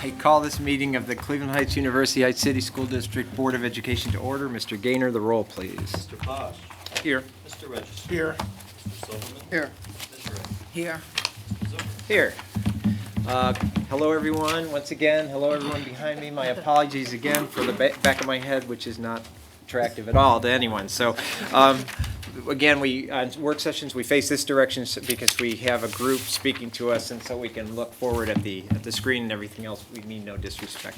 I call this meeting of the Cleveland Heights University Heights City School District Board of Education to order. Mr. Gaynor, the roll, please. Mr. Posch. Here. Mr. Register. Here. Mr. Silverman. Here. Mr. Ray. Here. Mr. Zucker. Here. Hello, everyone. Once again, hello, everyone behind me. My apologies again for the back of my head, which is not attractive at all to anyone. So, again, on work sessions, we face this direction because we have a group speaking to us, and so we can look forward at the screen and everything else. We mean no disrespect.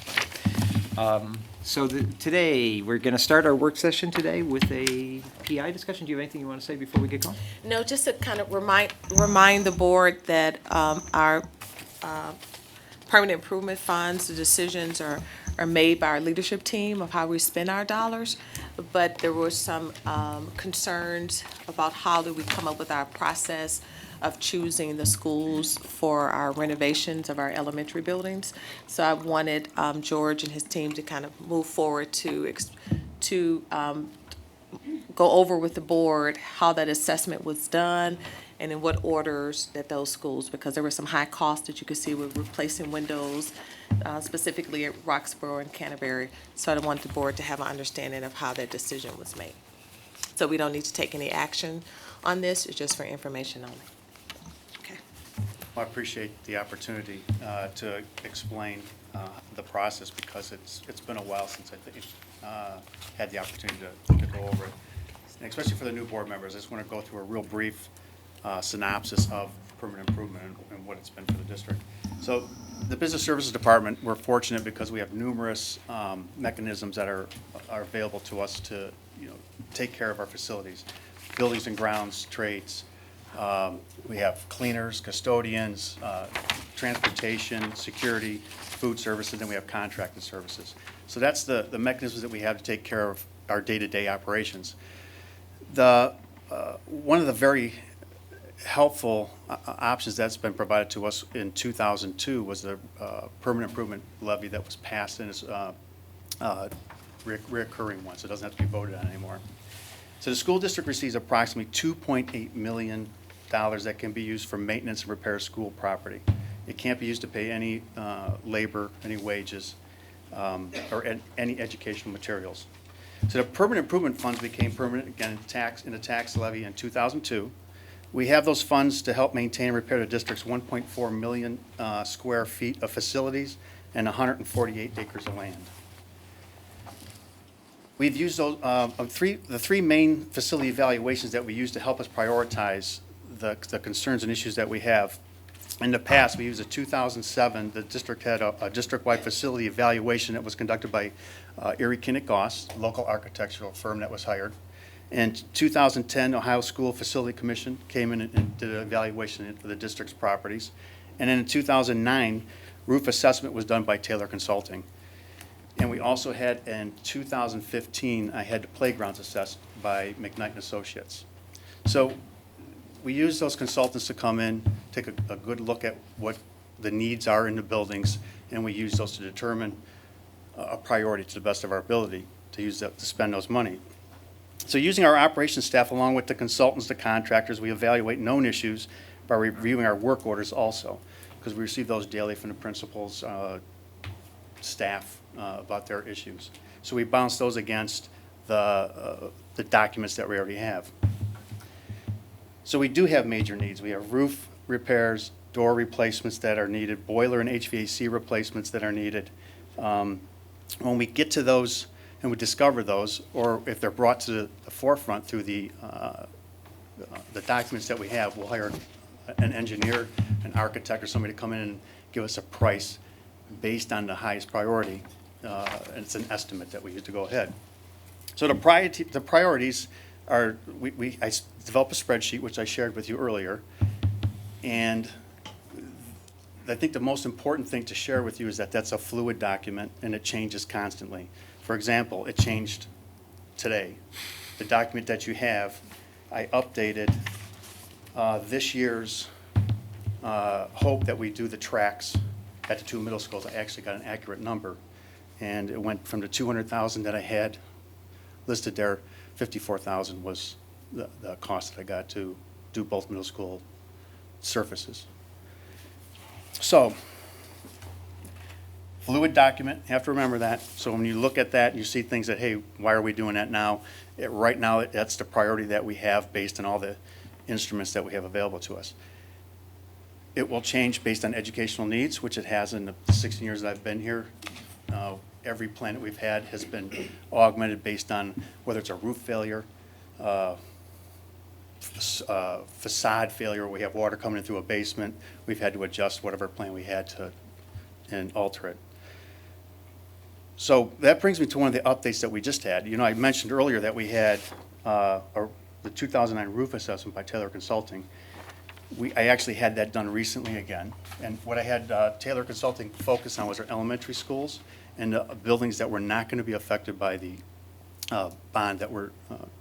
Today, we're going to start our work session today with a PI discussion. Do you have anything you want to say before we get going? No, just to kind of remind the board that our permanent improvement funds, the decisions are made by our leadership team of how we spend our dollars, but there were some concerns about how do we come up with our process of choosing the schools for our renovations of our elementary buildings. So I wanted George and his team to kind of move forward to go over with the board how that assessment was done and in what orders that those schools, because there were some high costs that you could see with replacing windows, specifically at Roxborough and Canterbury. So I wanted the board to have an understanding of how that decision was made. So we don't need to take any action on this, it's just for information only. Okay. Well, I appreciate the opportunity to explain the process because it's been a while since I had the opportunity to go over it. And especially for the new board members, I just want to go through a real brief synopsis of permanent improvement and what it's been for the district. So the Business Services Department, we're fortunate because we have numerous mechanisms that are available to us to take care of our facilities, buildings and grounds, trades. We have cleaners, custodians, transportation, security, food services, and we have contracted services. So that's the mechanisms that we have to take care of our day-to-day operations. One of the very helpful options that's been provided to us in 2002 was the permanent improvement levy that was passed and is recurring one, so it doesn't have to be voted on anymore. So the school district receives approximately $2.8 million that can be used for maintenance and repair of school property. It can't be used to pay any labor, any wages, or any educational materials. So the permanent improvement funds became permanent again in the tax levy in 2002. We have those funds to help maintain and repair the district's 1.4 million square feet of facilities and 148 acres of land. We've used those, the three main facility evaluations that we use to help us prioritize the concerns and issues that we have. In the past, we used a 2007, the district had a district-wide facility evaluation that was conducted by Erie Kinnick Goss, local architectural firm that was hired. In 2010, Ohio School Facility Commission came in and did an evaluation for the district's properties. And then in 2009, roof assessment was done by Taylor Consulting. And we also had, in 2015, I had the playgrounds assessed by McKnight & Associates. So we use those consultants to come in, take a good look at what the needs are in the buildings, and we use those to determine a priority to the best of our ability to use that, to spend those money. So using our operations staff along with the consultants, the contractors, we evaluate known issues by reviewing our work orders also, because we receive those daily from the principals, staff about their issues. So we bounce those against the documents that we already have. So we do have major needs. We have roof repairs, door replacements that are needed, boiler and HVAC replacements that are needed. When we get to those and we discover those, or if they're brought to the forefront through the documents that we have, we'll hire an engineer, an architect, or somebody to come in and give us a price based on the highest priority, and it's an estimate that we use to go ahead. So the priorities are, I developed a spreadsheet, which I shared with you earlier, and I think the most important thing to share with you is that that's a fluid document and it changes constantly. For example, it changed today. The document that you have, I updated this year's hope that we do the tracks at the two middle schools. I actually got an accurate number, and it went from the 200,000 that I had listed there. 54,000 was the cost that I got to do both middle school surfaces. So fluid document, you have to remember that. So when you look at that, you see things that, hey, why are we doing that now? Right now, that's the priority that we have based on all the instruments that we have available to us. It will change based on educational needs, which it has in the 16 years that I've been here. Every plan that we've had has been augmented based on whether it's a roof failure, facade failure, we have water coming in through a basement, we've had to adjust whatever plan we had to and alter it. So that brings me to one of the updates that we just had. You know, I mentioned earlier that we had the 2009 roof assessment by Taylor Consulting. I actually had that done recently again. And what I had Taylor Consulting focus on was our elementary schools and the buildings that were not going to be affected by the bond that we're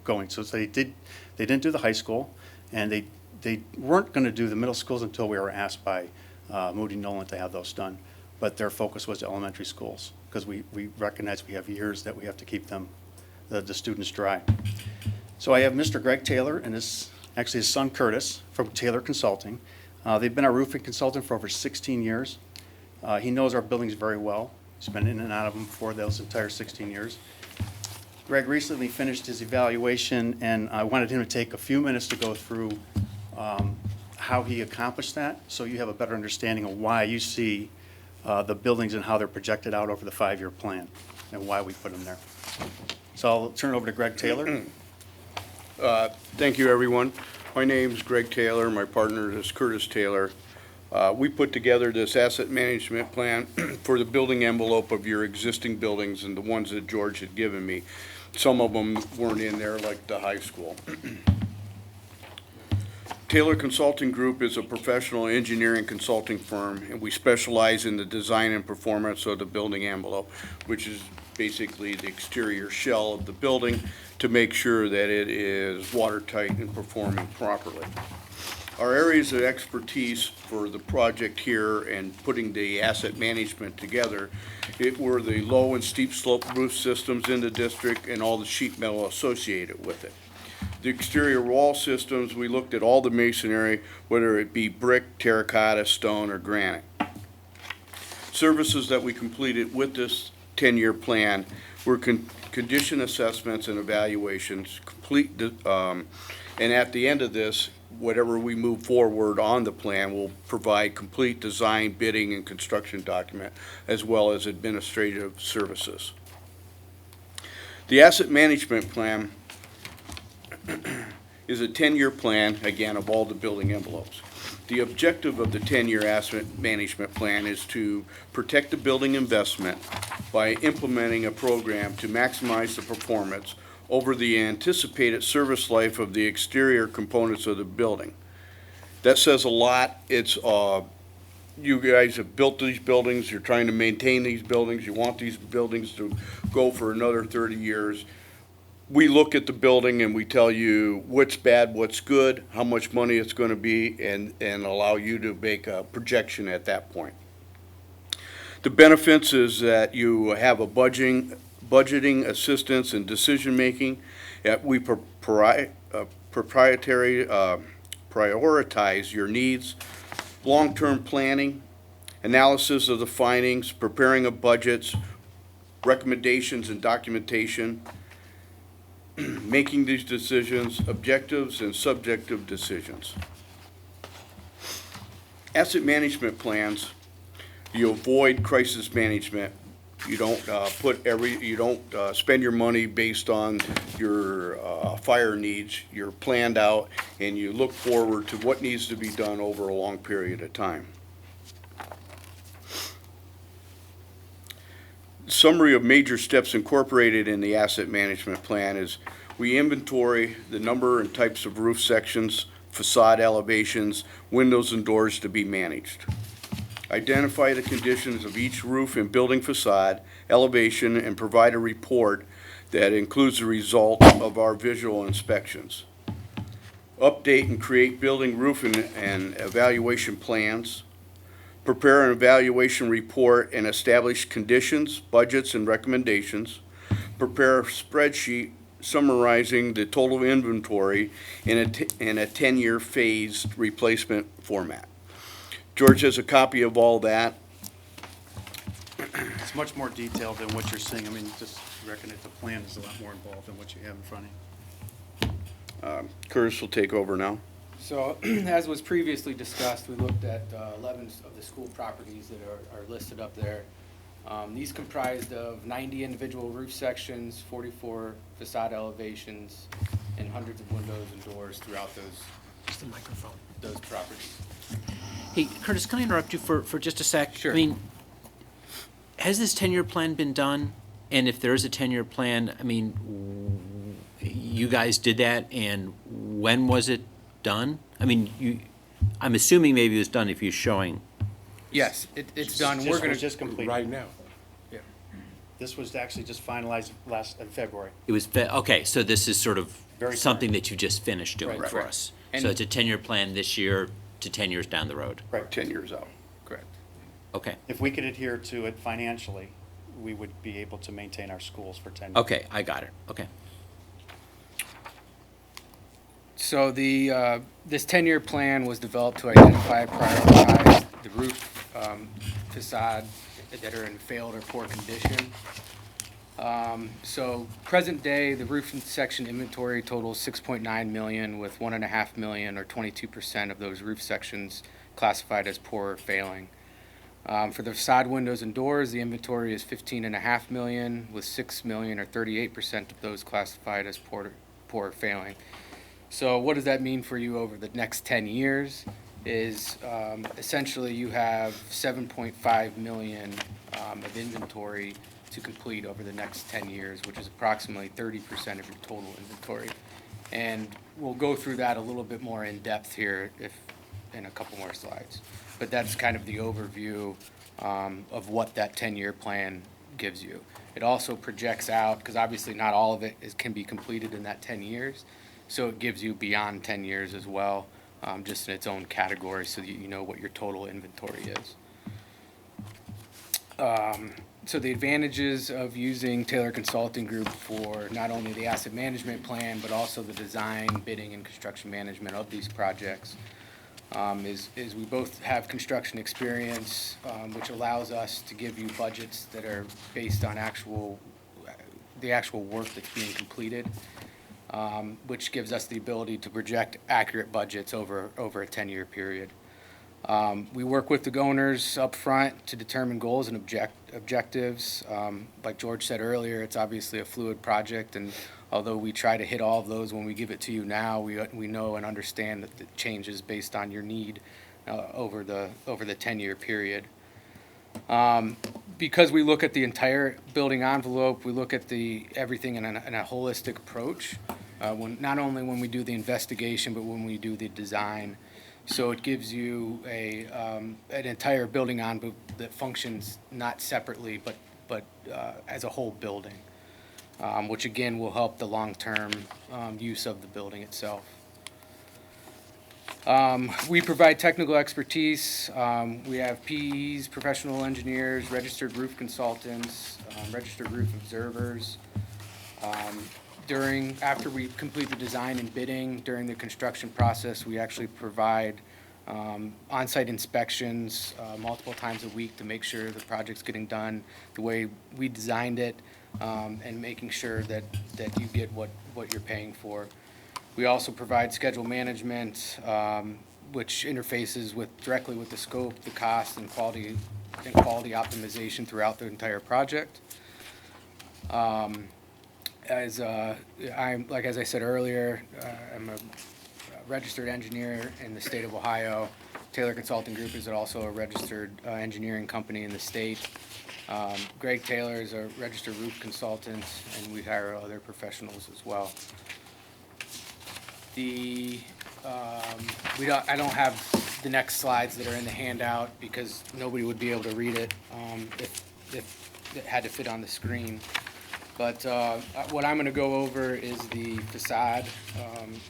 going. So they didn't do the high school, and they weren't going to do the middle schools until we were asked by Moody Nolan to have those done. But their focus was the elementary schools, because we recognize we have years that we have to keep them, the students dry. So I have Mr. Greg Taylor and actually his son Kurtis from Taylor Consulting. They've been our roofing consultant for over 16 years. He knows our buildings very well. He's been in and out of them for those entire 16 years. Greg recently finished his evaluation, and I wanted him to take a few minutes to go through how he accomplished that, so you have a better understanding of why you see the buildings and how they're projected out over the 5-year plan and why we put them there. So I'll turn it over to Greg Taylor. Thank you, everyone. My name's Greg Taylor. My partner is Kurtis Taylor. We put together this asset management plan for the building envelope of your existing buildings and the ones that George had given me. Some of them weren't in there, like the high school. Taylor Consulting Group is a professional engineering consulting firm, and we specialize in the design and performance of the building envelope, which is basically the exterior shell of the building, to make sure that it is watertight and performing properly. Our areas of expertise for the project here and putting the asset management together, it were the low and steep slope roof systems in the district and all the sheet metal associated with it. The exterior wall systems, we looked at all the masonry, whether it be brick, terracotta, stone, or granite. Services that we completed with this 10-year plan were condition assessments and evaluations, and at the end of this, whatever we move forward on the plan will provide complete design, bidding, and construction document, as well as administrative services. The asset management plan is a 10-year plan, again, of all the building envelopes. The objective of the 10-year asset management plan is to protect the building investment by implementing a program to maximize the performance over the anticipated service life of the exterior components of the building. That says a lot. It's you guys have built these buildings, you're trying to maintain these buildings, you want these buildings to go for another 30 years. We look at the building and we tell you what's bad, what's good, how much money it's going to be, and allow you to make a projection at that point. The benefits is that you have a budgeting assistance and decision making. We prioritize your needs, long-term planning, analysis of the findings, preparing of budgets, recommendations and documentation, making these decisions, objectives and subjective decisions. Asset management plans, you avoid crisis management. You don't spend your money based on your fire needs. You're planned out and you look forward to what needs to be done over a long period of time. Summary of major steps incorporated in the asset management plan is we inventory the number and types of roof sections, facade elevations, windows and doors to be managed. Identify the conditions of each roof and building facade, elevation, and provide a report that includes the result of our visual inspections. Update and create building roof and evaluation plans. Prepare an evaluation report and establish conditions, budgets, and recommendations. Prepare a spreadsheet summarizing the total inventory in a 10-year phased replacement format. George has a copy of all that. It's much more detailed than what you're seeing. I mean, just reckon that the plan is a lot more involved than what you have in front of you. Kurtis will take over now. So, as was previously discussed, we looked at 11 of the school properties that are listed up there. These comprised of 90 individual roof sections, 44 facade elevations, and hundreds of windows and doors throughout Just the microphone. those properties. Hey, Kurtis, can I interrupt you for just a sec? Sure. I mean, has this 10-year plan been done? And if there is a 10-year plan, I mean, you guys did that, and when was it done? I mean, I'm assuming maybe it was done if you're showing. Yes, it's done. Just- We're was going just completed. Right now. This was actually just finalized in February. It was, okay, so this is sort of Very something that you just finished doing Right, for right. us. And- So it's a 10-year plan this year to 10 years down the road. Right. 10 years out. correct. Okay, If we could adhere to it financially, we would be able to maintain our schools for 10 years. okay, I got it, okay. So this 10-year plan was developed to identify and prioritize the roof facade that are in failed or poor condition. So present day, the roof section inventory totals 6.9 million, with 1.5 million or 22% of those roof sections classified as poor or failing. For the facade windows and doors, the inventory is 15.5 million, with 6 million or 38% of those classified as poor or failing. So what does that mean for you over the next 10 years? Is essentially you have 7.5 million of inventory to complete over the next 10 years, which is approximately 30% of your total inventory. And we'll go through that a little bit more in depth here in a couple more slides. But that's kind of the overview of what that 10-year plan gives you. It also projects out, because obviously not all of it can be completed in that 10 years, so it gives you beyond 10 years as well, just in its own category, so that you know what your total inventory is. So the advantages of using Taylor Consulting Group for not only the asset management plan, but also the design, bidding, and construction management of these projects is we both have construction experience, which allows us to give you budgets that are based on the actual work that's being completed, which gives us the ability to project accurate budgets over a 10-year period. We work with the owners up front to determine goals and objectives. Like George said earlier, it's obviously a fluid project, and although we try to hit all of those when we give it to you now, we know and understand that it changes based on your need over the 10-year period. Because we look at the entire building envelope, we look at everything in a holistic approach. Not only when we do the investigation, but when we do the design. So it gives you an entire building envelope that functions not separately, but as a whole building, which again will help the long-term use of the building itself. We provide technical expertise. We have PEs, professional engineers, registered roof consultants, registered roof observers. After we complete the design and bidding, during the construction process, we actually provide on-site inspections multiple times a week to make sure the project's getting done the way we designed it, and making sure that you get what you're paying for. We also provide schedule management, which interfaces directly with the scope, the cost, and quality optimization throughout the entire project. As I said earlier, I'm a registered engineer in the state of Ohio. Taylor Consulting Group is also a registered engineering company in the state. Greg Taylor is a registered roof consultant, and we hire other professionals as well. I don't have the next slides that are in the handout because nobody would be able to read it if it had to fit on the screen. But what I'm going to go over is the facade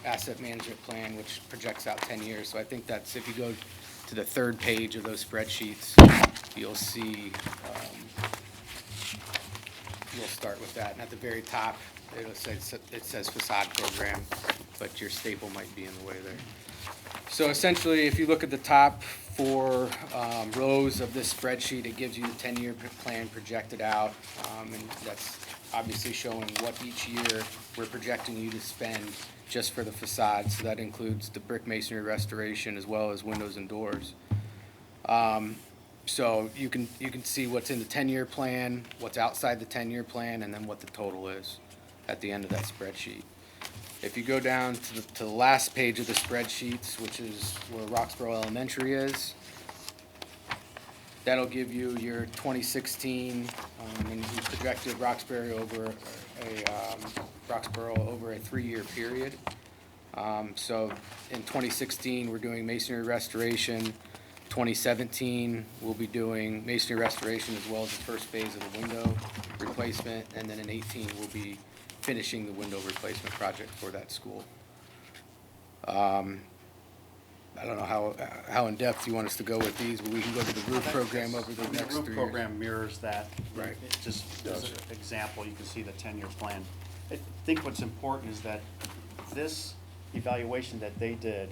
asset management plan, which projects out 10 years. So I think that's, if you go to the third page of those spreadsheets, you'll see, you'll start with that. And at the very top, it says facade program, but your staple might be in the way there. So essentially, if you look at the top four rows of this spreadsheet, it gives you the 10-year plan projected out. And that's obviously showing what each year we're projecting you to spend just for the facade. So that includes the brick masonry restoration as well as windows and doors. So you can see what's in the 10-year plan, what's outside the 10-year plan, and then what the total is at the end of that spreadsheet. If you go down to the last page of the spreadsheets, which is where Roxborough Elementary is, that'll give you your 2016, and we projected Roxbury over Roxborough over a 3-year period. So in 2016, we're doing masonry restoration. 2017, we'll be doing masonry restoration as well as the first phase of the window replacement, and then in 18, we'll be finishing the window replacement project for that school. I don't know how in-depth you want us to go with these, but we can go to the roof program over the next 3 roof years. program mirrors that. Right. It just, as an example, you can see the 10-year plan. I think what's important is that this evaluation that they did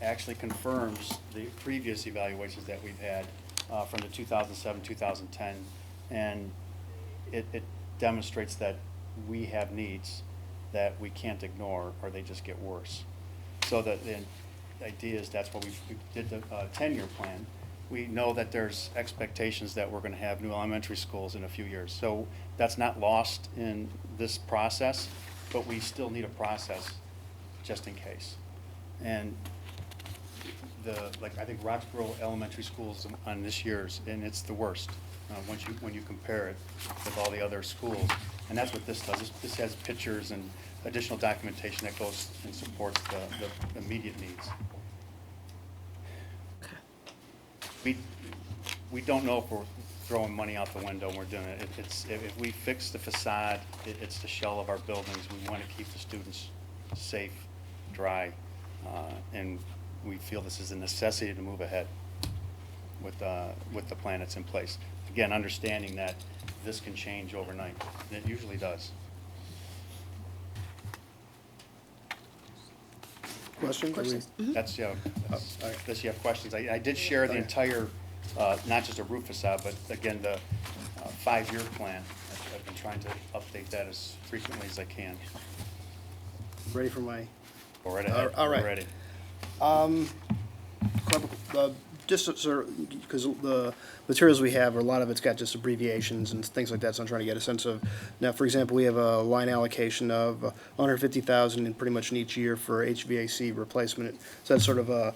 actually confirms the previous evaluations that we've had from the 2007, 2010, and it demonstrates that we have needs that we can't ignore, or they just get worse. So the idea is that's why we did the 10-year plan. We know that there's expectations that we're going to have new elementary schools in a few years. So that's not lost in this process, but we still need a process just in case. And I think Roxborough Elementary Schools on this year's, and it's the worst when you compare it with all the other schools. And that's what this does. This has pictures and additional documentation that goes and supports the immediate needs. We don't know if we're throwing money out the window when we're doing it. If we fix the facade, it's the shell of our buildings. We want to keep the students safe, dry, and we feel this is a necessity to move ahead with the plan that's in place. Again, understanding that this can change overnight. It usually does. Questions? That's, yeah, all right. unless you have questions. I did share the entire, not just a roof facade, but again, the 5-year plan. I've been trying to update that as frequently as I can. Ready for my, Go right ahead. All right. We're ready. just sort of, because the materials we have, a lot of it's got just abbreviations and things like that, so I'm trying to get a sense of, now, for example, we have a line allocation of $150,000 in pretty much in each year for HVAC replacement. So that's sort of a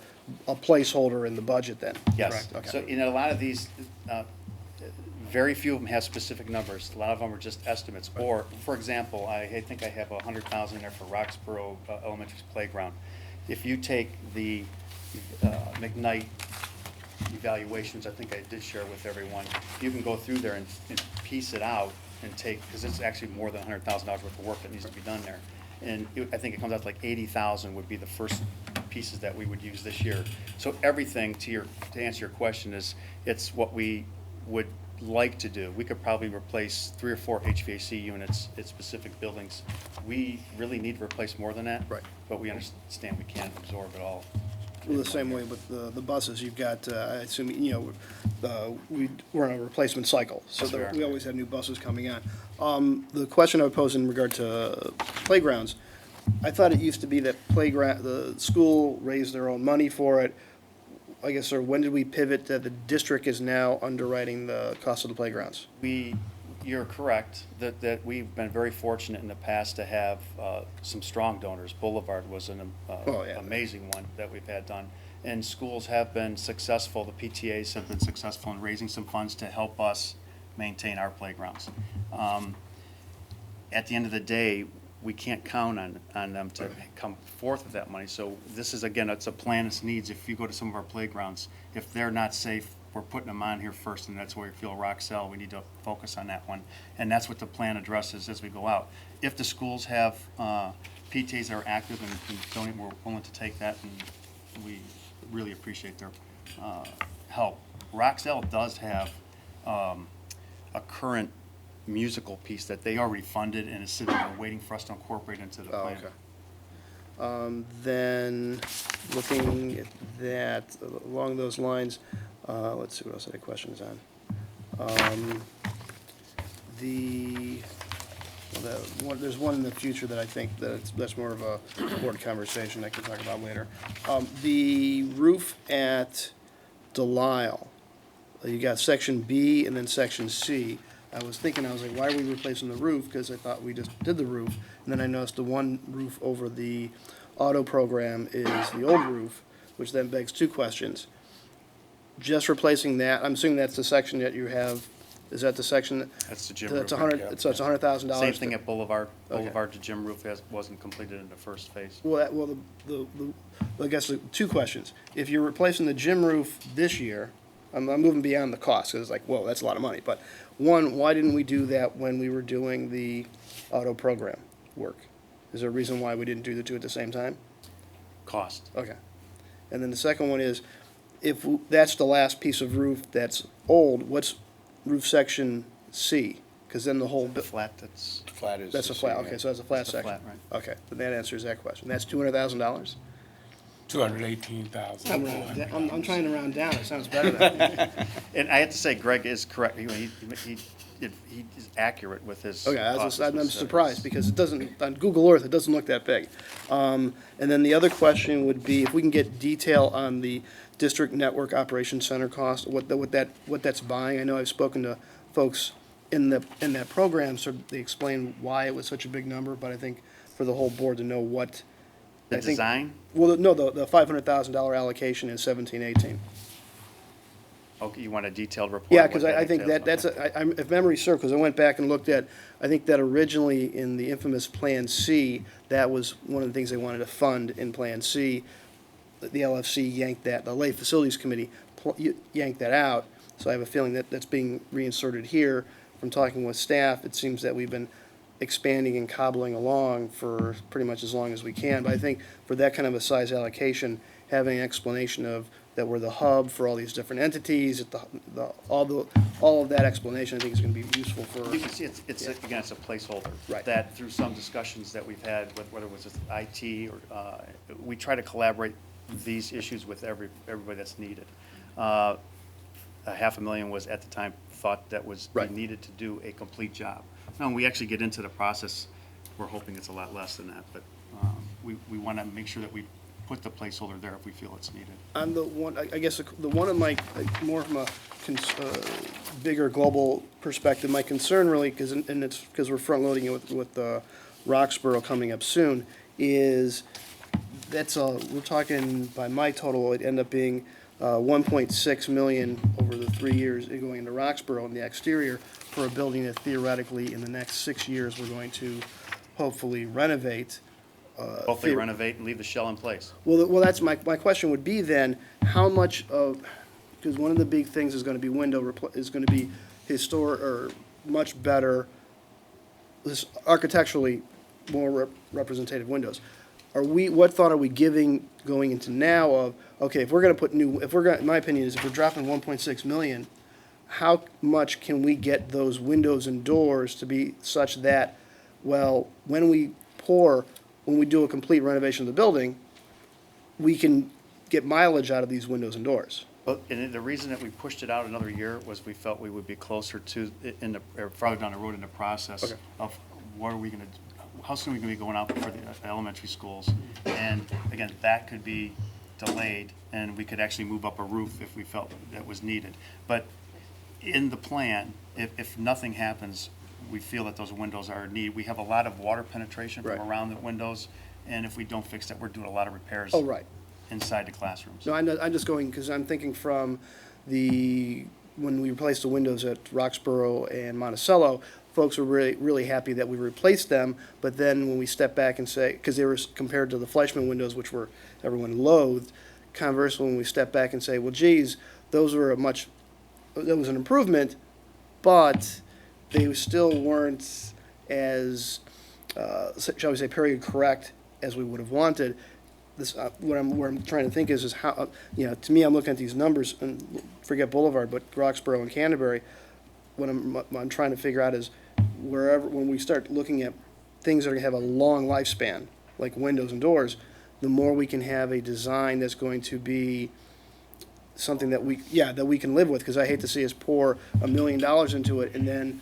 placeholder in the budget then? Yes. Correct, So, okay. a lot of these, very few of them have specific numbers. A lot of them are just estimates. Or, for example, I think I have $100,000 in there for Roxborough Elementary's playground. If you take the McKnight evaluations, I think I did share with everyone, you can go through there and piece it out and take, because it's actually more than $100,000 worth of work that needs to be done there. And I think it comes out to like 80,000 would be the first pieces that we would use this year. So everything, to answer your question, is it's what we would like to do. We could probably replace 3 or 4 HVAC units at specific buildings. We really need to replace more than that. Right. But we understand we can't absorb it all. Well, the same way with the buses, you've got, I assume, we're on a replacement cycle, so Yes, we are. we always have new buses coming on. The question I would pose in regard to playgrounds, I thought it used to be that the school raised their own money for it. I guess, or when did we pivot that the district is now underwriting the cost of the playgrounds? You're correct, that we've been very fortunate in the past to have some strong donors. Boulevard was an amazing one that we've had done. And schools have been successful, the PTAs have been successful in raising some funds to help us maintain our playgrounds. At the end of the day, we can't count on them to come forth with that money. So this is, again, it's a plan, it's needs. If you go to some of our playgrounds, if they're not safe, we're putting them on here first, and that's where we feel Roxelle, we need to focus on that one. And that's what the plan addresses as we go out. If the schools have PTAs that are active and donate, we're willing to take that, and we really appreciate their help. Roxelle does have a current musical piece that they already funded and is sitting there waiting for us to incorporate into the Oh, plan. okay. Then, looking at that, along those lines, let's see, what else I had questions on? There's one in the future that I think that's more of a board conversation I can talk about later. The roof at Delisle, you got section B and then section C. I was like, why are we replacing the roof? Because I thought we just did the roof. And then I noticed the one roof over the auto program is the old roof, which then begs two questions. Just replacing that, I'm assuming that's the section that you have, is that the section? That's the gym That's roof. so it's $100,000? Same thing at Boulevard. Okay. Boulevard, the gym roof wasn't completed in the first phase. Well, I guess two questions. If you're replacing the gym roof this year, I'm moving beyond the cost, because it's like, whoa, that's a lot of money. But one, why didn't we do that when we were doing the auto program work? Is there a reason why we didn't do the two at the same time? Cost. Okay. And then the second one is, if that's the last piece of roof that's old, what's roof section C? Because then the whole, The flat, that's. Flat is. that's a flat, okay, so that's a flat That's the section. flat, right. Okay, then that answers that question. That's $200,000? $218,000. I'm trying to round down, it sounds better than. And I have to say, Greg is correct. He is accurate with his. Okay, cost I'm specifics. surprised, because it doesn't, on Google Earth, it doesn't look that big. And then the other question would be, if we can get detail on the District Network Operations Center cost, what that's buying. I know I've spoken to folks in that program, so they explained why it was such a big number, but I think for the whole board to know what. The I think- design? Well, no, the $500,000 allocation in 17-18. Okay, you want a detailed report? Yeah, on what because I think entails? that's, Okay. if memory serves, because I went back and looked at, I think that originally in the infamous Plan C, that was one of the things they wanted to fund in Plan C. The LFC yanked that, the Lay Facilities Committee yanked that out, so I have a feeling that that's being reinserted here. From talking with staff, it seems that we've been expanding and cobbling along for pretty much as long as we can. But I think for that kind of a size allocation, having an explanation of that we're the hub for all these different entities, all of that explanation, I think is going to be useful for. You can see again, it's a placeholder. Right. That through some discussions that we've had, whether it was with IT or, we try to collaborate these issues with everybody that's needed. $500,000 was at the time thought that was Right. needed to do a complete job. Now, when we actually get into the process, we're hoping it's a lot less than that, but we want to make sure that we put the placeholder there if we feel it's needed. On the one, I guess the one of my, more from a bigger global perspective, my concern really, and it's because we're front-loading it with Roxborough coming up soon, is we're talking, by my total, it'd end up being 1.6 million over the 3 years going into Roxborough in the exterior for a building that theoretically in the next 6 years we're going to hopefully renovate. Hopefully renovate and leave the shell in place. Well, that's my question would be then, how much of, because one of the big things is going to be is going to be historic, or much better, architecturally more representative windows. What thought are we giving going into now of, okay, if we're going to put in my opinion is if we're dropping 1.6 million, how much can we get those windows and doors to be such that, well, when we do a complete renovation of the building, we can get mileage out of these windows and doors? Well, and the reason that we pushed it out another year was we felt we would be closer to, or farther down the road in the process Okay. of what are we going to, how soon are we going to be going out for the elementary schools? And again, that could be delayed, and we could actually move up a roof if we felt that was needed. But in the plan, if nothing happens, we feel that those windows are needed. We have a lot of water penetration from Right. around the windows, and if we don't fix that, we're doing a lot of repairs. Oh, right. Inside the classrooms. No, I'm just going, because I'm thinking from when we replaced the windows at Roxborough and Monticello, folks were really, really happy that we replaced them, but then when we step back and say, because they were compared to the Fleischmann windows, which everyone loathed, conversely, when we step back and say, well, geez, that was an improvement, but they still weren't as, shall we say, period correct as we would have wanted. What I'm trying to think is how, to me, I'm looking at these numbers, and forget Boulevard, but Roxborough and Canterbury, what I'm trying to figure out is when we start looking at things that are going to have a long lifespan, like windows and doors, the more we can have a design that's going to be something that we can live with, because I hate to see us pour $1 million into it, and then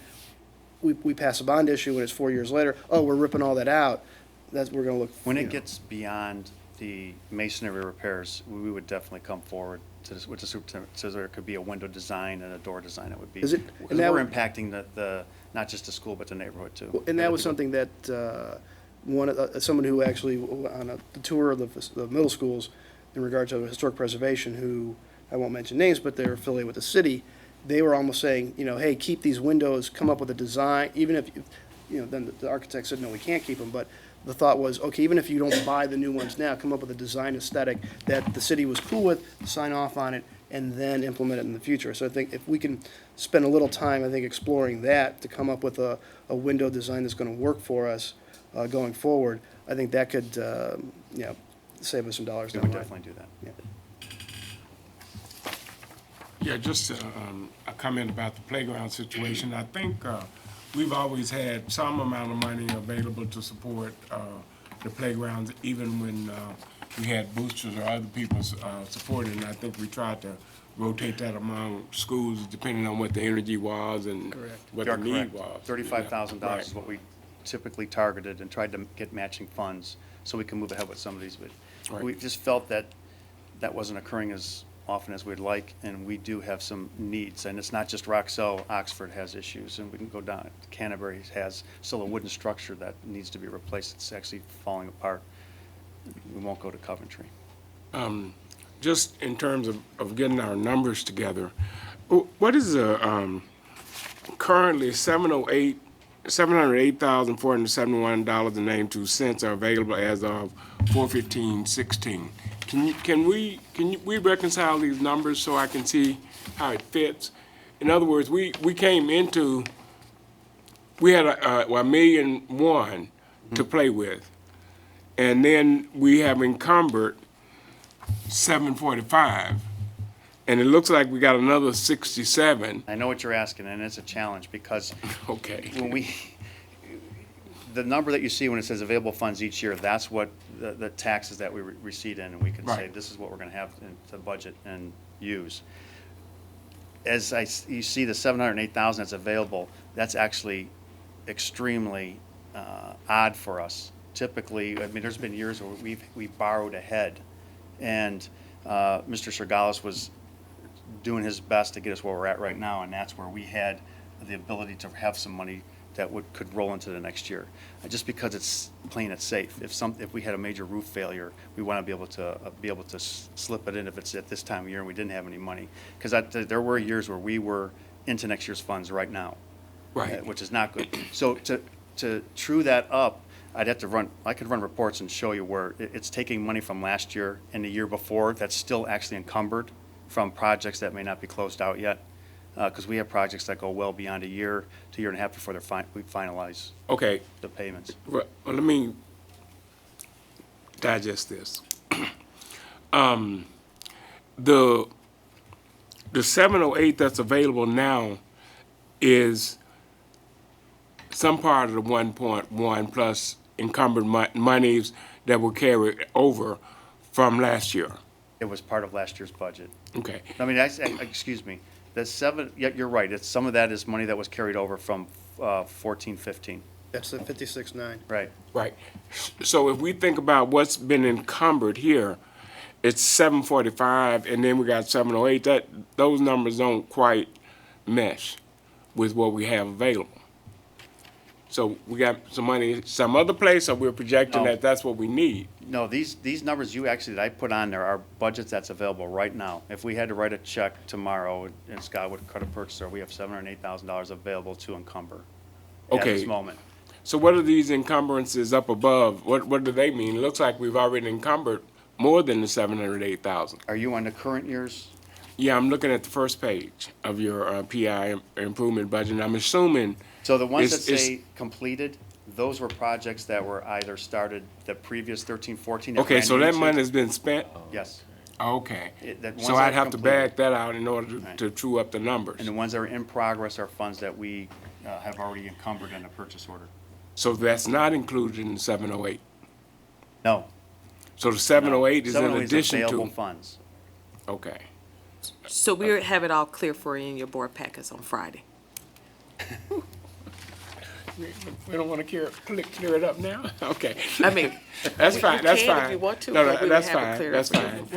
we pass a bond issue, and it's 4 years later, oh, we're ripping all that out. We're gonna look. When you it know. gets beyond the masonry repairs, we would definitely come forward with the superintendent, so there could be a window design and a door design that would be. Is it- Because and that we're would- impacting not just the school, but the neighborhood too. Well, and that was something that someone who actually, on the tour of the middle schools, in regard to historic preservation, who, I won't mention names, but they're affiliated with the city, they were almost saying, hey, keep these windows, come up with a design, even if, then the architect said, no, we can't keep them, but the thought was, okay, even if you don't buy the new ones now, come up with a design aesthetic that the city was cool with, sign off on it, and then implement it in the future. So I think if we can spend a little time, I think, exploring that to come up with a window design that's gonna work for us going forward, I think that could, save us some dollars We down would the line. definitely do that. Yeah, just a comment about the playground situation. I think we've always had some amount of money available to support the playgrounds, even when we had boosters or other people supporting. I think we tried to rotate that among schools depending on what the energy was and what You're the need correct. was. $35,000 Right. is what we typically targeted and tried to get matching funds so we can move ahead with some of these. But Right. we just felt that that wasn't occurring as often as we'd like, and we do have some needs. And it's not just Roxelle, Oxford has issues, and we can go down. Canterbury has still a wooden structure that needs to be replaced. It's actually falling apart. We won't go to Coventry. Just in terms of getting our numbers together, what is the currently $708,471.82 are available as of 4/15/16. Can we reconcile these numbers so I can see how it fits? In other words, we came into, we had a $1.1 million to play with, and then we have encumbered 745, and it looks like we got another 67. I know what you're asking, and it's a challenge because Okay. when the number that you see when it says available funds each year, that's what the taxes that we receipt in, and we can say, Right. this is what we're gonna have to budget and use. You see the 708,000 that's available, that's actually extremely odd for us. Typically, I mean, there's been years where we borrowed ahead, and Mr. Sergalis was doing his best to get us where we're at right now, and that's where we had the ability to have some money that could roll into the next year. Just because it's playing it safe. If we had a major roof failure, we want to be able to slip it in if it's at this time of year and we didn't have any money. Because there were years where we were into next year's funds right now. Right. Which is not good. So to true that up, I could run reports and show you where it's taking money from last year and the year before that's still actually encumbered from projects that may not be closed out yet. Because we have projects that go well beyond a year to a year and a half before we finalize Okay. the payments. Well, let me digest this. The 708 that's available now is some part of the 1.1 plus encumbered monies that were carried over from last year. It was part of last year's budget. Okay. I mean, excuse me, you're right, some of that is money that was carried over from 14-15. That's the 56.9. Right. Right. So if we think about what's been encumbered here, it's 745, and then we got 708. Those numbers don't quite mesh with what we have available. So we got some money some other place, or we're projecting No. that that's what we need. No, these numbers that I put on there are budgets that's available right now. If we had to write a check tomorrow and Scott would cut a purchase order, we have $708,000 available to encumber at Okay. this moment. So what are these encumbrances up above? What do they mean? It looks like we've already encumbered more than the 708,000. Are you on the current year's? Yeah, I'm looking at the first page of your PI improvement budget, and I'm assuming. So the ones that It's- say completed, those were projects that were either started the previous 13-14. Okay, so that money has been spent? Yes. Okay. That ones So that I'd are have to completed. back that out in order Right. to true up the numbers. And the ones that are in progress are funds that we have already encumbered in the purchase order. So that's not included in the 708. No. So the 708 is in 708 addition available to? funds. Okay. So we have it all clear for you in your board packets on Friday. We don't want to clear it up now? Okay. I mean, That's you fine, that's can if fine. you want to, No, but no, we would that's have it fine, cleared that's up for you fine. on And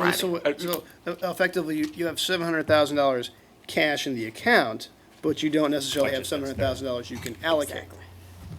Friday. so effectively, you have $700,000 cash in the account, but you don't necessarily have $700,000 you can allocate. Exactly.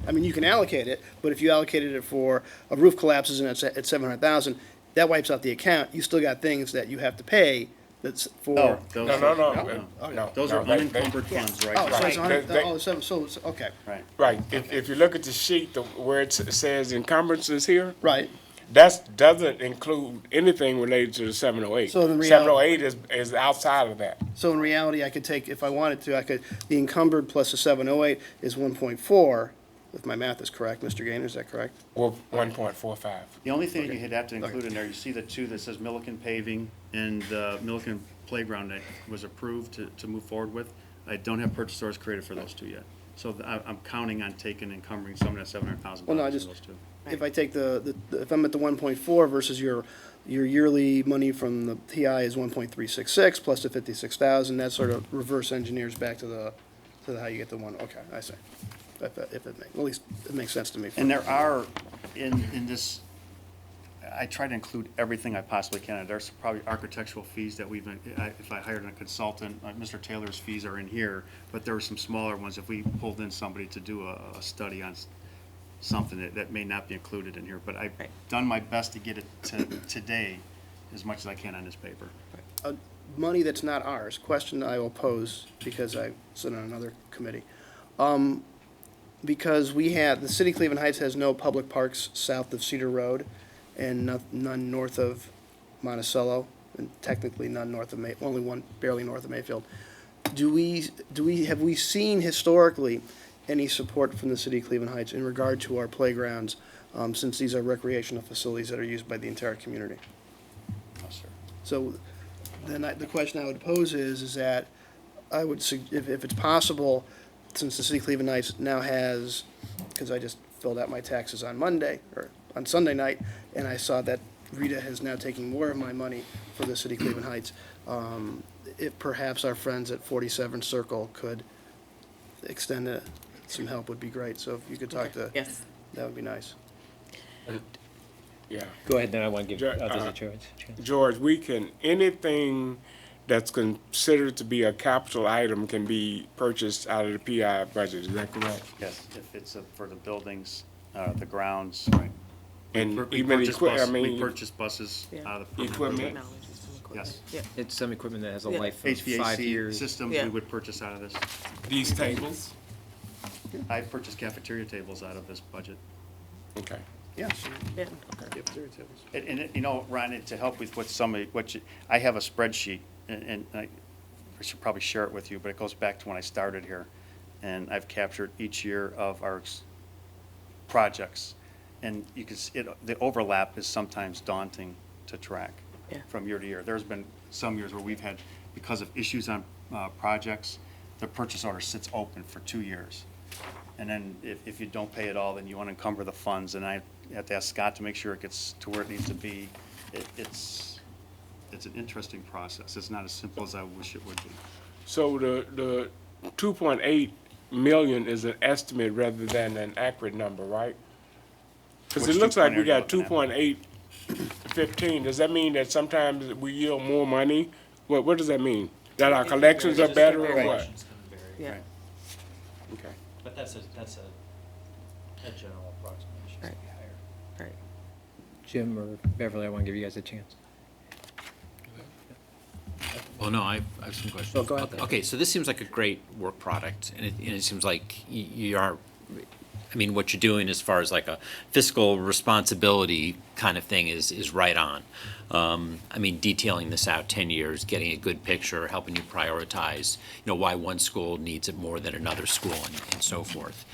I mean, you can allocate it, but if you allocated it for a roof collapses and it's at 700,000, that wipes out the account. You still got things that you have to pay that's for. No, those No, are- no. Those are unencumbered funds right Oh, so now. it's Right. 100, so it's, okay, Right. Right, if you look at the sheet, where it says encumbrances here, right. that doesn't include anything related to the 708. So in reality- 708 is outside of that. So in reality, I could take, if I wanted to, the encumbered plus the 708 is 1.4, if my math is correct. Mr. Gainer, is that correct? Well, 1.45. The only thing you'd have to include in there, you see the two that says Milliken paving and Milliken playground that was approved to move forward with. I don't have purchase orders created for those two yet. So I'm counting on taking encumbering some of that $700,000 Well, no, I for just- those two. If I take if I'm at the 1.4 versus your yearly money from the TI is 1.366 plus the 56,000, that sort of reverse engineers back to how you get the one, okay, I see. If it makes, at least it makes sense to me. And there are, in this, I try to include everything I possibly can. There's probably architectural fees that if I hired a consultant, Mr. Taylor's fees are in here, but there are some smaller ones. If we pulled in somebody to do a study on something that may not be included in here, but I've done my best to get it to today as much as I can on this paper. Money that's not ours, question I will pose, because I sit on another committee. Because the city of Cleveland Heights has no public parks south of Cedar Road and none north of Monticello, and technically none north of only one barely north of Mayfield. Have we seen historically any support from the city of Cleveland Heights in regard to our playgrounds, since these are recreational facilities that are used by the entire community? No, sir. So then the question I would pose is that I would, if it's possible, since the city of Cleveland Heights now has, because I just filled out my taxes on Monday, or on Sunday night, and I saw that Rita is now taking more of my money for the city of Cleveland Heights, if perhaps our friends at 47 Circle could extend some help would be great. So if you could talk to, Yes. that would be nice. Yeah. Go ahead, then I want to give Ju- others uh, a chance. George, anything that's considered to be a capital item can be purchased out of the PI budget, is that correct? Yes, if it's for the buildings, the grounds. And We even purchase we purchase buses Yeah. out of the. Equipment? Yes. Yeah. It's some equipment that has a Yeah. life of 5 HVAC years. systems Yeah. we would purchase out of this. These tables? I purchased cafeteria tables out of this budget. Okay. Yeah. Yeah. And you know, Ron, to help with I have a spreadsheet, and I should probably share it with you, but it goes back to when I started here. And I've captured each year of our projects. And you can see, the overlap is sometimes daunting to track Yeah. from year to year. There's been some years where we've had, because of issues on projects, the purchase order sits open for 2 years. And then if you don't pay it all, then you unencumber the funds, and I have to ask Scott to make sure it gets to where it needs to be. It's an interesting process. It's not as simple as I wish it would be. So the 2.8 million is an estimate rather than an accurate number, right? Because Which it looks like we 2.8 got are you looking at? 2.815. Does that mean that sometimes we yield more money? What does that mean? That our collections are better or what? Variations can vary, Yeah. Right. Okay. but that's a general approximation. Right. Right. Jim or Beverly, I want to give you guys a chance. Well, no, I have some questions. Oh, go ahead. Okay, so this seems like a great work product, and it seems like you are, I mean, what you're doing as far as like a fiscal responsibility kind of thing is right on. I mean, detailing this out 10 years, getting a good picture, helping you prioritize, why one school needs it more than another school and so forth.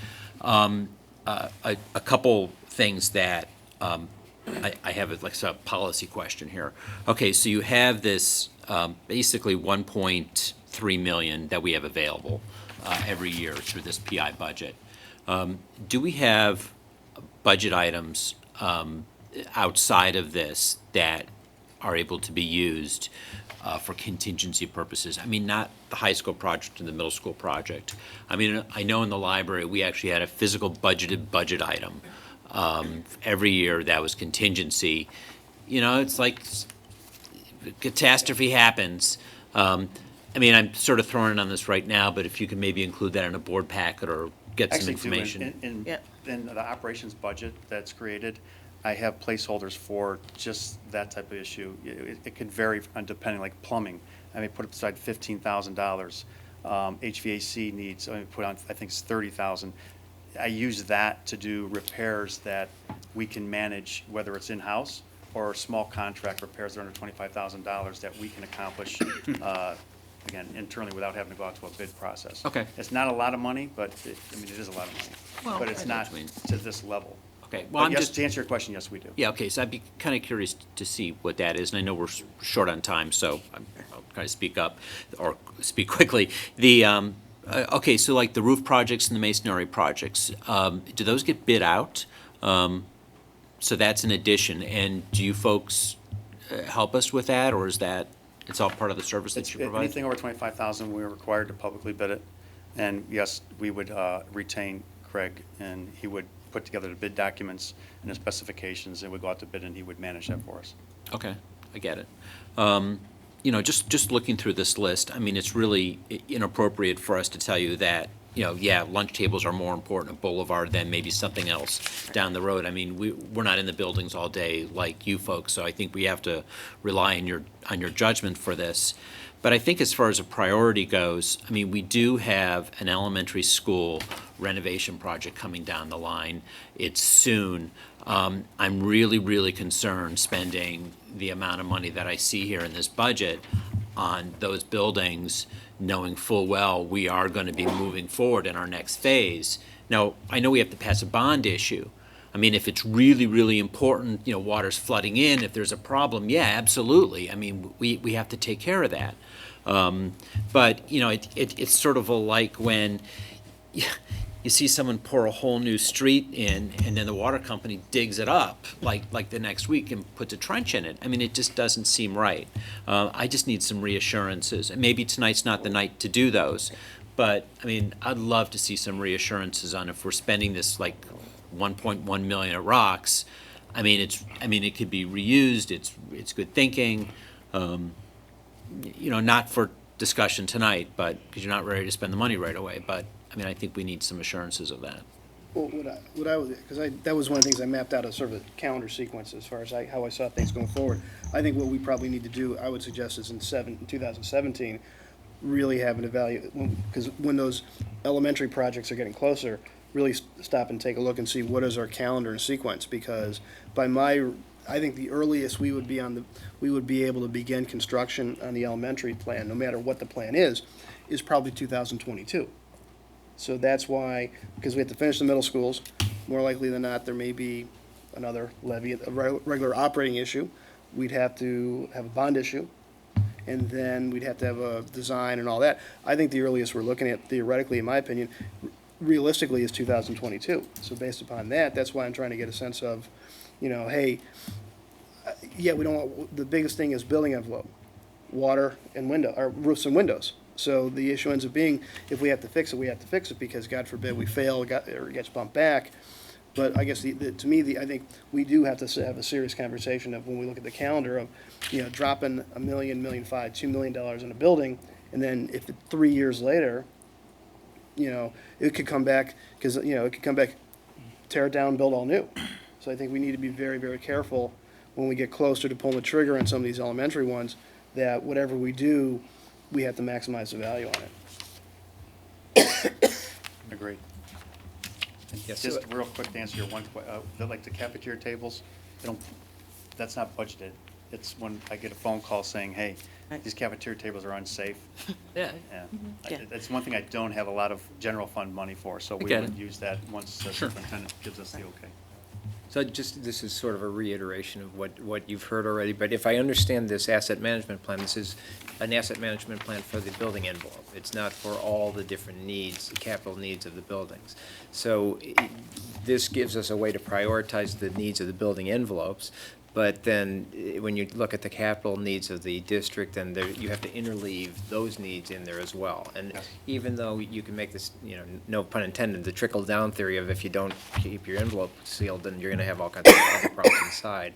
A couple things that I have a policy question here. Okay, so you have this basically 1.3 million that we have available every year through this PI budget. Do we have budget items outside of this that are able to be used for contingency purposes? I mean, not the high school project and the middle school project. I mean, I know in the library, we actually had a physical budgeted budget item. Every year that was contingency. You know, it's like catastrophe happens. I mean, I'm sort of throwing it on this right now, but if you could maybe include that in a board packet or get some Actually, information. Yeah. in the operations budget that's created, I have placeholders for just that type of issue. It could vary on depending, like plumbing. I may put aside $15,000. HVAC needs, I may put on, I think it's $30,000. I use that to do repairs that we can manage, whether it's in-house or small contract repairs that are under $25,000 that we can accomplish, again, internally without having to go out to a bid process. Okay. It's not a lot of money, but it is a lot of money. Well, But I it's know not what you mean. to this level. Okay, well, But I'm yes, just, to answer your question, yes, we do. yeah, okay, so I'd be kind of curious to see what that is, and I know we're short on time, so I'll kind of speak up or speak quickly. Okay, so like the roof projects and the masonry projects, do those get bid out? So that's an addition, and do you folks help us with that, or is that, it's all part of the service that you provide? Anything over 25,000, we're required to publicly bid it. And yes, we would retain Craig, and he would put together the bid documents and the specifications, and we'd go out to bid, and he would manage that for us. Okay, I get it. You know, just looking through this list, I mean, it's really inappropriate for us to tell you that, you know, yeah, lunch tables are more important at Boulevard than maybe something else down the road. I mean, we're not in the buildings all day like you folks, so I think we have to rely on your judgment for this. But I think as far as a priority goes, I mean, we do have an elementary school renovation project coming down the line. It's soon. I'm really, really concerned spending the amount of money that I see here in this budget on those buildings, knowing full well we are going to be moving forward in our next phase. Now, I know we have to pass a bond issue. I mean, if it's really, really important, you know, water's flooding in, if there's a problem, yeah, absolutely. I mean, we have to take care of that. But, you know, it's sort of like when you see someone pour a whole new street in, and then the water company digs it up like the next week and puts a trench in it. I mean, it just doesn't seem right. I just need some reassurances. And maybe tonight's not the night to do those, but I mean, I'd love to see some reassurances on if we're spending this like 1.1 million at rocks. I mean, it could be reused. It's good thinking. You know, not for discussion tonight, but because you're not ready to spend the money right away. But I mean, I think we need some assurances of that. Well, what I was, because that was one of the things I mapped out as sort of a calendar sequence as far as how I saw things going forward. I think what we probably need to do, I would suggest, is in 2017, really have an evaluate, because when those elementary projects are getting closer, really stop and take a look and see what is our calendar and sequence, because I think the earliest we would be able to begin construction on the elementary plan, no matter what the plan is probably 2022. So that's why, because we have to finish the middle schools, more likely than not, there may be another levy, a regular operating issue. We'd have to have a bond issue, and then we'd have to have a design and all that. I think the earliest we're looking at, theoretically, in my opinion, realistically, is 2022. So based upon that, that's why I'm trying to get a sense of, you know, hey, yeah, we don't want, the biggest thing is building envelope, water and window, or roofs and windows. So the issue ends up being, if we have to fix it, we have to fix it, because God forbid we fail, or it gets bumped back. But I guess to me, I think we do have to have a serious conversation of, when we look at the calendar of, you know, dropping $1 million, $1.5 million, $2 million in a building, and then if 3 years later, you know, it could come back, because, you know, it could come back, tear it down, build all new. So I think we need to be very, very careful when we get closer to pulling the trigger on some of these elementary ones, that whatever we do, we have to maximize the value on it. Agreed. And Yes, just so- real quick to answer your one question, like the cafeteria tables, that's not budgeted. It's when I get a phone call saying, hey, these cafeteria tables are unsafe. Yeah. Yeah. Yeah. It's one thing I don't have a lot of general fund money for, so we get would it. use that once the Sure. superintendent gives us the okay. So just, this is sort of a reiteration of what you've heard already, but if I understand this asset management plan, this is an asset management plan for the building envelope. It's not for all the different needs, the capital needs of the buildings. So this gives us a way to prioritize the needs of the building envelopes, but then when you look at the capital needs of the district, then there, you have to interleave those needs in there as well. And even though you can make this, no pun intended, the trickle-down theory of if you don't keep your envelope sealed, then you're going to have all kinds of other problems inside.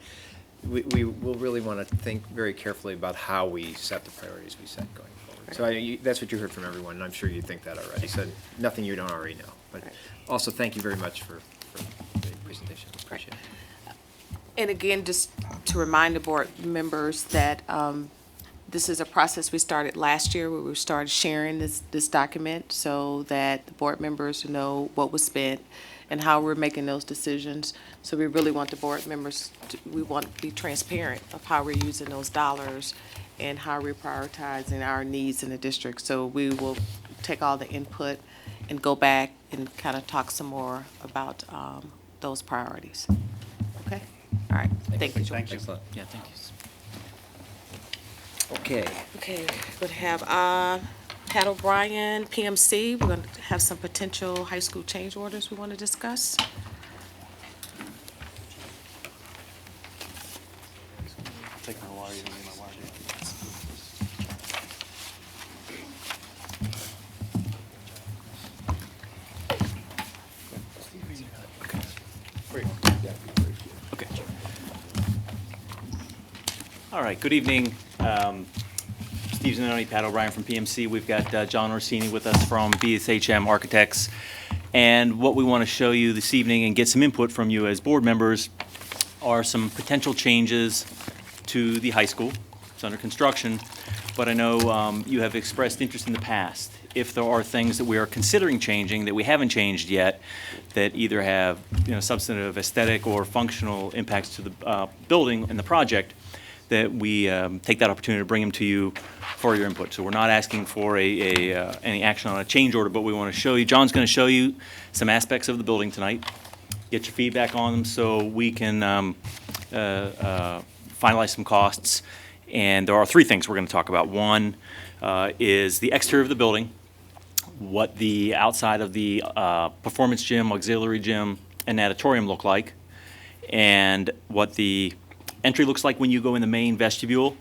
We will really want to think very carefully about how we set the priorities we set going forward. So that's what you heard from everyone, and I'm sure you think that already. So nothing you don't already know. But also, thank you very much for the presentation. Appreciate it. And again, just to remind the board members that this is a process we started last year where we started sharing this document so that the board members know what was spent and how we're making those decisions. So we really want the board members, we want to be transparent of how we're using those dollars and how we're prioritizing our needs in the district. So we will take all the input and go back and kind of talk some more about those priorities. Okay? All right. Thank you, George. Thank you. Excellent. Yeah, thank you. Okay. Okay, we're gonna have Pat O'Brien, PMC. We're gonna have some potential high school change orders we want to discuss. Taking a while, you don't need my wire, do you? Okay. All right, good evening. Steve Zanoni, Pat O'Brien from PMC. We've got John Orsini with us from BSHM Architects. And what we want to show you this evening and get some input from you as board members are some potential changes to the high school. It's under construction, but I know you have expressed interest in the past. If there are things that we are considering changing that we haven't changed yet, that either have substantive, aesthetic, or functional impacts to the building and the project, that we take that opportunity to bring them to you for your input. So we're not asking for any action on a change order, but we want to show you. John's going to show you some aspects of the building tonight, get your feedback on them so we can finalize some costs. And there are three things we're going to talk about. One is the exterior of the building, what the outside of the performance gym, auxiliary gym, and auditorium look like, and what the entry looks like when you go in the main vestibule,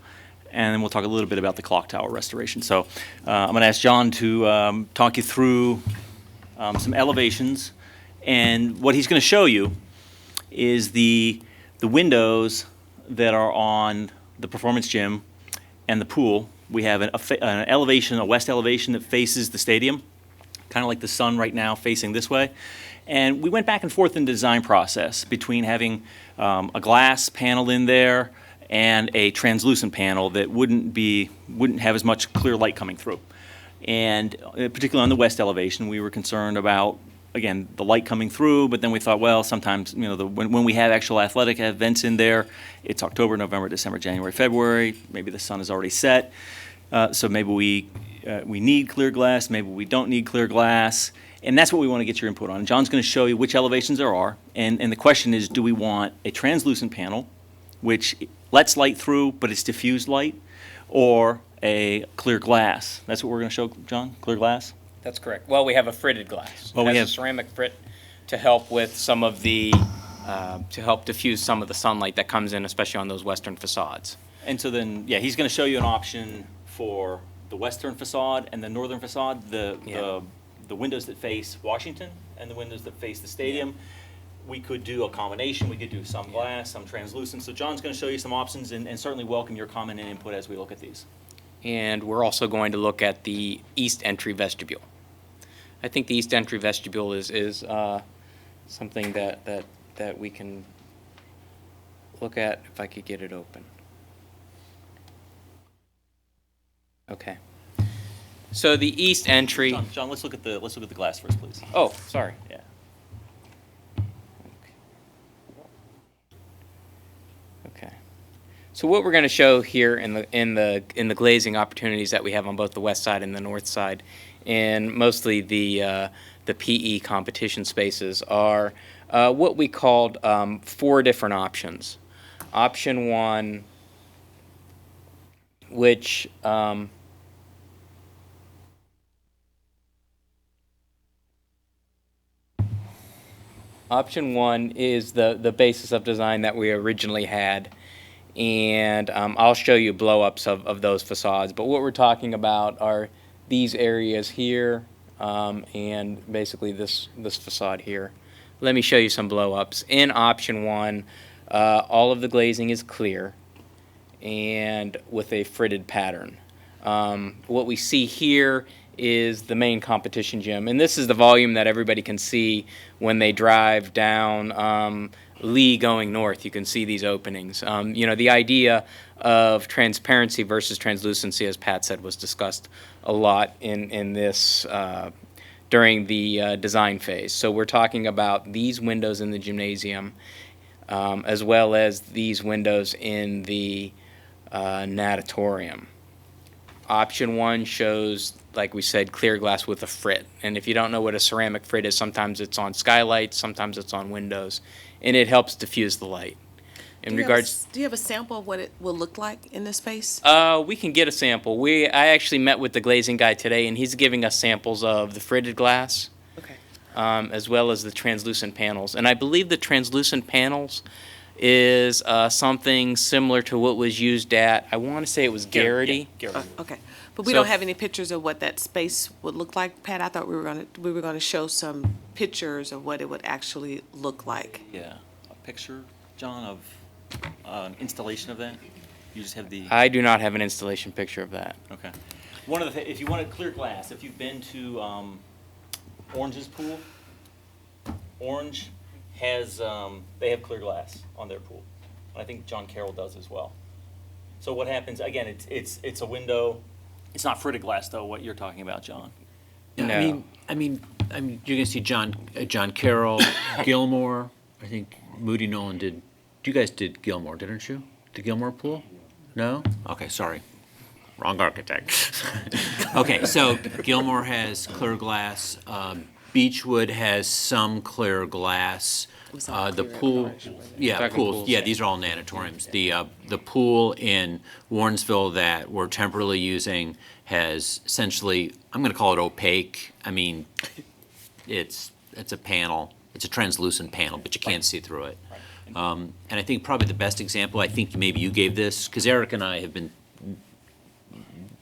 and then we'll talk a little bit about the clock tower restoration. So I'm going to ask John to talk you through some elevations, and what he's going to show you is the windows that are on the performance gym and the pool. We have an elevation, a west elevation that faces the stadium, kind of like the sun right now facing this way. And we went back and forth in the design process between having a glass panel in there and a translucent panel that wouldn't have as much clear light coming through. And particularly on the west elevation, we were concerned about, again, the light coming through, but then we thought, well, sometimes, when we have actual athletic events in there, it's October, November, December, January, February, maybe the sun is already set. So maybe we need clear glass, maybe we don't need clear glass. And that's what we want to get your input on. John's going to show you which elevations there are. And the question is, do we want a translucent panel, which lets light through, but it's diffused light, or a clear glass? That's what we're going to show, John, clear glass? That's correct. Well, we have a fritted glass. Well, It we has have- a ceramic frit to help with some of the, to help diffuse some of the sunlight that comes in, especially on those western facades. And so then, yeah, he's going to show you an option for the western facade and the northern facade, the windows that face Washington and the windows that face the stadium. We could do a combination. We could do some glass, some translucent. So John's going to show you some options, and certainly welcome your comment and input as we look at these. And we're also going to look at the east entry vestibule. I think the east entry vestibule is something that we can look at, if I could get it open. Okay. So the east entry. John, let's look at the glass first, please. Oh, sorry. Yeah. Okay. So what we're going to show here in the glazing opportunities that we have on both the west side and the north side, and mostly the PE competition spaces, are what we called 4 different options. Option 1, which Option 1 is the basis of design that we originally had, and I'll show you blow-ups of those facades. But what we're talking about are these areas here, and basically this facade here. Let me show you some blow-ups. In Option 1, all of the glazing is clear and with a fritted pattern. What we see here is the main competition gym, and this is the volume that everybody can see when they drive down Lee going north. You can see these openings. You know, the idea of transparency versus translucency, as Pat said, was discussed a lot in this during the design phase. So we're talking about these windows in the gymnasium, as well as these windows in the natatorium. Option 1 shows, like we said, clear glass with a frit. And if you don't know what a ceramic frit is, sometimes it's on skylights, sometimes it's on windows, and it helps diffuse the light. In regards, Do you have a sample of what it will look like in this space? we can get a sample. I actually met with the glazing guy today, and he's giving us samples of the fritted glass, Okay. as well as the translucent panels. And I believe the translucent panels is something similar to what was used at, I want to say it was Garrity. Okay. But we So- don't have any pictures of what that space would look like, Pat? I thought we were gonna show some pictures of what it would actually look like. Yeah, a picture, John, of an installation of that? You just have the, I do not have an installation picture of that. okay. One of the, if you wanted clear glass, if you've been to Orange's pool, Orange has, they have clear glass on their pool. I think John Carroll does as well. So what happens, again, it's a window. It's not fritted glass, though, what you're talking about, John. Yeah, No. I mean, you're gonna see John Carroll, Gilmore, I think Moody Nolan did, you guys did Gilmore, didn't you? The Gilmore pool? No? Okay, sorry. Wrong architect. Okay, so Gilmore has clear glass, Beechwood has some clear glass. The pool, yeah, Talking pools, pools. yeah, these are all natatoriums. The pool in Warrensville that we're temporarily using has essentially, I'm gonna call it opaque. I mean, it's a panel, it's a translucent panel, but you can't see through it. And I think probably the best example, I think maybe you gave this, because Eric and I have been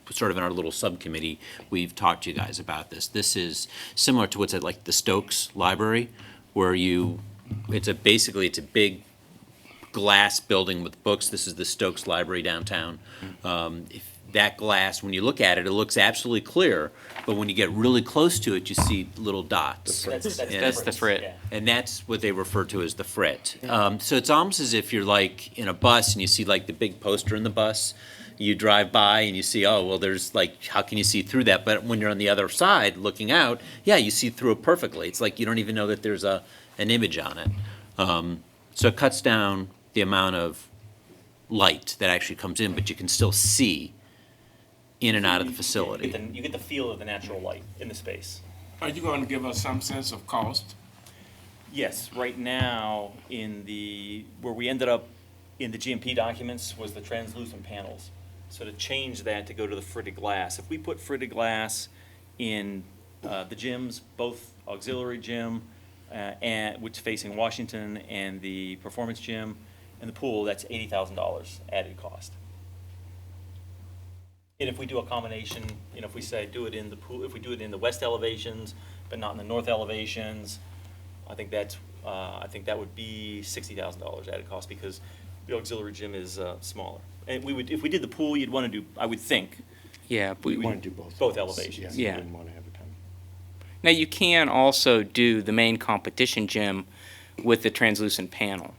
sort of in our little subcommittee, we've talked to you guys about this. This is similar to what's at like the Stokes Library, where it's a big glass building with books. This is the Stokes Library downtown. If that glass, when you look at it, it looks absolutely clear, but when you get really close to it, you see little dots. That's the frit. Yeah. And that's what they refer to as the frit. So it's almost as if you're like in a bus and you see like the big poster in the bus. You drive by and you see, oh, well, there's like, how can you see through that? But when you're on the other side looking out, yeah, you see through it perfectly. It's like you don't even know that there's an image on it. So it cuts down the amount of light that actually comes in, but you can still see in and out of the facility. You get the feel of the natural light in the space. Are you going to give us some sense of cost? Yes, right now, where we ended up in the GMP documents was the translucent panels. So to change that to go to the fritted glass, if we put fritted glass in the gyms, both auxiliary gym, which is facing Washington, and the performance gym and the pool, that's $80,000 added cost. And if we do a combination, if we say do it in the pool, if we do it in the west elevations, but not in the north elevations, I think that would be $60,000 added cost, because the auxiliary gym is smaller. And if we did the pool, you'd want to do, I would think, Yeah. we want to do both elevations. Yeah. Now, you can also do the main competition gym with the translucent panel,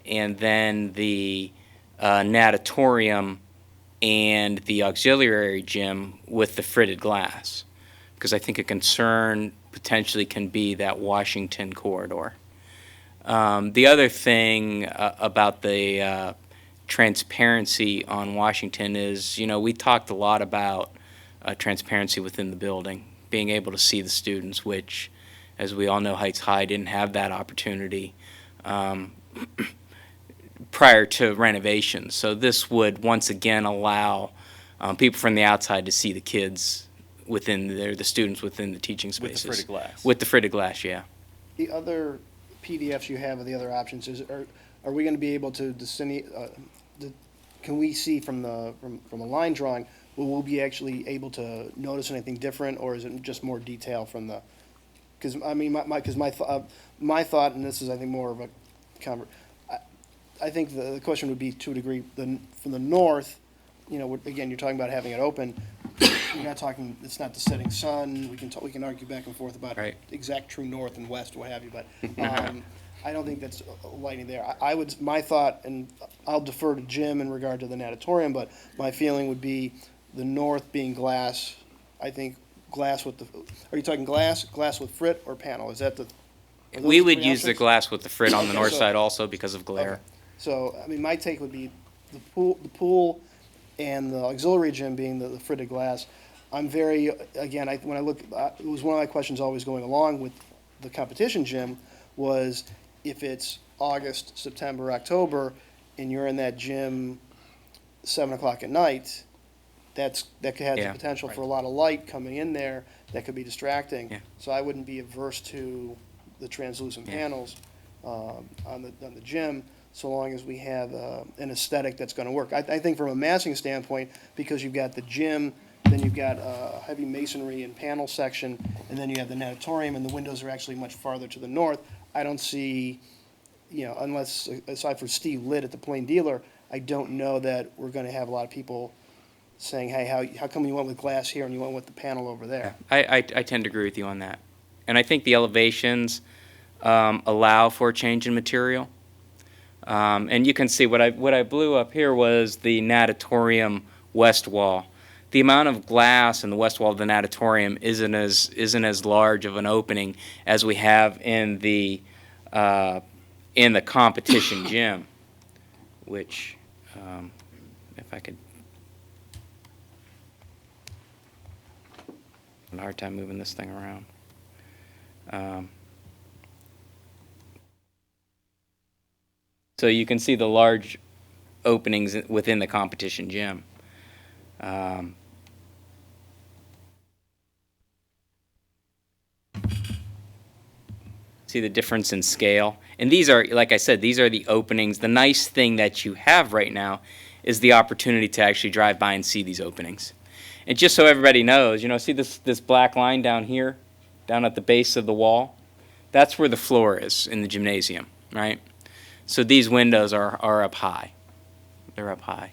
and then the natatorium and the auxiliary gym with the fritted glass, because I think a concern potentially can be that Washington corridor. The other thing about the transparency on Washington is, we talked a lot about transparency within the building, being able to see the students, which As we all know, Heights High didn't have that opportunity prior to renovations. So this would once again allow people from the outside to see the kids within the students within the teaching With the spaces. fritted glass. With the fritted glass, yeah. The other PDFs you have of the other options, are we gonna be able to can we see from a line drawing, will we be actually able to notice anything different, or is it just more detail from the, because, I mean, my thought, and this is, I think, more of a I think the question would be, to a degree, from the north, you know, again, you're talking about having it open, you're not talking, it's not the setting sun, we can argue back and forth about Right. exact true north and west, what have you, but, I don't think that's lighting there. My thought, and I'll defer to Jim in regard to the natatorium, but my feeling would be the north being glass, I think glass with are you talking glass with frit or panel? Is that the? are We those would three use the options? glass with the frit on the Okay, north so- side also because of glare. Okay. So, I mean, my take would be the pool and the auxiliary gym being the fritted glass. I'm very, again, when I look, it was one of my questions always going along with the competition gym was if it's August, September, October, and you're in that gym 7 o'clock at night, that could have the Yeah. potential for a lot of light coming in there that could be distracting. Yeah. So I wouldn't be averse to the translucent Yeah. panels on the gym, so long as we have an aesthetic that's going to work. I think from a massing standpoint, because you've got the gym, then you've got a heavy masonry and panel section, and then you have the natatorium, and the windows are actually much farther to the north. I don't see, you know, unless, aside from Steve Litt at the Plain Dealer, I don't know that we're going to have a lot of people saying, hey, how come you went with glass here and you went with the panel over there? I tend to agree with you on that. And I think the elevations allow for a change in material. And you can see what I blew up here was the natatorium west wall. The amount of glass in the west wall of the natatorium isn't as large of an opening as we have in the competition gym, which if I could. A hard time moving this thing around. So you can see the large openings within the competition gym. See the difference in scale? And these are, like I said, these are the openings. The nice thing that you have right now is the opportunity to actually drive by and see these openings. And just so everybody knows, you know, see this black line down here, down at the base of the wall? That's where the floor is in the gymnasium, right? So these windows are up high. They're up high.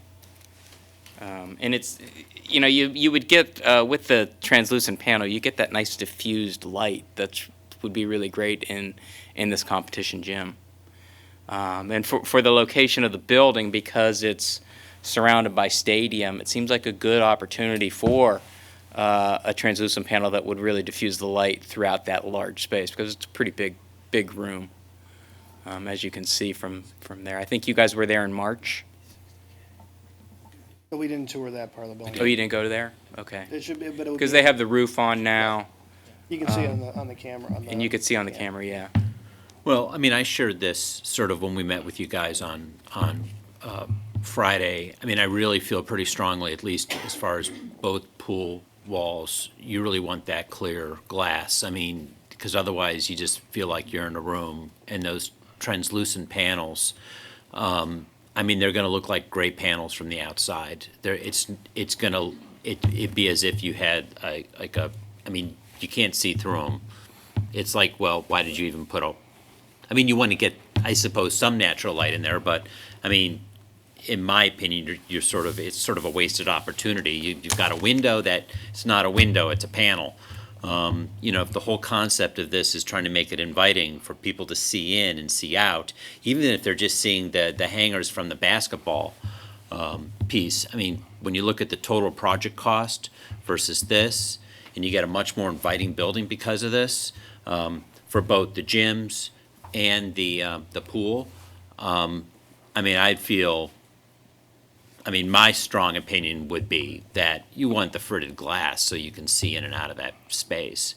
And it's, you know, you would get, with the translucent panel, you get that nice diffused light that would be really great in this competition gym. And for the location of the building, because it's surrounded by stadium, it seems like a good opportunity for a translucent panel that would really diffuse the light throughout that large space, because it's a pretty big room, as you can see from there. I think you guys were there in March. But we didn't tour that part of the building. Oh, you didn't go to there? Okay. It should be, but it would Because be- they have the roof on now, You can see it on the camera. and you could see on the camera, yeah. Well, I mean, I shared this sort of when we met with you guys on Friday. I mean, I really feel pretty strongly, at least as far as both pool walls, you really want that clear glass. I mean, because otherwise you just feel like you're in a room, and those translucent panels, I mean, they're going to look like gray panels from the outside. It's going to it'd be as if you had I mean, you can't see through them. It's like, well, why did you even put a? I mean, you want to get, I suppose, some natural light in there, but I mean, in my opinion, it's sort of a wasted opportunity. You've got a window that it's not a window; it's a panel. You know, if the whole concept of this is trying to make it inviting for people to see in and see out, even if they're just seeing the hangers from the basketball piece. I mean, when you look at the total project cost versus this, and you get a much more inviting building because of this, for both the gyms and the pool. I mean, my strong opinion would be that you want the fritted glass so you can see in and out of that space.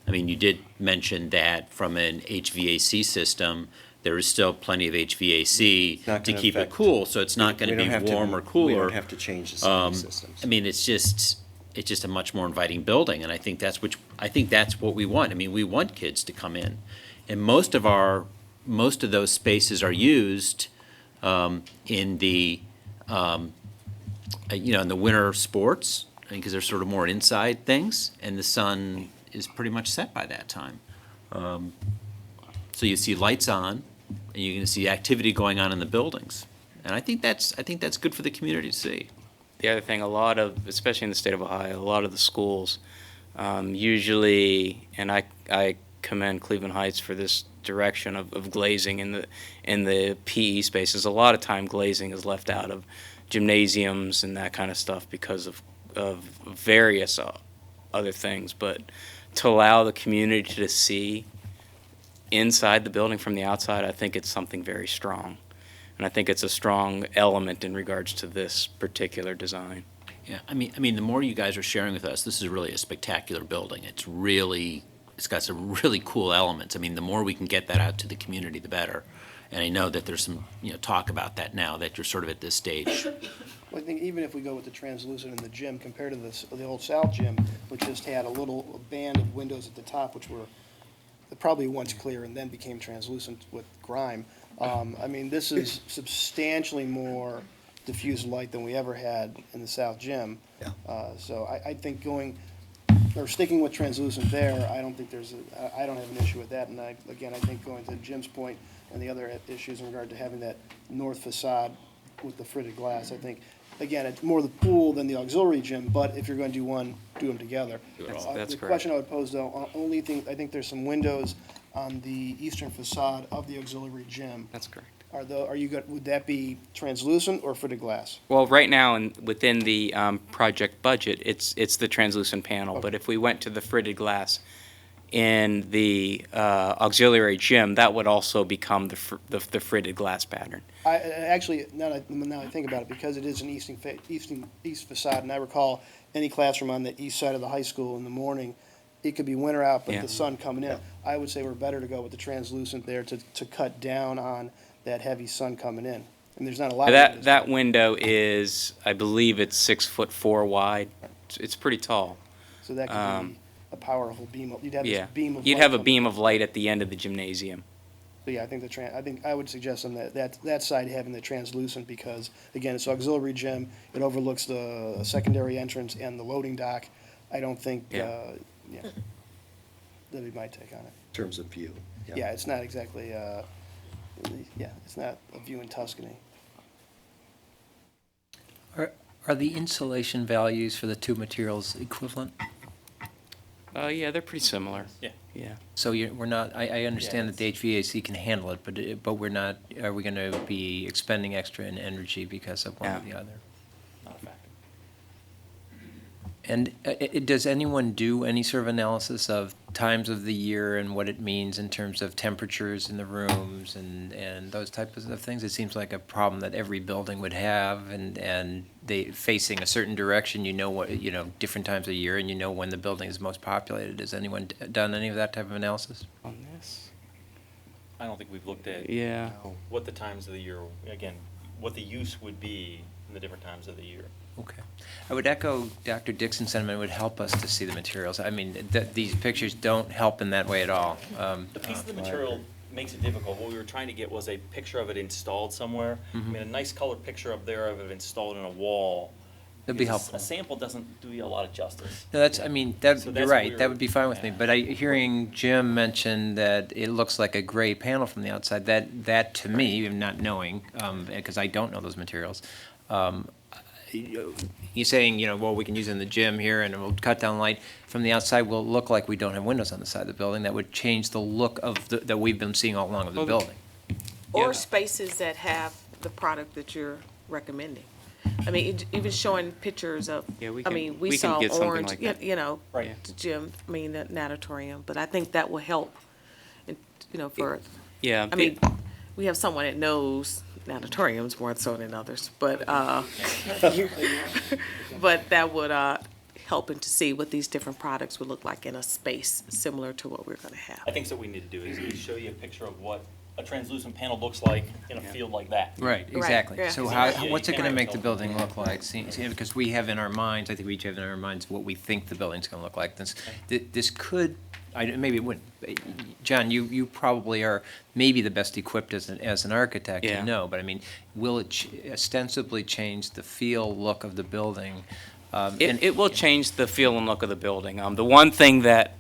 I mean, you did mention that from an HVAC system, there is still plenty of HVAC not to gonna keep it affect- cool, so it's not gonna We don't be have to- warm or cooler. We don't have to change the safety systems. I mean, it's just a much more inviting building, and I think that's what we want. I mean, we want kids to come in. And most of those spaces are used in the, in the winter sports, because they're sort of more inside things, and the sun is pretty much set by that time. So you see lights on, and you're gonna see activity going on in the buildings. And I think that's good for the community to see. The other thing, especially in the state of Ohio, a lot of the schools usually, and I commend Cleveland Heights for this direction of glazing in the PE spaces. A lot of time glazing is left out of gymnasiums and that kind of stuff because of various other things. But to allow the community to see inside the building from the outside, I think it's something very strong. And I think it's a strong element in regards to this particular design. Yeah, I mean, the more you guys are sharing with us, this is really a spectacular building. It's got some really cool elements. I mean, the more we can get that out to the community, the better. And I know that there's some, talk about that now, that you're sort of at this stage. Well, I think even if we go with the translucent in the gym compared to the old South gym, which just had a little band of windows at the top, which were probably once clear and then became translucent with grime. I mean, this is substantially more diffused light than we ever had in the South gym. Yeah. So I think sticking with translucent there, I don't think I don't have an issue with that. And I think going to Jim's point and the other issues in regard to having that north facade with the fritted glass, I think, again, it's more the pool than the auxiliary gym, but if you're going to do one, do them together. That's The correct. question I would pose, though, only thing, I think there's some windows on the eastern facade of the auxiliary gym. That's correct. Would that be translucent or fritted glass? Well, right now, within the project budget, it's the translucent panel. But if we went to the fritted glass in the auxiliary gym, that would also become the fritted glass pattern. Actually, now I think about it, because it is an east facade, and I recall any classroom on the east side of the high school in the morning, it could be winter out, but Yeah. the sun coming in. I would say we're better to go with the translucent there to cut down on that heavy sun coming in. And there's not a lot of windows. That window is, I believe it's 6'4" wide. It's pretty tall. So that could be a powerful beam. You'd have Yeah. this beam of light. You'd have a coming beam in. of light at the end of the gymnasium. So yeah, I think I would suggest on that side having the translucent, because again, it's auxiliary gym. It overlooks the secondary entrance and the loading dock. I don't think, that'd be my take on it. In terms of view. Yeah, it's not exactly, it's not a view in Tuscany. Are the insulation values for the two materials equivalent? Yeah, they're pretty similar. Yeah. Yeah. So we're not, I understand that the HVAC can handle it, but we're not, are we gonna be expending extra in energy because of one or the other? Not a factor. And does anyone do any sort of analysis of times of the year and what it means in terms of temperatures in the rooms and those types of things? It seems like a problem that every building would have, and they facing a certain direction, different times of year, and when the building is most populated. Has anyone done any of that type of analysis? On this? I don't think we've looked at Yeah. what the times of the year, again, what the use would be in the different times of the year. Okay. I would echo Dr. Dixon's sentiment. It would help us to see the materials. I mean, these pictures don't help in that way at all. The piece of the material makes it difficult. What we were trying to get was a picture of it installed somewhere. I mean, a nice color picture up there of it installed in a wall. That'd be Because helpful. A sample doesn't do you a lot of justice. No, that's, I mean, that, So you're that's right, what that would be fine with me, but hearing Jim mention that it looks like a gray panel from the outside, that to me, even not knowing, because I don't know those materials, you're saying, well, we can use it in the gym here and we'll cut down light. From the outside, will look like we don't have windows on the side of the building. That would change the look of that we've been seeing all along of the building. Or spaces that have the product that you're recommending. I mean, even showing pictures of, Yeah, we I can- mean, we we can saw get something orange, like that. Right. the gym, the natatorium, but I think that will help, for, Yeah. I mean, we have someone that knows natatoriums more so than others, but, but that would, helping to see what these different products would look like in a space similar to what we're going to have. I think so what we need to do is show you a picture of what a translucent panel looks like in a field like that. Right, exactly. yeah. So Yeah, what's you it gonna can't make the tell. building look like? See, because we have in our minds, I think we each have in our minds what we think the building's gonna look like. This could, maybe it wouldn't. John, you probably are maybe the best equipped as an architect Yeah. to know, but I mean, will it ostensibly change the feel, look of the building? It will change the feel and look of the building. The one thing that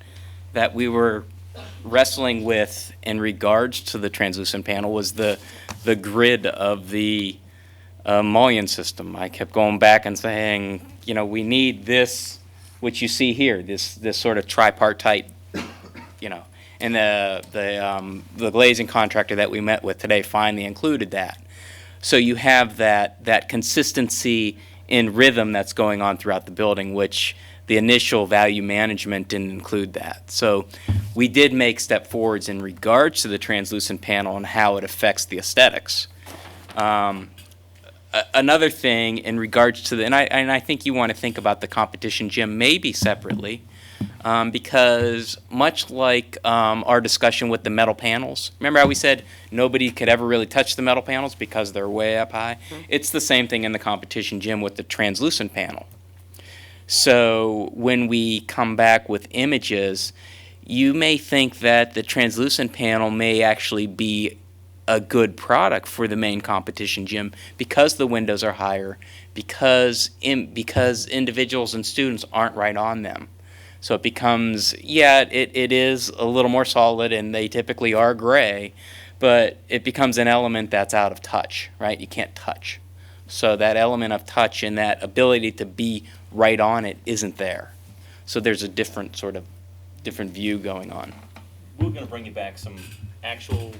we were wrestling with in regards to the translucent panel was the grid of the mullion system. I kept going back and saying, we need this, which you see here, this sort of tripartite, and the glazing contractor that we met with today finally included that. So you have that consistency in rhythm that's going on throughout the building, which the initial value management didn't include that. So we did make step forwards in regards to the translucent panel and how it affects the aesthetics. Another thing in regards to and I think you want to think about the competition gym maybe separately, because much like our discussion with the metal panels, remember how we said nobody could ever really touch the metal panels because they're way up high? It's the same thing in the competition gym with the translucent panel. So when we come back with images, you may think that the translucent panel may actually be a good product for the main competition gym because the windows are higher, because individuals and students aren't right on them. So it becomes, it is a little more solid, and they typically are gray, but it becomes an element that's out of touch, right? You can't touch. So that element of touch and that ability to be right on it isn't there. So there's a different view going on. We're gonna bring you back some actual,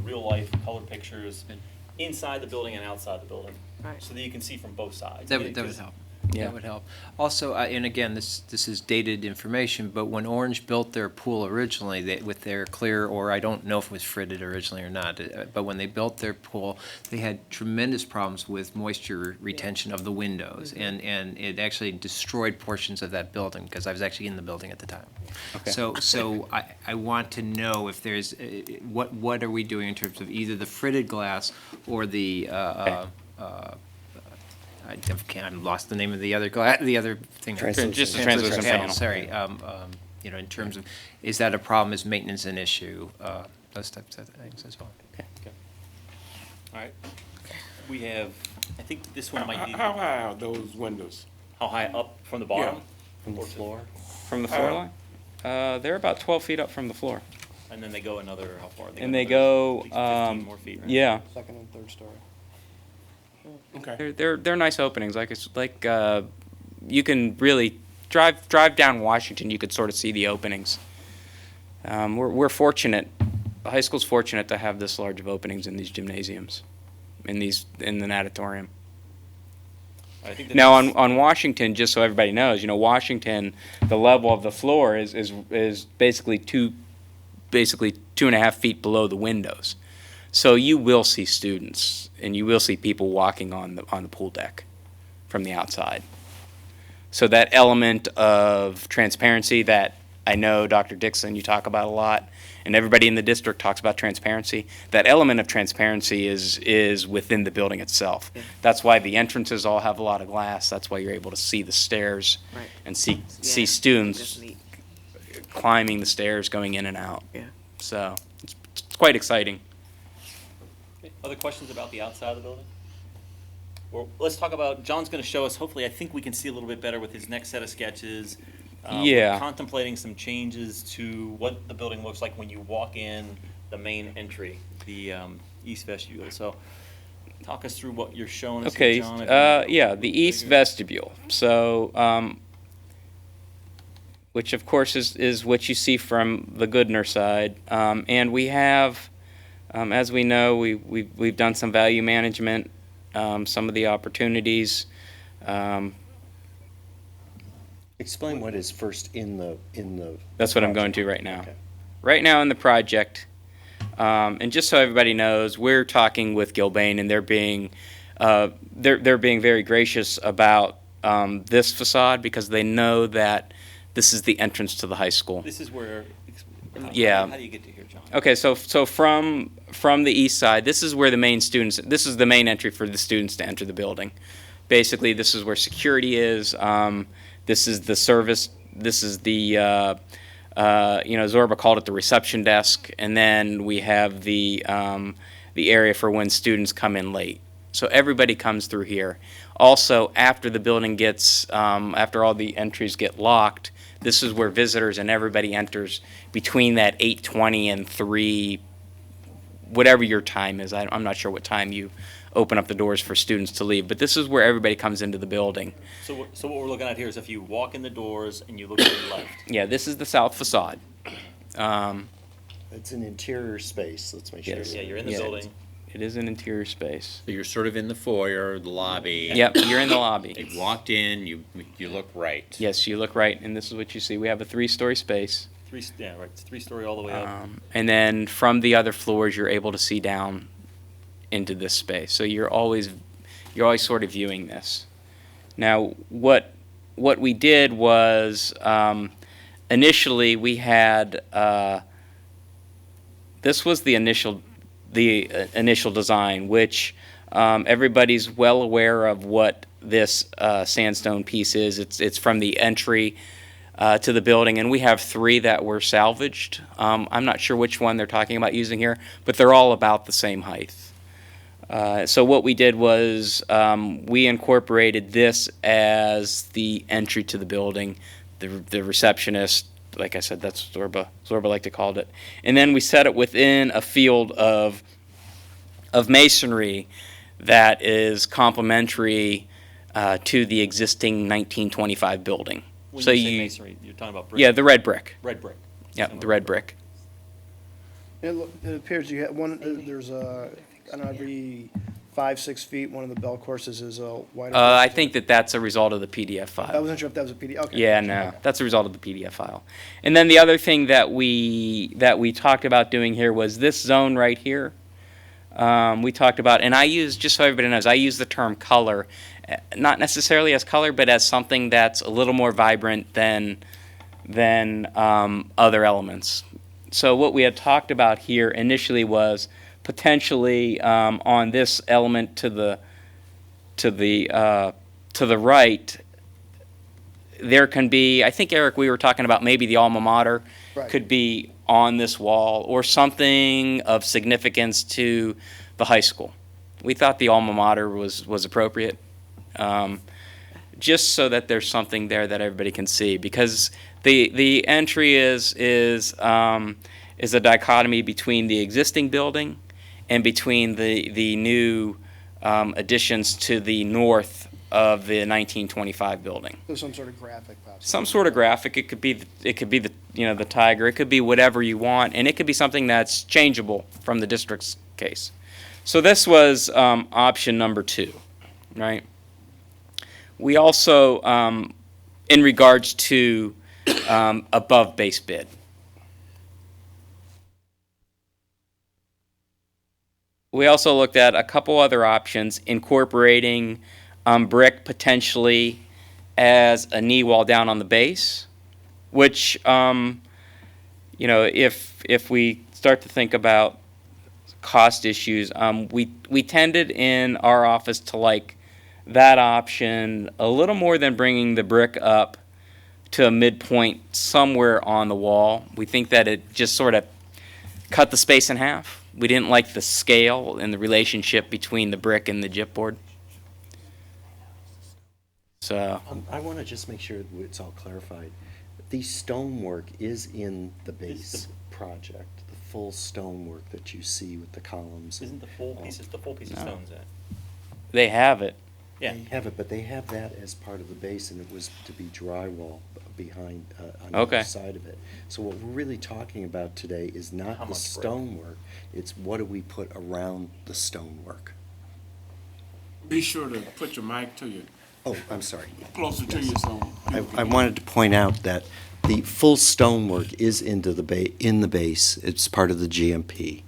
real life color pictures inside the building and outside the building. Right. So that you can see from both sides. That would help. Yeah. That would help. Also, and again, this is dated information, but when Orange built their pool originally, with their clear, or I don't know if it was fritted originally or not, but when they built their pool, they had tremendous problems with moisture retention of the windows, and it actually destroyed portions of that building, because I was actually in the building at the time. Okay. So I want to know if there's, what are we doing in terms of either the fritted glass or the, I've lost the name of the other thing. Translucent. Just a translucent panel. Sorry, in terms of, is that a problem, is maintenance an issue, those types of things as well. Okay. All right. We have, I think this one might be, How high are those windows? how high up from the bottom? From the floor? From the floor line? They're about 12 feet up from the floor. And then they go another, how far? And they go, 15 more feet, right? yeah. Second and third story. Okay. They're nice openings. You can really drive down Washington. You could sort of see the openings. We're fortunate. The high school's fortunate to have this large of openings in these gymnasiums, in the natatorium. I think the Now next- on Washington, just so everybody knows, Washington, the level of the floor is basically 2.5 feet below the windows. So you will see students and you will see people walking on the pool deck from the outside. So that element of transparency that I know Dr. Dixon, you talk about a lot, and everybody in the district talks about transparency. That element of transparency is within the building itself. Yeah. That's why the entrances all have a lot of glass. That's why you're able to see the stairs Right. and see Yeah, students that's neat. climbing the stairs, going in and out. Yeah. So it's quite exciting. Other questions about the outside of the building? Well, let's talk about, John's going to show us, hopefully, I think we can see a little bit better with his next set of sketches. Yeah. We're contemplating some changes to what the building looks like when you walk in the main entry, the east vestibule. So talk us through what you're showing us Okay, here, John. if you- yeah, the east vestibule. So, which of course is what you see from the Goodner side. And we have, as we know, we've done some value management, some of the opportunities. Explain what is first in the. That's what I'm going to right now. Okay. Right now in the project, and just so everybody knows, we're talking with Gilbane, and they're being very gracious about this facade because they know that this is the entrance to the high school. This is where, Yeah. how do you get to here, John? Okay, so from the east side, this is where the main students, this is the main entry for the students to enter the building. Basically, this is where security is. This is the service. This is the Zorba called it the reception desk, and then we have the area for when students come in late. So everybody comes through here. Also, after the building gets, after all the entries get locked, this is where visitors and everybody enters between that 8:20 and 3, whatever your time is. I'm not sure what time you open up the doors for students to leave, but this is where everybody comes into the building. So what we're looking at here is if you walk in the doors and you look to the left. Yeah, this is the south facade. It's an interior space, let's make sure. Yes. Yeah, you're in the Yeah. building. It is an interior space. So you're sort of in the foyer, the lobby. Yep, you're in the lobby. You've walked in, you look right. Yes, you look right, and this is what you see. We have a 3-story space. Yeah, right, it's 3-story all the way up. And then from the other floors, you're able to see down into this space. So you're always sort of viewing this. Now, what we did was initially we had this was the initial design, which everybody's well aware of what this sandstone piece is. It's from the entry to the building, and we have 3 that were salvaged. I'm not sure which one they're talking about using here, but they're all about the same height. So what we did was we incorporated this as the entry to the building. The receptionist, like I said, that's Zorba like to call it. And then we set it within a field of masonry that is complementary to the existing 1925 building. When So you say you, masonry, you're talking about brick? yeah, the red brick. Red brick. Yeah, the red brick. It appears you have one, there's a, I don't know, every 5-6 feet, one of the bell courses is a wider. I think that's a result of the PDF file. I wasn't sure if that was a PD, okay. Yeah, no, that's a result of the PDF file. And then the other thing that we talked about doing here was this zone right here. We talked about, and I use, just so everybody knows, I use the term color, not necessarily as color, but as something that's a little more vibrant than other elements. So what we had talked about here initially was potentially on this element to the right, there can be, I think, Eric, we were talking about maybe the alma mater Right. could be on this wall or something of significance to the high school. We thought the alma mater was appropriate, just so that there's something there that everybody can see, because the entry is a dichotomy between the existing building and between the new additions to the north of the 1925 building. There's some sort of graphic possibly. Some sort of graphic. It could be the tiger. It could be whatever you want, and it could be something that's changeable from the district's case. So this was option number 2, right? We also, in regards to above base bid. We also looked at a couple other options, incorporating brick potentially as a knee wall down on the base, which, if we start to think about cost issues, we tended in our office to like that option a little more than bringing the brick up to a midpoint somewhere on the wall. We think that it just sort of cut the space in half. We didn't like the scale and the relationship between the brick and the gypboard. So I want to just make sure it's all clarified. The stonework is in the base project, the full stonework that you see with the columns. Isn't the full piece of stones that? they have it. Yeah. They have it, but they have that as part of the base, and it was to be drywall behind, on the Okay. other side of it. So what we're really talking about today is How not the much brick? stonework, it's what do we put around the stonework? Be sure to put your mic to you, Oh, I'm sorry. closer to you, so. I wanted to point out that the full stonework is in the base. It's part of the GMP.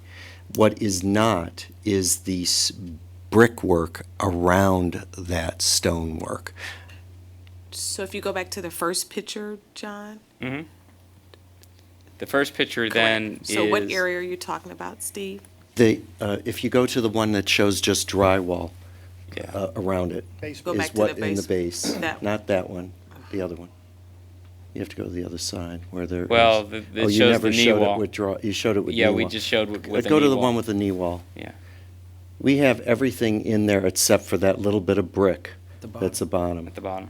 What is not is the brickwork around that stonework. So if you go back to the first picture, John? The first picture then is. So what area are you talking about, Steve? If you go to the one that shows just drywall around it, Go is back to what the in the base. base, That- not that one, the other one. You have to go to the other side where there is. Well, it Oh, you shows never the knee showed it wall. with you showed it with knee Yeah, wall. we just showed with Let's the go to knee the wall. one with the knee wall. Yeah. We have everything in there except for that little bit of brick that's the bottom. At the bottom.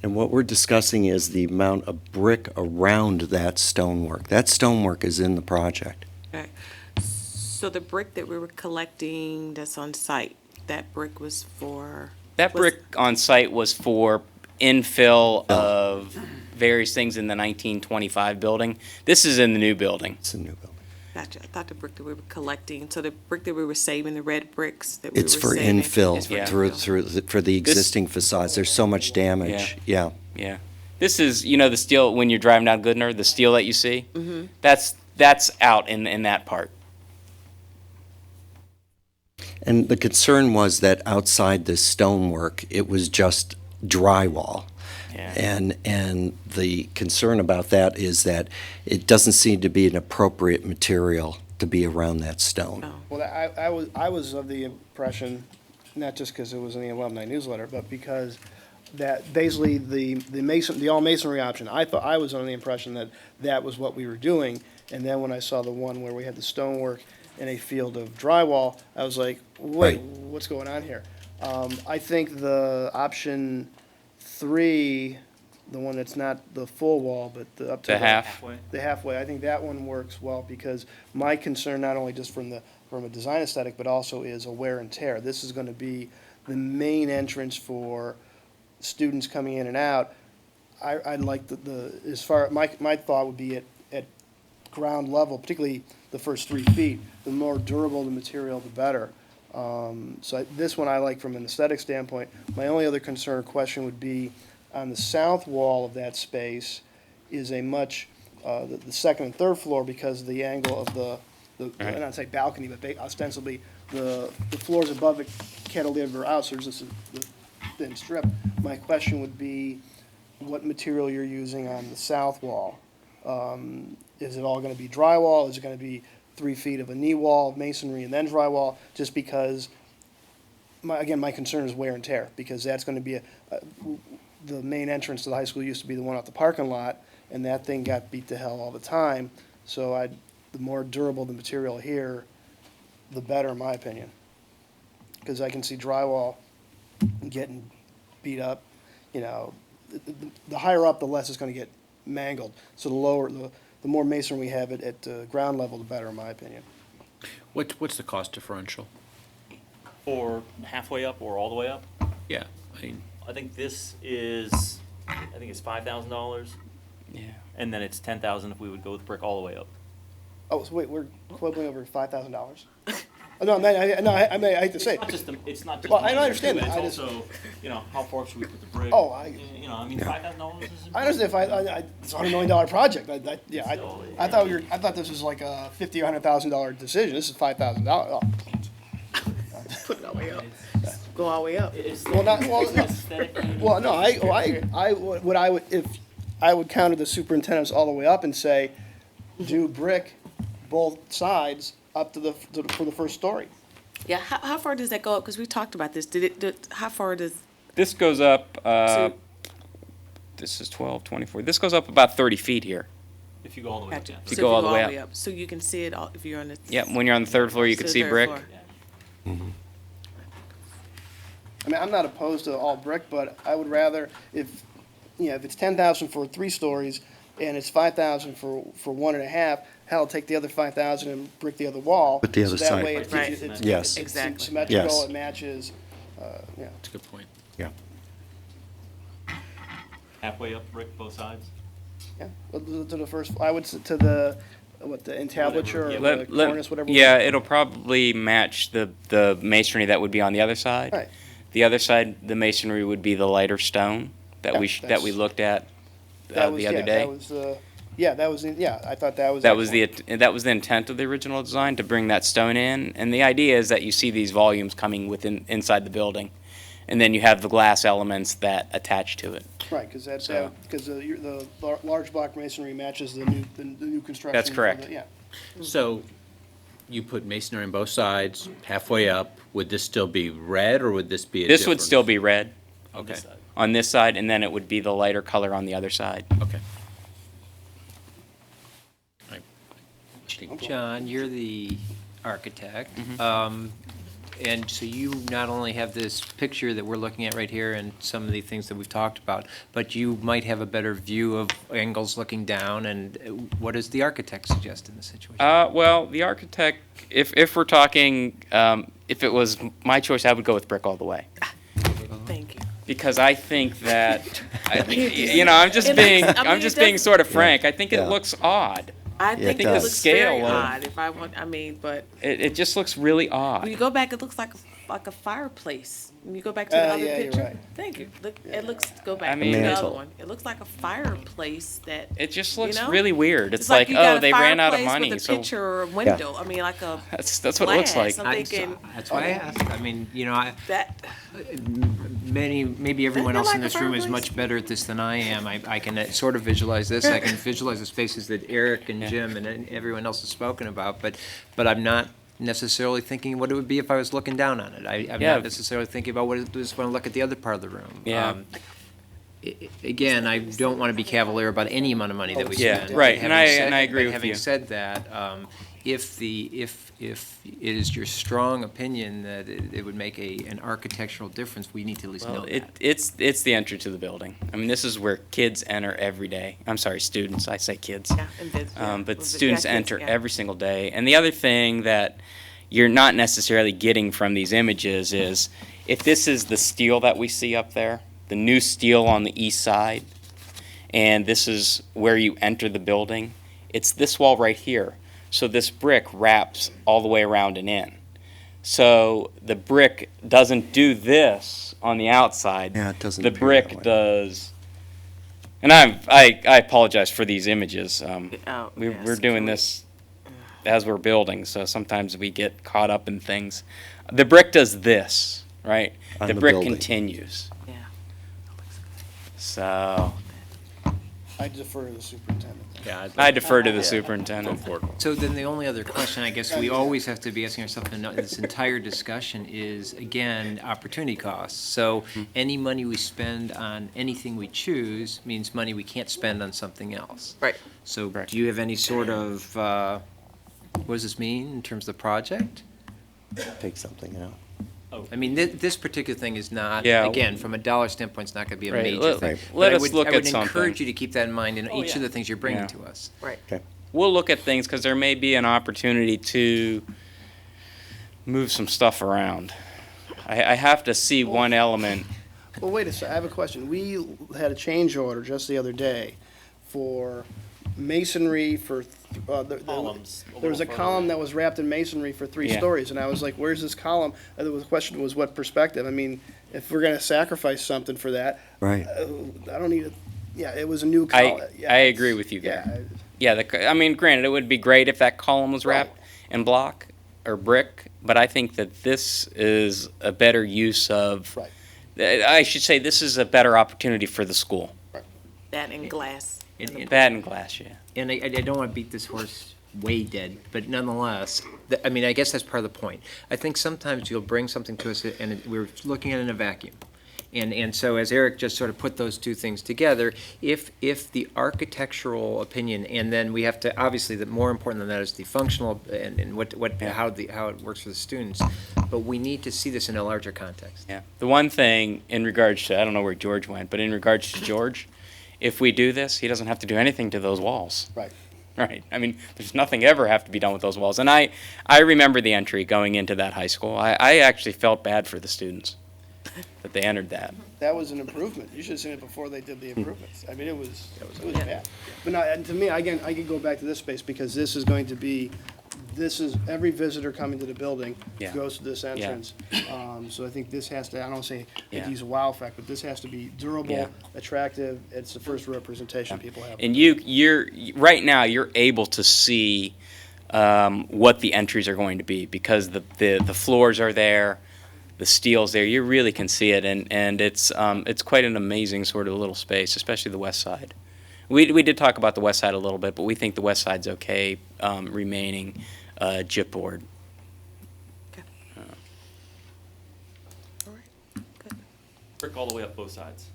And what we're discussing is the amount of brick around that stonework. That stonework is in the project. Okay. So the brick that we were collecting that's on site, that brick was for? That was- brick on site was for infill of various things in the 1925 building. This is in the new building. It's a new building. Gotcha. I thought the brick that we were collecting, so the brick that we were saving, the red bricks that we were It's for saving. infill is for Yeah. infill. for the existing facades. There's so much damage. Yeah. Yeah. This is, the steel, when you're driving down Goodner, the steel that you see, Mm-hmm. that's out in that part. And the concern was that outside this stonework, it was just drywall. Yeah. And the concern about that is that it doesn't seem to be an appropriate material to be around that stone. Oh. Well, I was of the impression, not just because it was in the alumni newsletter, but because that basically the all masonry option, I was under the impression that that was what we were doing. And then when I saw the one where we had the stonework in a field of drywall, I was like, wait, Right. what's going on here? I think the option 3, the one that's not the full wall, but up to The half. the halfway, I think that one works well, because my concern, not only just from a design aesthetic, but also is a wear and tear. This is gonna be the main entrance for students coming in and out. I'd like my thought would be at ground level, particularly the first 3 feet, the more durable the material, the better. This one I like from an aesthetic standpoint. My only other concern or question would be on the south wall of that space is a much, the second and third floor, because of the angle of the Right. not say balcony, but ostensibly the floors above it cantilever out, so there's this thin strip. My question would be what material you're using on the south wall. Is it all gonna be drywall? Is it gonna be 3 feet of a knee wall, masonry, and then drywall? Just because, my concern is wear and tear, because that's gonna be the main entrance to the high school used to be the one off the parking lot, and that thing got beat to hell all the time. So the more durable the material here, the better, in my opinion. Because I can see drywall getting beat up, the higher up, the less it's gonna get mangled. So the more masonry we have at ground level, the better, in my opinion. What's the cost differential? Or halfway up or all the way up? Yeah, I mean, I think it's $5,000, Yeah. and then it's 10,000 if we would go with brick all the way up. Oh, so wait, we're quibbling over $5,000? No, I hate to say it. It's not just. Well, I money, understand too. that. It's also, how far should we put the brick? Oh, $5,000 is. I understand it's a $100 million project. I thought this was like a $50,000 or $100,000 decision. This is $5,000. Oh. Put it all the way up. Go all the way up. If I would counter the superintendents all the way up and say, do brick both sides up for the first story. Yeah, how far does that go up? Because we talked about this. How far does? This goes up, So- this is 12, 24. This goes up about 30 feet here. If you go all the way up, Gotcha. yeah. You So go all the way up. So you can see it all if you're on the. Yeah, when you're on the third floor, you can So see third brick. floor. I mean, I'm not opposed to all brick, but I would rather, if it's 10,000 for 3 stories and it's 5,000 for 1.5, hell, take the other 5,000 and brick the other wall. Put the other So side. that way it Right. gives you- Yes. it's Exactly. symmetrical, Yes. it matches, yeah. that's a good point. Yeah. Halfway up brick, both sides? Yeah, to the first, I would, to the entablature or the cornice, whatever. Yeah, it'll probably match the masonry that would be on the other side. Right. The other side, the masonry would be the lighter stone that Yeah, that we looked at the other day. That was, I thought that was. That was excellent. that was the intent of the original design, to bring that stone in. And the idea is that you see these volumes coming inside the building. and then you have the glass elements that attach to it. Right, because that's, So- because the large block masonry matches the new construction. That's for correct. the- Yeah. So you put masonry on both sides, halfway up. Would this still be red or would this be a This would different- still be red Okay, on this side, and then it would be the lighter color on the other side. okay. John, you're the architect. Mm-hmm. And so you not only have this picture that we're looking at right here and some of the things that we've talked about, but you might have a better view of angles looking down, and what does the architect suggest in this situation? Well, the architect, if we're talking, if it was my choice, I would go with brick all the way. Thank you. Because I think that, I'm just being sort of frank. I think it Yeah. looks odd. I think think it the looks scale very of- odd if I want, but It just looks really when odd. you go back, it looks like a fireplace. When you go back to the other yeah, you're picture. right. Thank you. Look, it looks, go back I to mean- the other Mantle. one. It looks like a fireplace that. It just you looks know? really weird. It's like like, you got oh, a they ran out of fireplace money, with a so picture or a window. I mean, like a that's what it looks glass. like. I'm thinking That's why I asked. I mean, that. maybe everyone Isn't else that in like this a room is fireplace? much better at this than I am. I can sort of visualize this. I can visualize the spaces that Eric and Jim and everyone else has spoken about, but I'm not necessarily thinking what it would be if I was looking down on it. I'm Yeah. not necessarily thinking about what it is when I look at the other part of the room. Yeah. Again, I don't want to be cavalier about any amount of money that we Yeah, spend. right, Having and I said- agree but with having you. said that, if it is your strong opinion that it would make an architectural difference, we need to at least know Well, that. it's the entry to the building. I mean, this is where kids enter every day. I'm sorry, students. I say kids. Yeah, and yeah. But Well, students yeah, kids, enter yeah. every single day. And the other thing that you're not necessarily getting from these images is if this is the steel that we see up there, the new steel on the east side, and this is where you enter the building, it's this wall right here. So this brick wraps all the way around and in. So the brick doesn't do this on the outside. Yeah, it doesn't The appear brick that way. does. And I apologize for these images. Oh, We're yes, doing can we- this as we're building, so sometimes we get caught up in things. The brick does this, right? On The the brick building. continues. Yeah. So I defer to the superintendent. Yeah, I defer to the superintendent. So then the only other question I guess we always have to be asking ourselves in this entire discussion is, again, opportunity costs. So any money we spend on anything we choose means money we can't spend on something else. Right. So Right. do you have any sort of, what does this mean in terms of the project? Take something out. I mean, this particular thing is not, Yeah. again, from a dollar standpoint, it's not going to be a Right, major let- thing. let But I us would- look I at would something. encourage you to keep that in mind in each yeah. of the things you're bringing Yeah. to us. Right. Okay. We'll look at things because there may be an opportunity to move some stuff around. I have to see one element. Well, wait a sec, I have a question. We had a change order just the other day for masonry for, Columns. there was a little column further. that was wrapped in masonry for 3 Yeah. stories, and I was like, where's this column? And the question was what perspective? I mean, if we're gonna sacrifice something for that, Right. I don't need a, yeah, it was a new column. I agree with you there. Yeah, I mean, granted, it would be great if that column was wrapped in block or brick, but I think that this is a better use of. Right. I should say this is a better opportunity for the school. That in glass. That and glass, yeah. And I don't want to beat this horse way dead, but nonetheless, I mean, I guess that's part of the point. I think sometimes you'll bring something to us and we're looking at it in a vacuum. And so as Eric just sort of put those two things together, if the architectural opinion, and then we have to, obviously, the more important than that is the functional and how it works for the students, but we need to see this in a larger context. Yeah. The one thing in regards to, I don't know where George went, but in regards to George, if we do this, he doesn't have to do anything to those walls. Right. Right. I mean, there's nothing ever have to be done with those walls. And I remember the entry going into that high school. I actually felt bad for the students that they entered that. That was an improvement. You should have seen it before they did the improvements. I mean, it was bad. But no, and to me, again, I could go back to this space because this is going to be, every visitor coming to the building Yeah. goes to this entrance. So I think this has to, I don't say, Yeah. use a wow effect, but this has to be durable, Yeah. attractive. It's the first representation people have. And you're right now you're able to see what the entries are going to be because the floors are there, the steels there, you really can see it, and it's quite an amazing sort of little space, especially the west side. We did talk about the west side a little bit, but we think the west side's okay, remaining gypboard. Brick all the way up both sides.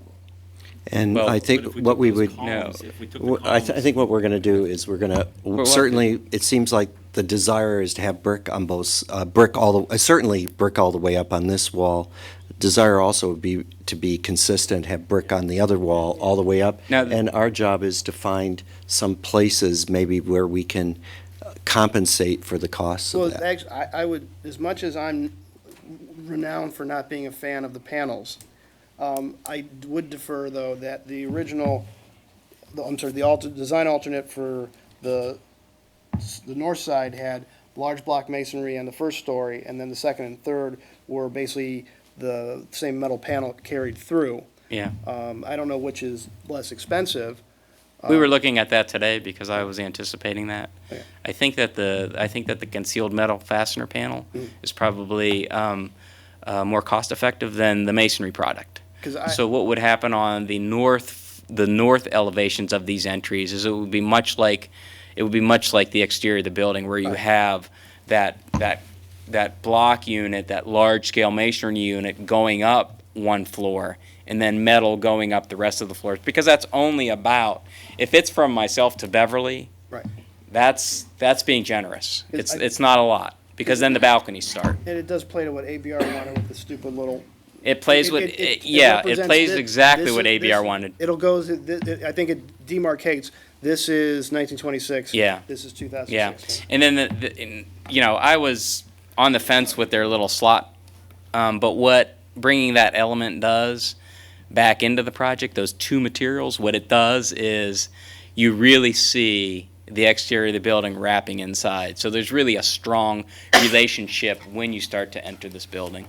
And Well, I But think if we what took we those would, columns- if we took the I columns- think what we're going to do is we're going Well, to, certainly, it seems like the desire is to have brick on both, brick all the, certainly brick all the way up on this wall. Desire also would be to be consistent, have brick on the other wall all the way up. Now- And our job is to find some places maybe where we can compensate for the costs Well, of that. actually, I would, as much as I'm renowned for not being a fan of the panels, I would defer, though, that the original, the design alternate for the north side had large block masonry on the first story, and then the second and third were basically the same metal panel carried through. Yeah. I don't know which is less expensive. We were looking at that today because I was anticipating that. Okay. I think that the concealed metal fastener panel is probably more cost effective than the masonry product. 'Cause I- So what would happen on the north elevations of these entries is it would be much like the exterior of the building, where you have that block unit, that large scale masonry unit going up one floor, and then metal going up the rest of the floors, because that's only about, if it's from myself to Beverly, Right. that's being generous. It's- It's not a lot, because then the balconies start. And it does play to what ABR wanted with the stupid little. It plays with, It yeah, it represents plays this- exactly this what is- ABR this- wanted. It'll go, I think it demarcates, this is 1926. Yeah. This is Yeah, 2006. and then, I was on the fence with their little slot, but what bringing that element does back into the project, those two materials, what it does is you really see the exterior of the building wrapping inside. So there's really a strong relationship when you start to enter this building.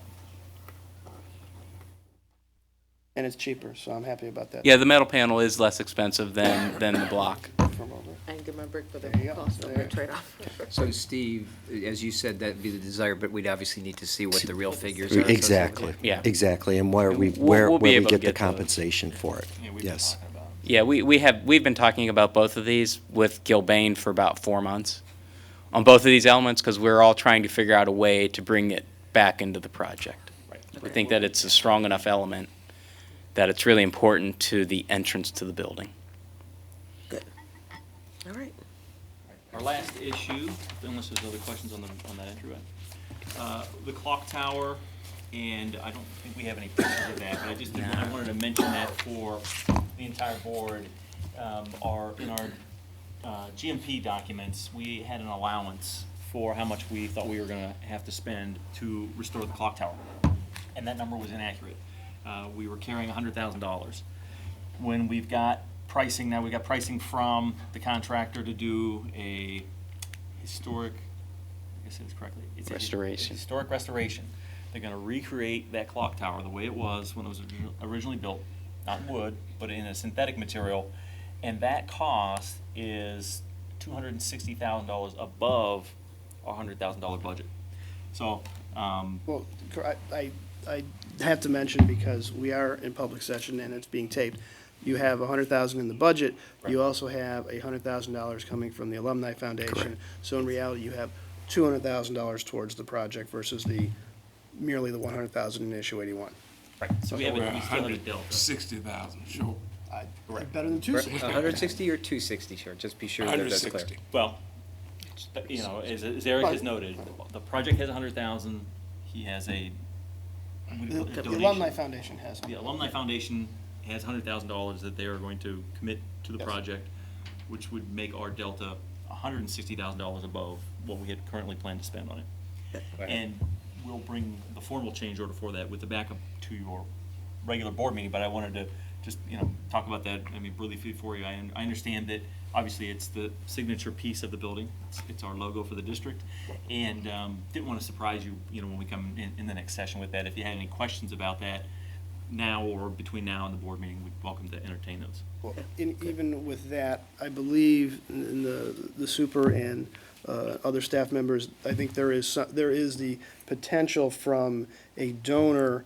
And it's cheaper, so I'm happy about that. Yeah, the metal panel is less expensive than the block. I can get my brick for the There you go. cost of There. the trade-off. So Steve, as you said, that'd be the desire, but we'd obviously need to see what the real figures are. Exactly. Yeah. Exactly, and where we, We'll be where we able to get the get those. compensation for it. Yeah, we've been Yes. talking about it. Yeah, we've been talking about both of these with Gilbane for about 4 months on both of these elements, because we're all trying to figure out a way to bring it back into the project. We think that it's a strong enough element that it's really important to the entrance to the building. All right. Our last issue, unless there's other questions on that entryway, the clock tower, and I don't think we have any pictures of that, but I just I wanted to mention that for the entire board. In our GMP documents, we had an allowance for how much we thought we were going to have to spend to restore the clock tower, and that number was inaccurate. We were carrying $100,000. When we've got pricing, now we got pricing from the contractor to do a historic, I guess it's correctly. It's a Restoration. Historic restoration. They're gonna recreate that clock tower the way it was when it was originally built, not wood, but in a synthetic material. And that cost is $260,000 above our $100,000 budget. So, Well, I have to mention, because we are in public session and it's being taped, you have $100,000 in the budget. You also have $100,000 coming from the Alumni Foundation. So in reality, you have $200,000 towards the project versus merely the $100,000 in issue 81. right, so we still have a delta. 60,000, sure. Better than 260. 160 or 260, sure, just be sure that that's clear. 160. Well, as Eric has noted, the project has 100,000, he has a The donation. Alumni Foundation has The it. Alumni Foundation has $100,000 that they are going to commit to the Yes. project, which would make our delta $160,000 above what we had currently planned to spend on it. And we'll bring the formal change order for that with the backup to your regular board meeting, but I wanted to just, talk about that, briefly for you. I understand that, obviously, it's the signature piece of the building. It's our logo for the district. And didn't want to surprise you, when we come in the next session with that. If you had any questions about that now or between now and the board meeting, we'd welcome to entertain those. Well, even with that, I believe in the super and other staff members, I think there is the potential from a donor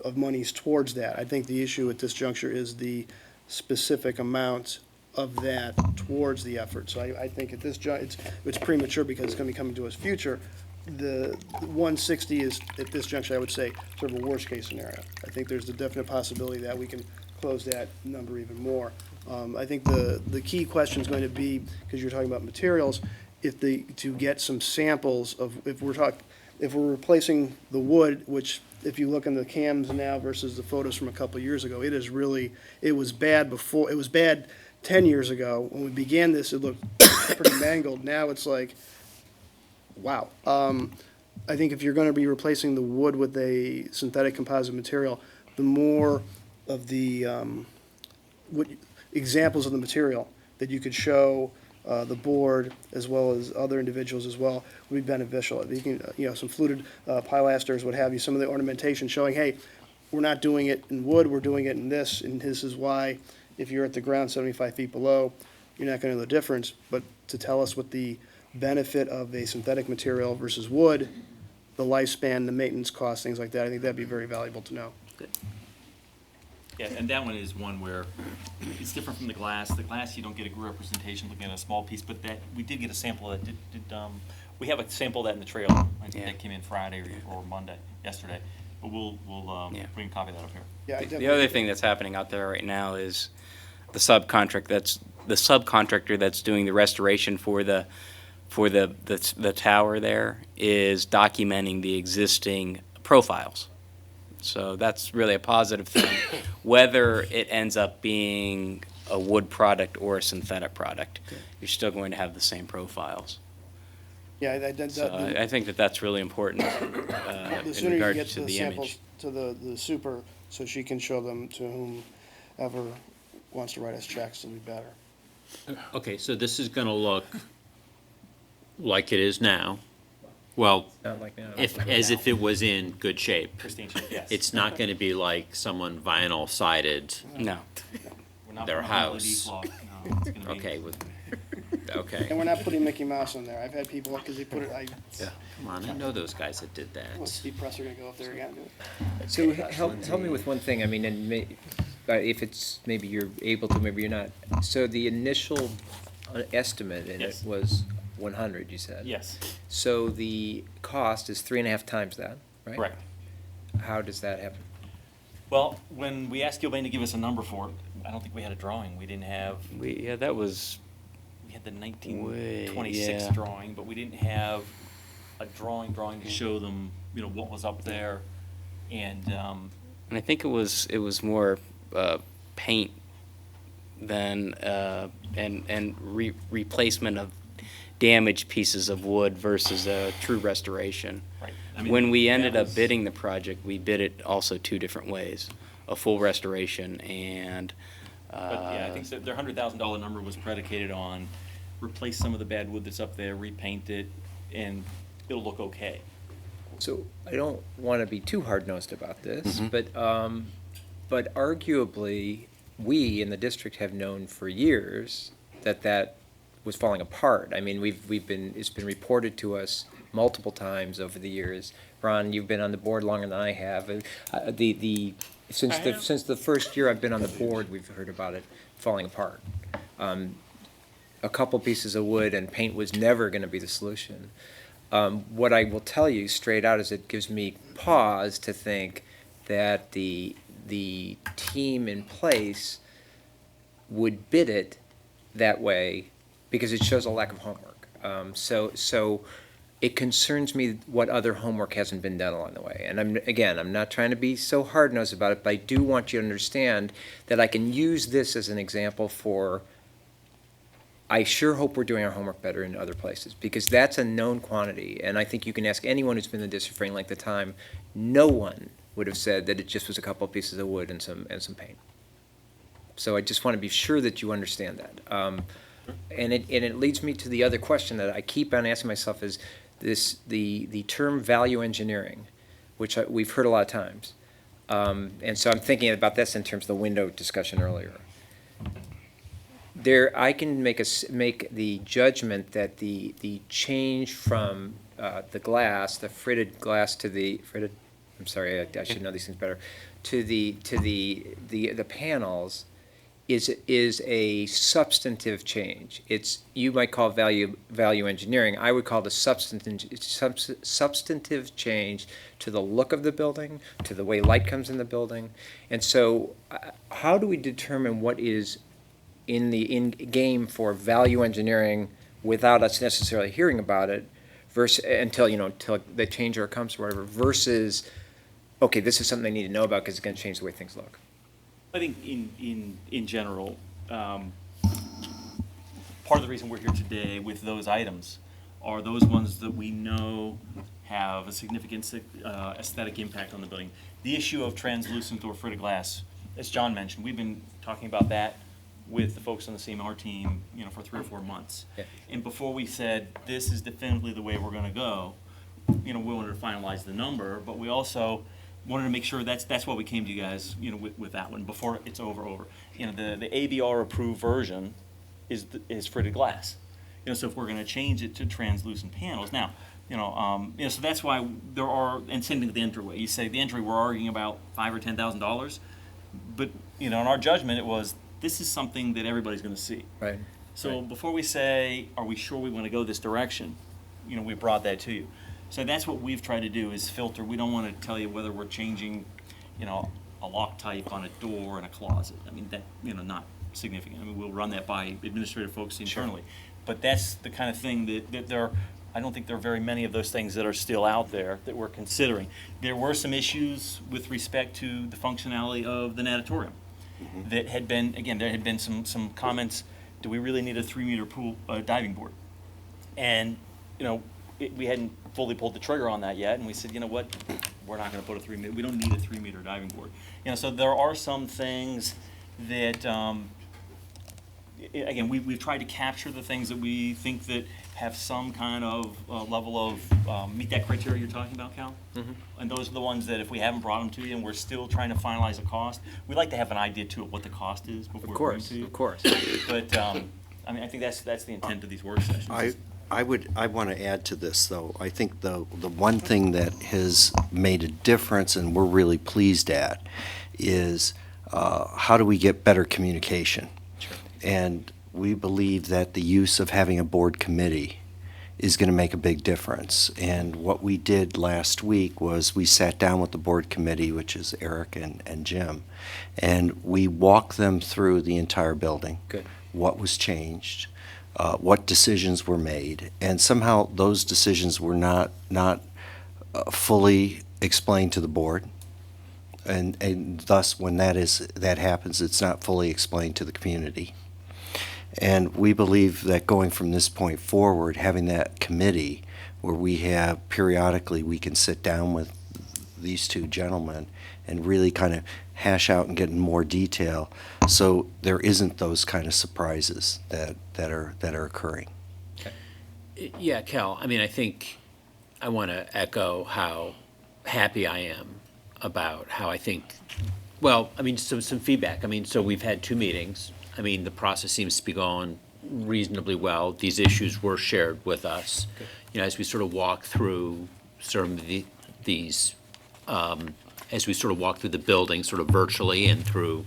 of monies towards that. I think the issue at this juncture is the specific amount of that towards the effort. So I think at this it's premature because it's going to be coming to us future. The 160 is, at this juncture, I would say, sort of a worst-case scenario. I think there's a definite possibility that we can close that number even more. I think the key question is going to be, because you're talking about materials, to get some samples of, if we're replacing the wood, which if you look in the cams now versus the photos from a couple of years ago, it was bad before, it was bad 10 years ago. When we began this, it looked pretty mangled. Now it's like, wow. I think if you're going to be replacing the wood with a synthetic composite material, the more of the examples of the material that you could show the board as well as other individuals as well would be beneficial. You can, some fluted pilasters, what have you, some of the ornamentation showing, hey, we're not doing it in wood, we're doing it in this, and this is why if you're at the ground 75 feet below, you're not going to know the difference. But to tell us what the benefit of a synthetic material versus wood, the lifespan, the maintenance costs, things like that, I think that'd be very valuable to know. Yeah, and that one is one where it's different from the glass. The glass, you don't get a good representation looking at a small piece, but that, we did get a sample that we have a sample of that in the trailer. I think that came in Friday or Monday, yesterday. But we'll bring a copy of that up here. Yeah, The other thing that's happening out there right now is the subcontractor that's doing the restoration for the tower there is documenting the existing profiles. So that's really a positive thing, whether it ends up being a wood product or a synthetic product. You're still going to have the same profiles. Yeah, I think that's really important the in sooner you regards get to the the samples image. to the super, so she can show them to whomever wants to write us checks, it'll be better. Okay, so this is gonna look like it is now. Well, Not like now. as if it was in good shape. Pristine shape, yes. It's not gonna be like someone vinyl sided, No. We're not their putting on LED house. cloth. No, it's gonna be- okay, And okay. we're not putting Mickey Mouse on there. I've had people, because they put it, Come on, I know those guys that did what's that. Steve Presser gonna go up there again? So help me with one thing, I mean, and if it's, maybe you're able to, maybe you're not. So the initial estimate in it Yes. was 100, you said? Yes, So the cost is 3.5 times that, right? correct. How does that happen? Well, when we asked Gilbane to give us a number for it, I don't think we had a drawing. We didn't have, That was we had the 1926 yeah. drawing, but we didn't have a drawing to show them, what was up there. And, And I think it was more paint than replacement of damaged pieces of wood versus a true restoration. right. I mean, When we that ended up was- bidding the project, we bid it also two different ways: a full restoration and. But yeah, I think their $100,000 number was predicated on replace some of the bad wood that's up there, repaint it, and it'll look okay. So I don't want to be too hard-nosed about this, but arguably, we in the district have known for years that was falling apart. I mean, it's been reported to us multiple times over the years. Ron, you've been on the board longer than I have. Since the first year I've been on the board, we've heard about it falling apart. A couple pieces of wood and paint was never going to be the solution. What I will tell you straight out is it gives me pause to think that the team in place would bid it that way because it shows a lack of homework. So it concerns me what other homework hasn't been done along the way. And I'm not trying to be so hard-nosed about it, but I do want you to understand that I can use this as an example for, I sure hope we're doing our homework better in other places, because that's a known quantity. And I think you can ask anyone who's been in the district for any length of time, no one would have said that it just was a couple of pieces of wood and some paint. So I just want to be sure that you understand that. And it leads me to the other question that I keep on asking myself is the term value engineering, which we've heard a lot of times. And so I'm thinking about this in terms of the window discussion earlier. there, I can make make the judgment that the change from the glass, the fritted glass to the fritted, I'm sorry, I should know these things better, to the panels is a substantive change. It's, you might call value engineering. I would call the substantive change to the look of the building, to the way light comes in the building. And so how do we determine what is in the game for value engineering without us necessarily hearing about it versus until the change order comes or whatever, versus, okay, this is something they need to know about because it's going to change the way things look? I think in general, part of the reason we're here today with those items are those ones that we know have a significant aesthetic impact on the building. The issue of translucent or fritted glass, as John mentioned, we've been talking about that with the folks on the CMR team, for 3 or 4 months. Yeah. And before we said, this is definitively the way we're gonna go, we wanted to finalize the number, but we also wanted to make sure that's why we came to you guys, with that one, before it's over. The ABR approved version is fritted glass. So if we're gonna change it to translucent panels, now, so that's why there are, and same thing with the entryway. You say the entry, we're arguing about $5,000 or $10,000, but, in our judgment, it was, this is something that everybody's gonna see. Right. So before we say, are we sure we want to go this direction, we brought that to you. So that's what we've tried to do, is filter. We don't want to tell you whether we're changing, a lock type on a door and a closet. I mean, that, not significant. I mean, we'll run that by administrative folks internally. Sure. But that's the kind of thing that there, I don't think there are very many of those things that are still out there that we're considering. There were some issues with respect to the functionality of the natatorium. That had been, again, there had been some comments, do we really need a 3-meter pool diving board? And, we hadn't fully pulled the trigger on that yet, and we said, you know what, we're not gonna put a 3-meter, we don't need a 3-meter diving board. So there are some things that, again, we've tried to capture the things that we think that have some kind of level of, meet that criteria you're talking about, Cal? Mm-hmm. And those are the ones that if we haven't brought them to you and we're still trying to finalize a cost, we'd like to have an idea too of what the cost is before we bring it to you. Of course. But, I mean, I think that's the intent of these work sessions. I want to add to this, though. I think the one thing that has made a difference, and we're really pleased at, is how do we get better communication? Sure. And we believe that the use of having a board committee is going to make a big difference. And what we did last week was we sat down with the board committee, which is Eric and Jim, and we walked them through the entire building. Good. What was changed, what decisions were made, and somehow those decisions were not fully explained to the board, and thus when that happens, it's not fully explained to the community. And we believe that going from this point forward, having that committee where we have periodically, we can sit down with these two gentlemen and really kind of hash out and get in more detail, so there isn't those kind of surprises that are occurring. Yeah, Cal, I mean, I think I want to echo how happy I am about how I think, well, I mean, some feedback. I mean, so we've had 2 meetings. I mean, the process seems to be going reasonably well. These issues were shared with us. Okay. As we sort of walk through sort of these, as we sort of walk through the building, sort of virtually and through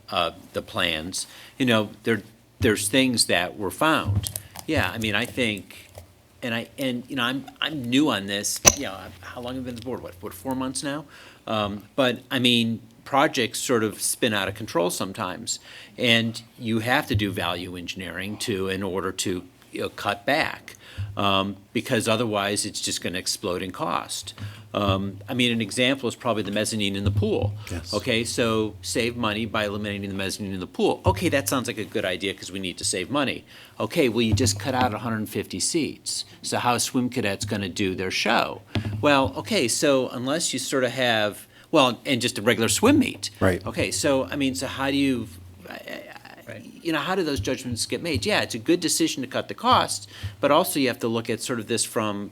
the plans, there's things that were found. Yeah, I mean, I think, I'm new on this. How long have I been on the board? What 4 months now? But I mean, projects sort of spin out of control sometimes, and you have to do value engineering in order to cut back, because otherwise it's just going to explode in cost. I mean, an example is probably the mezzanine in the pool. Yes. Okay, so save money by eliminating the mezzanine in the pool. Okay, that sounds like a good idea because we need to save money. Okay, well, you just cut out 150 seats. So how are swim cadets going to do their show? Well, okay, so unless you sort of have, and just a regular swim meet. Right. Okay, so, I mean, so how do you, how do those judgments get made? Yeah, it's a good decision to cut the costs, but also you have to look at sort of this from,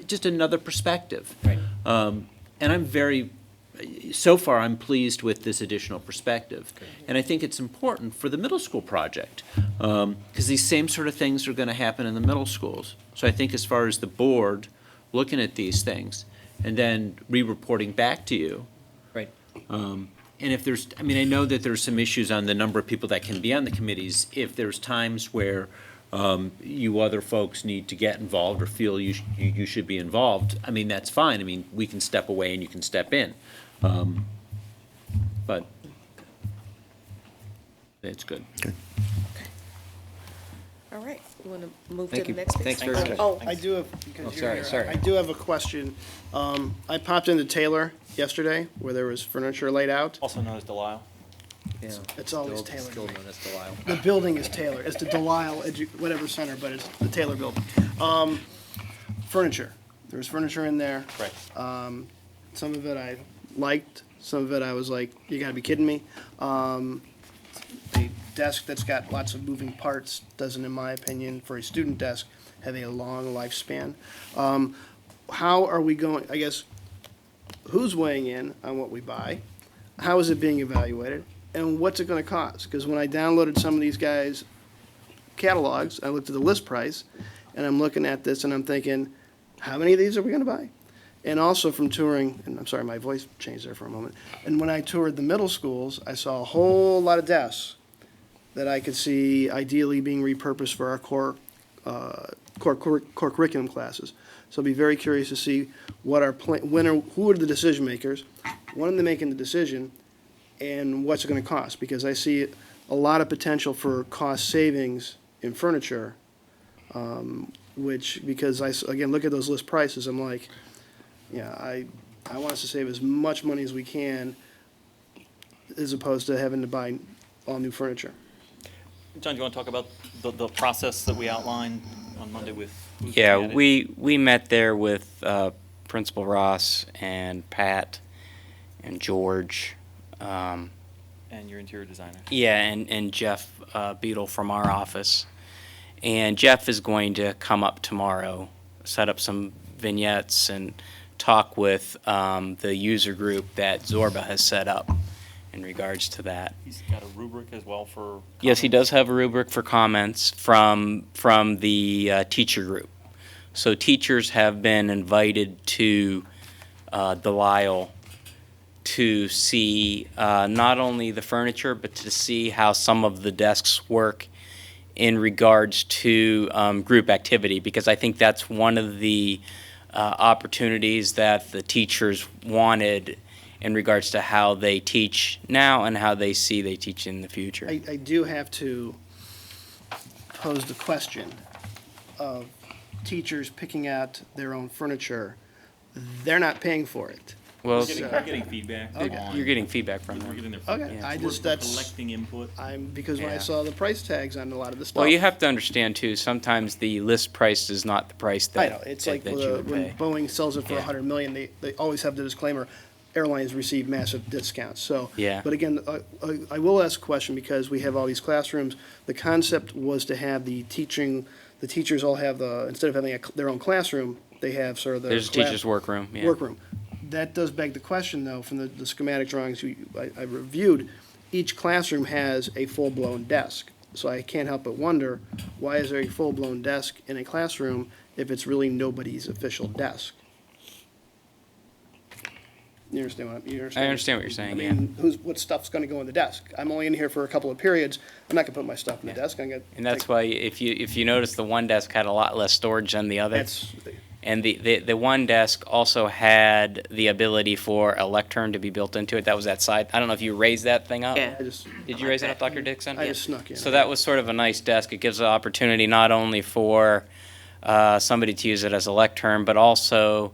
just another perspective. Right. And I'm very so far, I'm pleased with this additional perspective. And I think it's important for the middle school project, because these same sort of things are going to happen in the middle schools. So I think as far as the board looking at these things and then re-reporting back to you. Right. And if there's, I mean, I know that there's some issues on the number of people that can be on the committees. If there's times where you other folks need to get involved or feel you should be involved, I mean, that's fine. I mean, we can step away and you can step in. But it's good. All right, you want to move to Thank the you. next piece? Thanks very much. Oh, I do have, because Oh, you're sorry, here, sorry. I do have a question. I popped into Taylor yesterday where there was furniture laid out. Also known as Delisle. Yeah. It's always Still- Taylor. Still known as Delisle. The building is Taylor. It's the Delisle whatever center, but it's the Taylor building. Furniture. There was furniture in there. Right. Some of it I liked. Some of it I was like, you gotta be kidding me. The desk that's got lots of moving parts doesn't, in my opinion, for a student desk, have a long lifespan. How are we going, I guess, who's weighing in on what we buy? How is it being evaluated? And what's it gonna cost? Because when I downloaded some of these guys' catalogs, I looked at the list price, and I'm looking at this and I'm thinking, how many of these are we gonna buy? And also from touring, and I'm sorry, my voice changed there for a moment. And when I toured the middle schools, I saw a whole lot of desks that I could see ideally being repurposed for our core curriculum classes. So I'd be very curious to see what our who are the decision makers, when are they making the decision, and what's it gonna cost? Because I see a lot of potential for cost savings in furniture, which, because again, look at those list prices, I'm like, yeah, I want us to save as much money as we can as opposed to having to buy all new furniture. John, do you want to talk about the process that we outlined on Monday with? who's Yeah, looking at it? we met there with Principal Ross and Pat and George. And your interior designer. Yeah, and Jeff Beadle from our office. And Jeff is going to come up tomorrow, set up some vignettes and talk with the user group that Zorba has set up in regards to that. He's got a rubric as well for. Yes, he does have a rubric for comments from the teacher group. So teachers have been invited to Delisle to see not only the furniture, but to see how some of the desks work in regards to group activity, because I think that's one of the opportunities that the teachers wanted in regards to how they teach now and how they see they teach in the future. I do have to pose the question of teachers picking out their own furniture. They're not paying for it. Well, We're getting feedback. you're getting feedback from We're them. getting their Okay, feedback. I We're just, that's, collecting input. because when I Yeah. saw the price tags on a lot of the stuff. Well, you have to understand too, sometimes the list price is not the price I that, know, it's that like that you would when pay. Boeing sells it for Yeah. $100 million, they always have the disclaimer, airlines receive massive discounts, so. Yeah. But again, I will ask a question, because we have all these classrooms. The concept was to have the teachers all have instead of having their own classroom, they have sort of the. There's a teacher's workroom, yeah. Workroom. That does beg the question, though, from the schematic drawings I reviewed, each classroom has a full-blown desk. So I can't help but wonder, why is there a full-blown desk in a classroom if it's really nobody's official desk? You understand what you understand? I understand what you're saying, I mean, what stuff's gonna go in the desk? I'm only in here for a couple of periods, I'm not gonna put my stuff in the desk, I'm gonna. And that's why if you notice, the one desk had a lot less storage than the other. That's, And the one desk also had the ability for a lectern to be built into it. That was that side. I don't know if you raised that thing up. Yeah. I just, Did you raise it up, Dr. Dixon? I just snuck in. So that was sort of a nice desk. It gives the opportunity not only for somebody to use it as a lectern, but also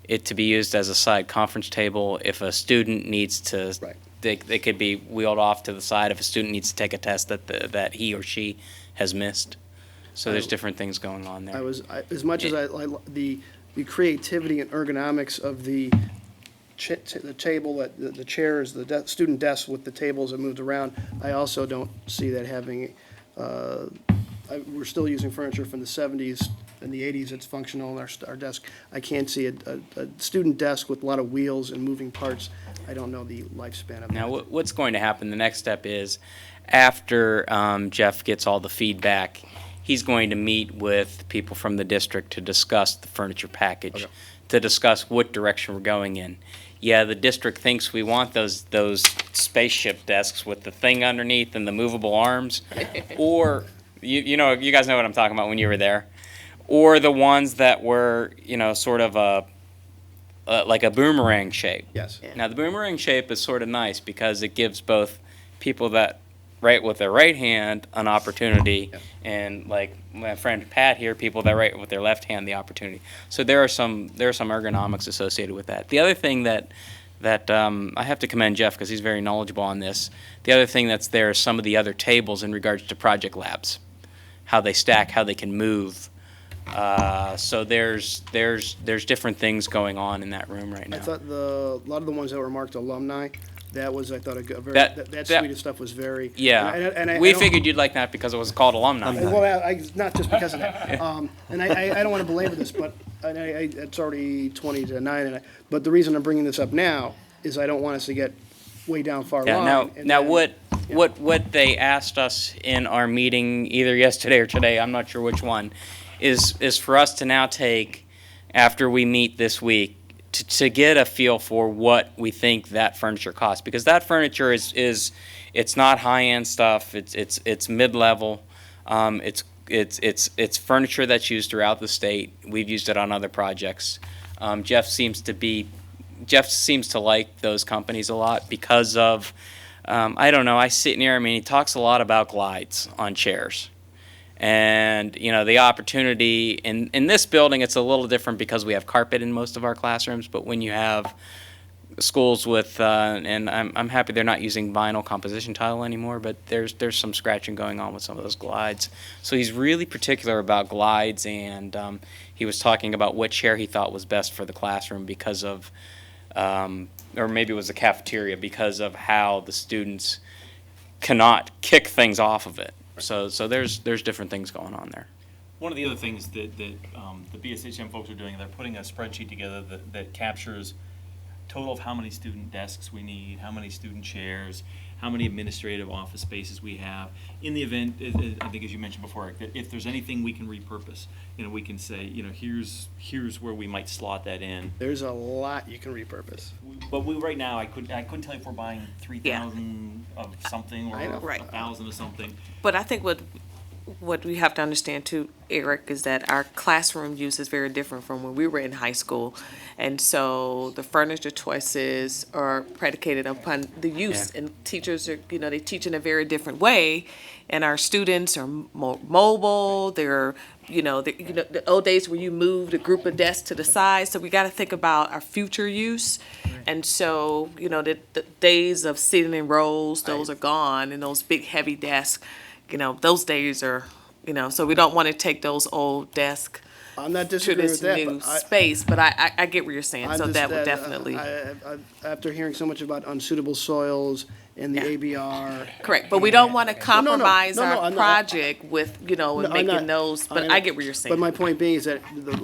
it to be used as a side conference table if a student needs to. Right. They could be wheeled off to the side if a student needs to take a test that he or she has missed. So there's different things going on there. As much as the creativity and ergonomics of the table, the chairs, the student desks with the tables that moved around, I also don't see that having, we're still using furniture from the 70s and the 80s, it's functional in our desk. I can't see a student desk with a lot of wheels and moving parts. I don't know the lifespan of Now, that. what's going to happen, the next step is, after Jeff gets all the feedback, he's going to meet with people from the district to discuss the furniture package, to discuss what direction we're going in. Yeah, the district thinks we want those spaceship desks with the thing underneath and the movable arms, or, you know, you guys know what I'm talking about when you were there, or the ones that were, you know, sort of like a boomerang shape. Yes. Now, the boomerang shape is sort of nice because it gives both people that write with their right hand an opportunity, and like my friend Pat here, people that write with their left hand the opportunity. So there are some ergonomics associated with that. The other thing that I have to commend Jeff because he's very knowledgeable on this. The other thing that's there is some of the other tables in regards to project labs, how they stack, how they can move. So there's different things going on in that room right now. I thought a lot of the ones that were marked alumni, that was, I thought, that that- suite of stuff was very. Yeah, and we don't- figured you'd like that because it was called alumni. Well, not just because of that. And I don't want to belabor this, but it's already 20 to 9. But the reason I'm bringing this up now is I don't want us to get way down far Yeah, line. now what they asked us in our meeting either yesterday or today, I'm not sure which one, is for us to now take, after we meet this week, to get a feel for what we think that furniture costs, because that furniture is it's not high-end stuff, it's mid-level, it's furniture that's used throughout the state. We've used it on other projects. Jeff seems to like those companies a lot because of I don't know, I sit near him and he talks a lot about glides on chairs. And, you know, the opportunity, in this building, it's a little different because we have carpet in most of our classrooms, but when you have schools with, and I'm happy they're not using vinyl composition tile anymore, but there's some scratching going on with some of those glides. So he's really particular about glides, and he was talking about what chair he thought was best for the classroom because of, or maybe it was the cafeteria, because of how the students cannot kick things off of it. So there's different things going on there. One of the other things that the BSHM folks are doing, they're putting a spreadsheet together that captures total of how many student desks we need, how many student chairs, how many administrative office spaces we have. In the event, I think as you mentioned before, that if there's anything we can repurpose, you know, we can say, you know, here's where we might slot that in. There's a lot you can repurpose. But right now, I couldn't tell you if we're buying 3,000 of something or I know. 1,000 of something. But I think what we have to understand too, Eric, is that our classroom use is very different from when we were in high school. And so the furniture choices are predicated upon the use. Yeah. And teachers are, you know, they teach in a very different way. And our students are more mobile, they're, the old days where you moved a group of desks to the side. So we got to think about our future use. And so, the days of sitting in rows, those are gone, and those big heavy desks, those days are, so we don't want to take those old desks I'm not to disagreeing this with that, new but I. space, but I get what you're saying, I'm so just that would definitely, After hearing so much about unsuitable soils and the ABR. correct, but we don't want to no, compromise no, our I'm not. project with, and I'm making not- those, but know. I get what you're saying. But my point being is that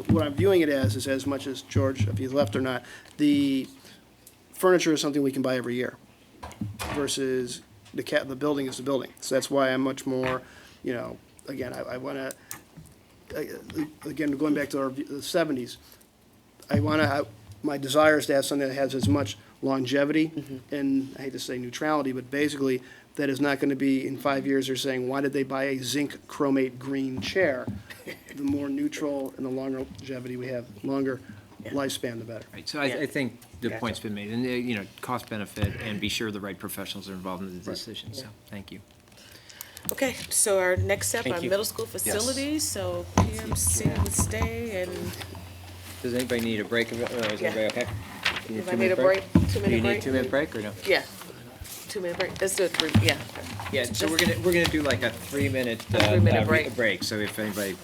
what I'm viewing it as is, as much as George, if he's left or not, the furniture is something we can buy every year versus the building is the building. So that's why I'm much more, again, I want to, again, going back to the 70s, my desire is to have something that has as much longevity and, I hate to say neutrality, but basically that is not going to be in 5 years they're saying, why did they buy a zinc chromate green chair? The more neutral and the longer longevity we have, longer lifespan, the better. Right, so I think the point's been made, and, cost benefit, and be sure the right professionals are involved in the decision, so, thank you. Okay, so our next step, Thank our you. middle school facilities, so PMC would stay, and Does anybody need a break, or is everybody okay? You if I need a break, 2 Do you minute need a break? 2-minute break, or no? Yeah, 2 minute break, let's do it, yeah. Yeah, so we're gonna do like a 3-minute, 3-minute break. break, so if anybody.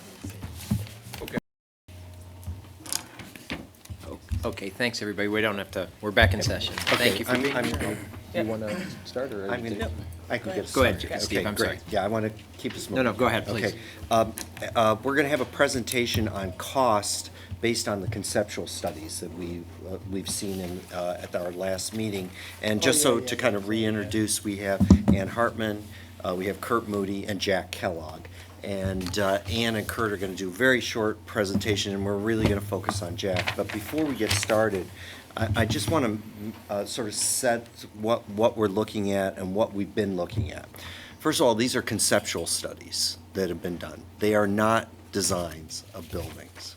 Okay, thanks, everybody, we don't have to, we're back in session. Thank you for being here. You want to start, or? I'm gonna- I can get us Go ahead, started. Steve, Okay, I'm great. sorry. Yeah, I want to keep us moving. No, go ahead, please. Okay. We're going to have a presentation on cost based on the conceptual studies that we've seen at our last meeting. And just to kind of reintroduce, we have Ann Hartman, we have Kurt Moody, and Jack Kellogg. And Ann and Kurt are going to do a very short presentation, and we're really going to focus on Jack. But before we get started, I just want to sort of set what we're looking at and what we've been looking at. First of all, these are conceptual studies that have been done. They are not designs of buildings.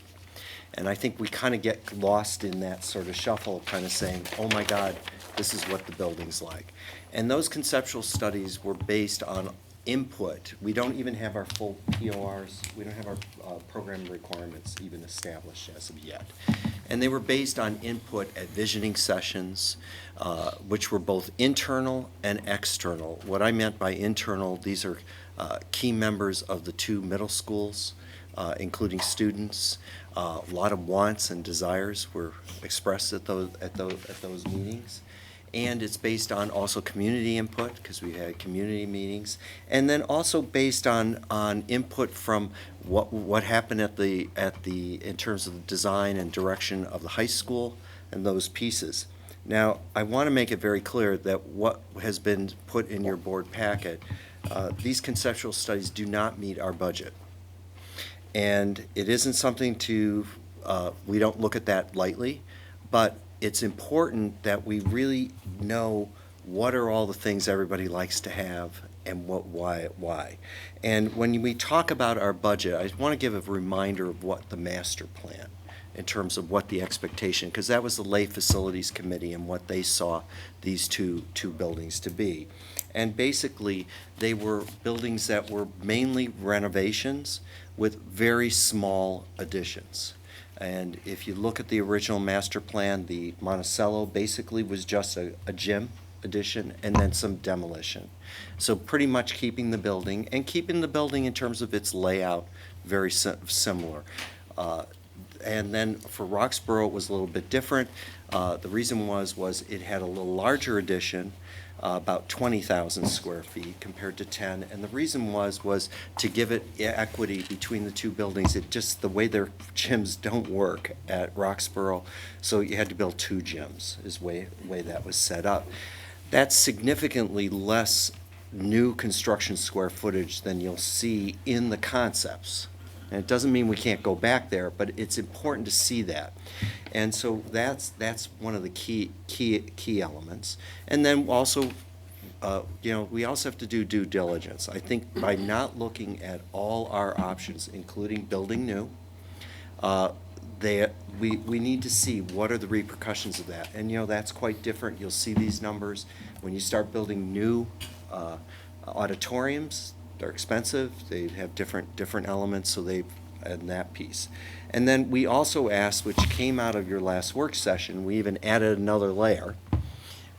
And I think we kind of get lost in that sort of shuffle, kind of saying, oh my God, this is what the building's like. And those conceptual studies were based on input. We don't even have our full PORs. We don't have our program requirements even established as of yet. And they were based on input at visioning sessions, which were both internal and external. What I meant by internal, these are key members of the 2 middle schools, including students. A lot of wants and desires were expressed at those meetings. And it's based on also community input, because we had community meetings, and then also based on input from what happened in terms of the design and direction of the high school and those pieces. Now, I want to make it very clear that what has been put in your board packet, these conceptual studies do not meet our budget. And it isn't something we don't look at that lightly, but it's important that we really know what are all the things everybody likes to have and why. And when we talk about our budget, I want to give a reminder of what the master plan, in terms of what the expectation, because that was the Lay Facilities Committee and what they saw these two buildings to be. And basically, they were buildings that were mainly renovations with very small additions. And if you look at the original master plan, the Monticello basically was just a gym addition and then some demolition. So pretty much keeping the building in terms of its layout very similar. And then for Roxborough, it was a little bit different. The reason was it had a little larger addition, about 20,000 square feet compared to 10. And the reason was to give it equity between the 2 buildings. It just, the way their gyms don't work at Roxborough, so you had to build 2 gyms is the way that was set up. That's significantly less new construction square footage than you'll see in the concepts. And it doesn't mean we can't go back there, but it's important to see that. And so that's one of the key elements. And then also, we also have to do due diligence. I think by not looking at all our options, including building new, we need to see what are the repercussions of that. And that's quite different. You'll see these numbers when you start building new auditoriums. They're expensive. They have different elements, so and that piece. And then we also asked, which came out of your last work session, we even added another layer,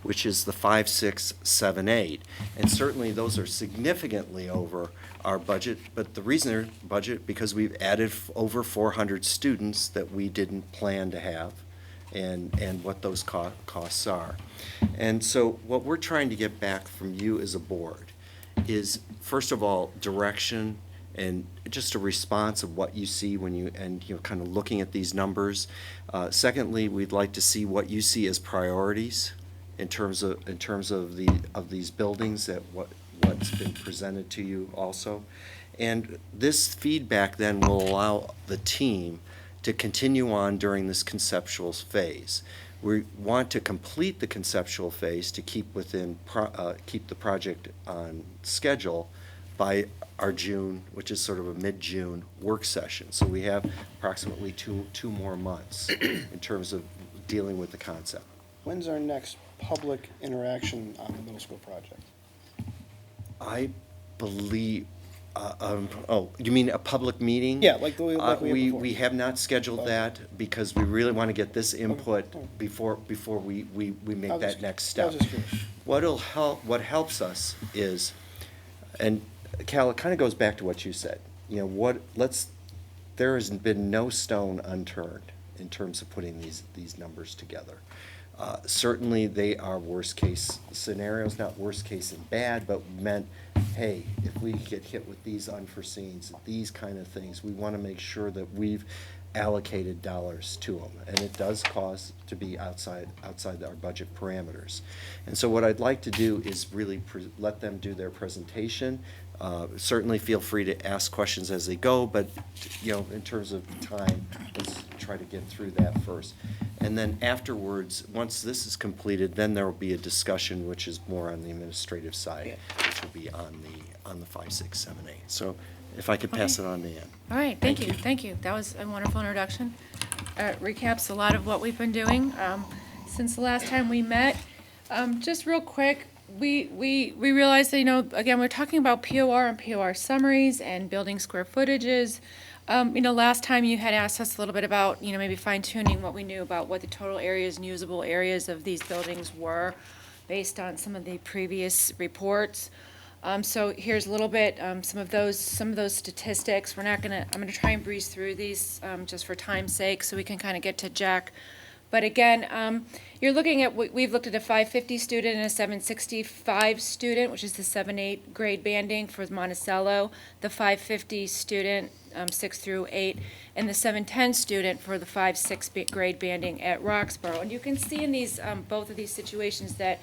which is the 5, 6, 7, 8. And certainly those are significantly over our budget, but the reason they're budget, because we've added over 400 students that we didn't plan to have, and what those costs are. And so what we're trying to get back from you as a board is, first of all, direction and just a response of what you see when kind of looking at these numbers. Secondly, we'd like to see what you see as priorities in terms of these buildings, that what's been presented to you also. And this feedback then will allow the team to continue on during this conceptual phase. We want to complete the conceptual phase to keep the project on schedule by our June, which is sort of a mid-June work session. So we have approximately two more months in terms of dealing with the concept. When's our next public interaction on the middle school project? I believe, you mean a public meeting? Yeah, like we had before. We have not scheduled that because we really want to get this input before we make that next step. I was just curious. What helps us is, and Cal, it kind of goes back to what you said. There has been no stone unturned in terms of putting these numbers together. Certainly they are worst case scenarios, not worst case in bad, but meant, hey, if we get hit with these unforeseens, these kind of things, we want to make sure that we've allocated dollars to them, and it does cause to be outside our budget parameters. And so what I'd like to do is really let them do their presentation. Certainly feel free to ask questions as they go, but, you know, in terms of time, let's try to get through that first. And then afterwards, once this is completed, then there will be a discussion which is more on the administrative side, which will be on the 5, 6, 7, 8. So if I could pass it on to Ann. All right, thank you. That was a wonderful introduction. Recaps a lot of what we've been doing since the last time we met. Just real quick, we realized that, you know, again, we're talking about POR and POR summaries and building square footages. You know, last time you had asked us a little bit about, you know, maybe fine tuning what we knew about what the total areas and usable areas of these buildings were based on some of the previous reports. So here's a little bit, some of those statistics. I'm gonna try and breeze through these just for time's sake so we can kind of get to Jack. But again, you're looking at, we've looked at a 550 student and a 765 student, which is the 7-8 grade banding for Monticello, the 550 student, 6 through 8, and the 710 student for the 5-6 grade banding at Roxborough. And you can see in these, both of these situations that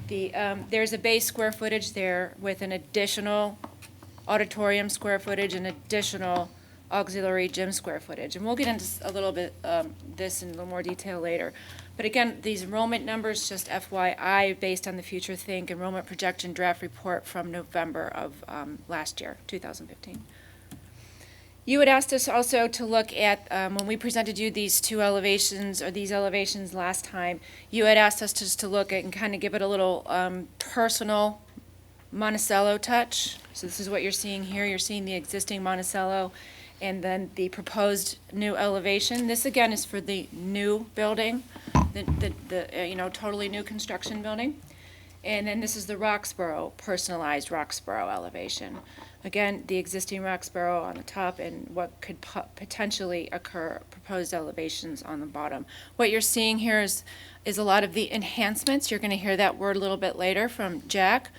there's a base square footage there with an additional auditorium square footage and additional auxiliary gym square footage. And we'll get into a little bit this in a little more detail later. But again, these enrollment numbers, just FYI, based on the Future Think enrollment projection draft report from November of last year, 2015. You had asked us also to look at, when we presented you these two elevations, or these elevations last time, you had asked us just to look at and kind of give it a little personal Monticello touch. So this is what you're seeing here. You're seeing the existing Monticello and then the proposed new elevation. This again is for the new building, the totally new construction building. And then this is the Roxborough, personalized Roxborough elevation. Again, the existing Roxborough on the top and what could potentially occur, proposed elevations on the bottom. What you're seeing here is a lot of the enhancements. You're going to hear that word a little bit later from Jack.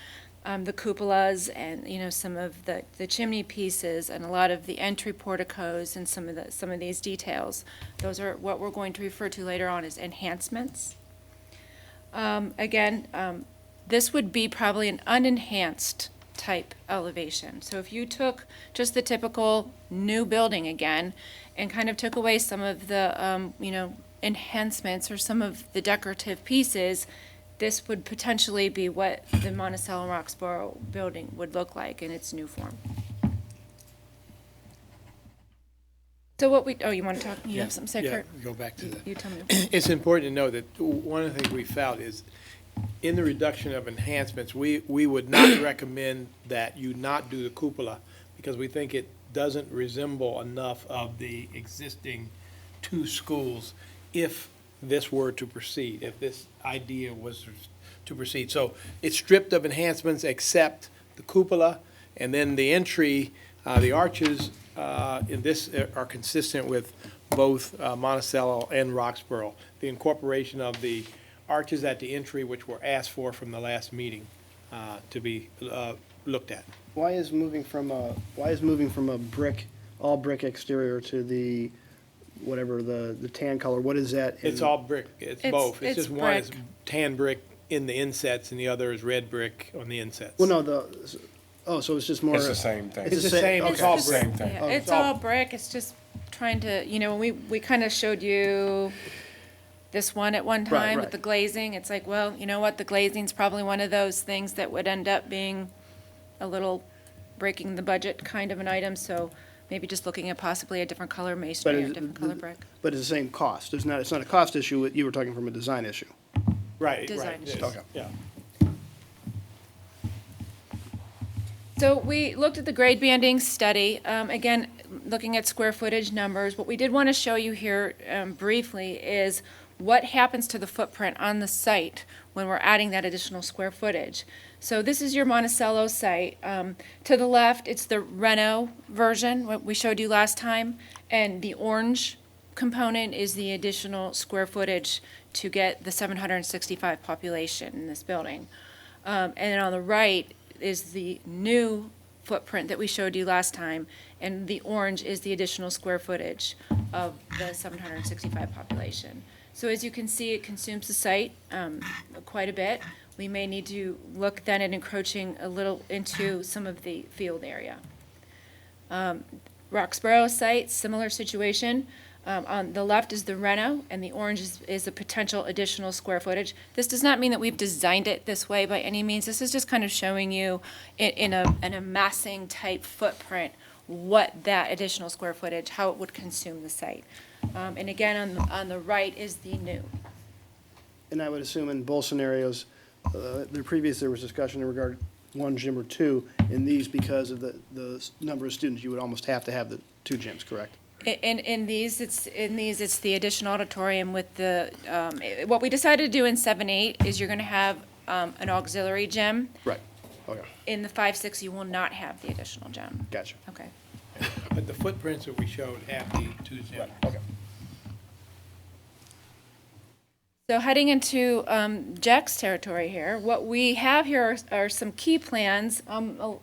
The cupolas and, you know, some of the chimney pieces and a lot of the entry porticos and some of these details. Those are what we're going to refer to later on as enhancements. This would be probably an unenhanced type elevation. So if you took just the typical new building again and kind of took away some of the, enhancements or some of the decorative pieces, this would potentially be what the Monticello Roxborough building would look like in its new form. So you want to talk, you have something, Yeah, go back to that. You tell me. It's important to know that one of the things we felt is in the reduction of enhancements, we would not recommend that you not do the cupola because we think it doesn't resemble enough of the existing two schools if this were to proceed, if this idea was to proceed. So it's stripped of enhancements except the cupola, and then the entry, the arches in this are consistent with both Monticello and Roxborough. The incorporation of the arches at the entry, which were asked for from the last meeting to be looked at. Why is moving from a all brick exterior to the whatever the tan color? What is that? It's all brick. It's both. It's just one is brick. tan brick in the insets and the other is red brick on the insets. Well, no, so it's just more. It's the same thing. It's the same. It's all brick. Same thing. Yeah, it's all brick. It's just trying to, when we kind of showed you this one at one time with the glazing. It's like, well, you know what? The glazing's probably one of those things that would end up being a little breaking the budget kind of an item. So maybe just looking at possibly a different color masonry or different color brick. But it's the same cost. It's not a cost issue. You were talking from a design issue. Right, Design right. issues. Yes, yeah. So we looked at the grade banding study, again, looking at square footage numbers. What we did want to show you here briefly is what happens to the footprint on the site when we're adding that additional square footage. So this is your Monticello site. To the left, it's the Reno version, what we showed you last time, and the orange component is the additional square footage to get the 765 population in this building. And then on the right is the new footprint that we showed you last time, and the orange is the additional square footage. of the 765 population. So as you can see, it consumes the site quite a bit. We may need to look then at encroaching a little into some of the field area. Roxborough site, similar situation. On the left is the reno, and the orange is a potential additional square footage. This does not mean that we've designed it this way by any means. This is just kind of showing you in a massing type footprint what that additional square footage, how it would consume the site. And again, on the right is the new. And I would assume in both scenarios, there was discussion in regard to 1 gym or 2. In these, because of the number of students, you would almost have to have the 2 gyms, correct? In these, it's the additional auditorium with the, what we decided to do in 7-8 is you're gonna have, an auxiliary gym. Right, okay, In the 5-6, you will not have the additional gym. gotcha. Okay. But the footprints that we showed have the 2 gyms. Okay. So heading into Jack's territory here, what we have here are some key plans, they're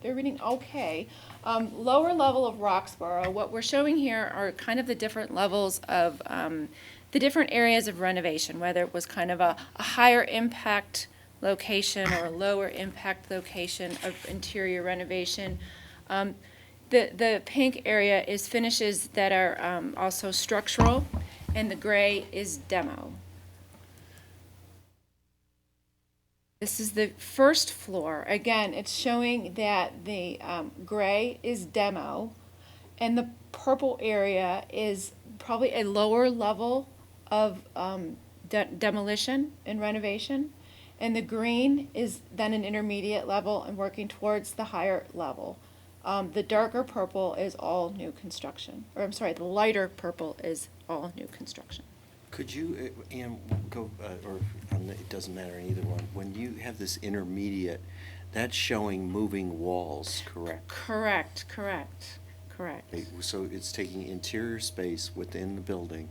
reading okay. Lower level of Roxborough, what we're showing here are kind of the different levels of, the different areas of renovation, whether it was kind of a higher impact location or a lower impact location of interior renovation. The pink area is finishes that are also structural, and the gray is demo. This is the first floor. Again, it's showing that the gray is demo, and the purple area is probably a lower level of demolition and renovation, and the green is then an intermediate level and working towards the higher level. The darker purple is all new construction, or I'm sorry, the lighter purple is all new construction. Could you, Ann, go, or it doesn't matter in either one, when you have this intermediate, that's showing moving walls, correct? Correct. So it's taking interior space within the building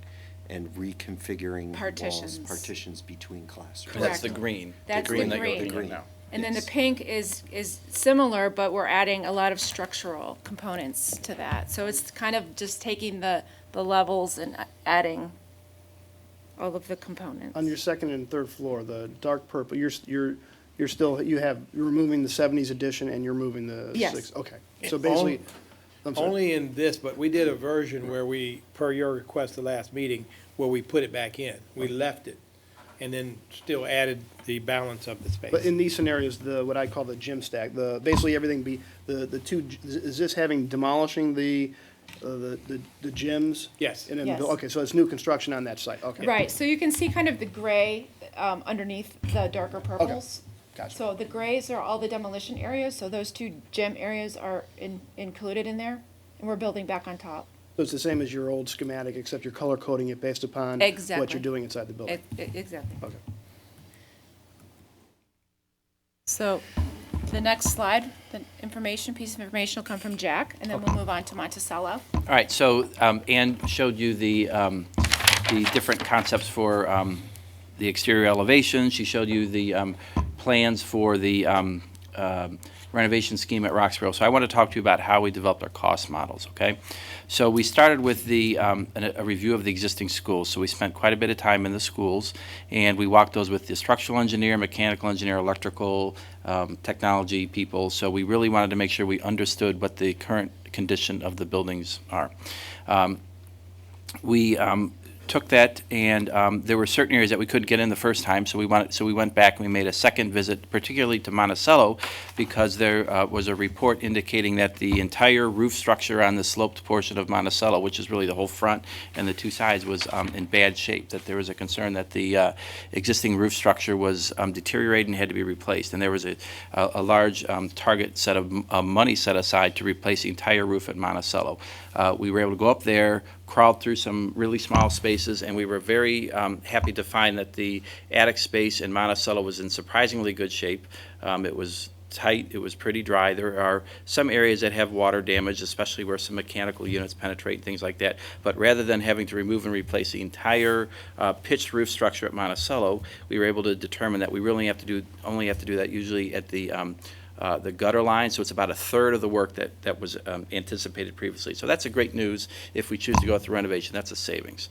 and reconfiguring partitions between classrooms. That's the green. That's the green that green. goes right now. And then the pink is similar, but we're adding a lot of structural components to that. So it's kind of just taking the levels and adding all of the components. On your second and third floor, the dark purple, you're removing the 70s edition and you're moving the Yes. 6. Okay, so basically, I'm sorry. Only in this, but we did a version where we, per your request the last meeting, where we put it back in. We left it, and then still added the balance of the space. But in these scenarios, what I call the gym stack, basically everything is this demolishing the gyms? Yes. And then Yes. okay, so it's new construction on that site, okay. Right, so you can see kind of the gray underneath the darker purples. Gotcha. So the grays are all the demolition areas, so those 2 gym areas are included in there, and we're building back on top. So it's the same as your old schematic, except you're color coding it based upon Exactly. what you're doing inside the building. Exactly. Okay. So the next slide, the piece of information will come from Jack, and then we'll move on to Monticello. All right, so Ann showed you the different concepts for the exterior elevation. She showed you the plans for the renovation scheme at Roxborough. So I want to talk to you about how we developed our cost models, okay? So we started with a review of the existing schools. So we spent quite a bit of time in the schools, and we walked those with the structural engineer, mechanical engineer, electrical, technology people. So we really wanted to make sure we understood what the current condition of the buildings are. We took that, and there were certain areas that we couldn't get in the first time, so we went back and we made a second visit, particularly to Monticello, because there was a report indicating that the entire roof structure on the sloped portion of Monticello, which is really the whole front and the 2 sides, was in bad shape, that there was a concern that the existing roof structure was deteriorating and had to be replaced, and there was a large target set of money set aside to replace the entire roof at Monticello. We were able to go up there, crawled through some really small spaces, and we were very happy to find that the attic space in Monticello was in surprisingly good shape. It was tight, it was pretty dry. There are some areas that have water damage, especially where some mechanical units penetrate, things like that. But rather than having to remove and replace the entire pitched roof structure at Monticello, we were able to determine that we really only have to do that usually at the the gutter line, so it's about a third of the work that was anticipated previously. So that's a great news. If we choose to go with the renovation, that's a savings.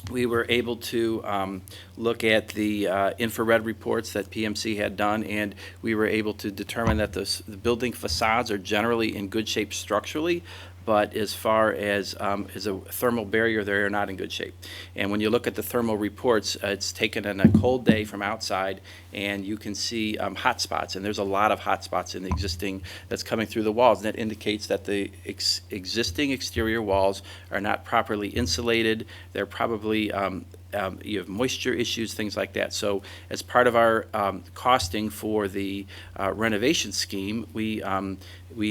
We were able to look at the infrared reports that PMC had done, and we were able to determine that the building facades are generally in good shape structurally, but as far as a thermal barrier, they are not in good shape. And when you look at the thermal reports, it's taken on a cold day from outside, and you can see hot spots, and there's a lot of hot spots in the existing that's coming through the walls, and that indicates that the existing exterior walls are not properly insulated. They're probably you have moisture issues, things like that. So as part of our costing for the renovation scheme, we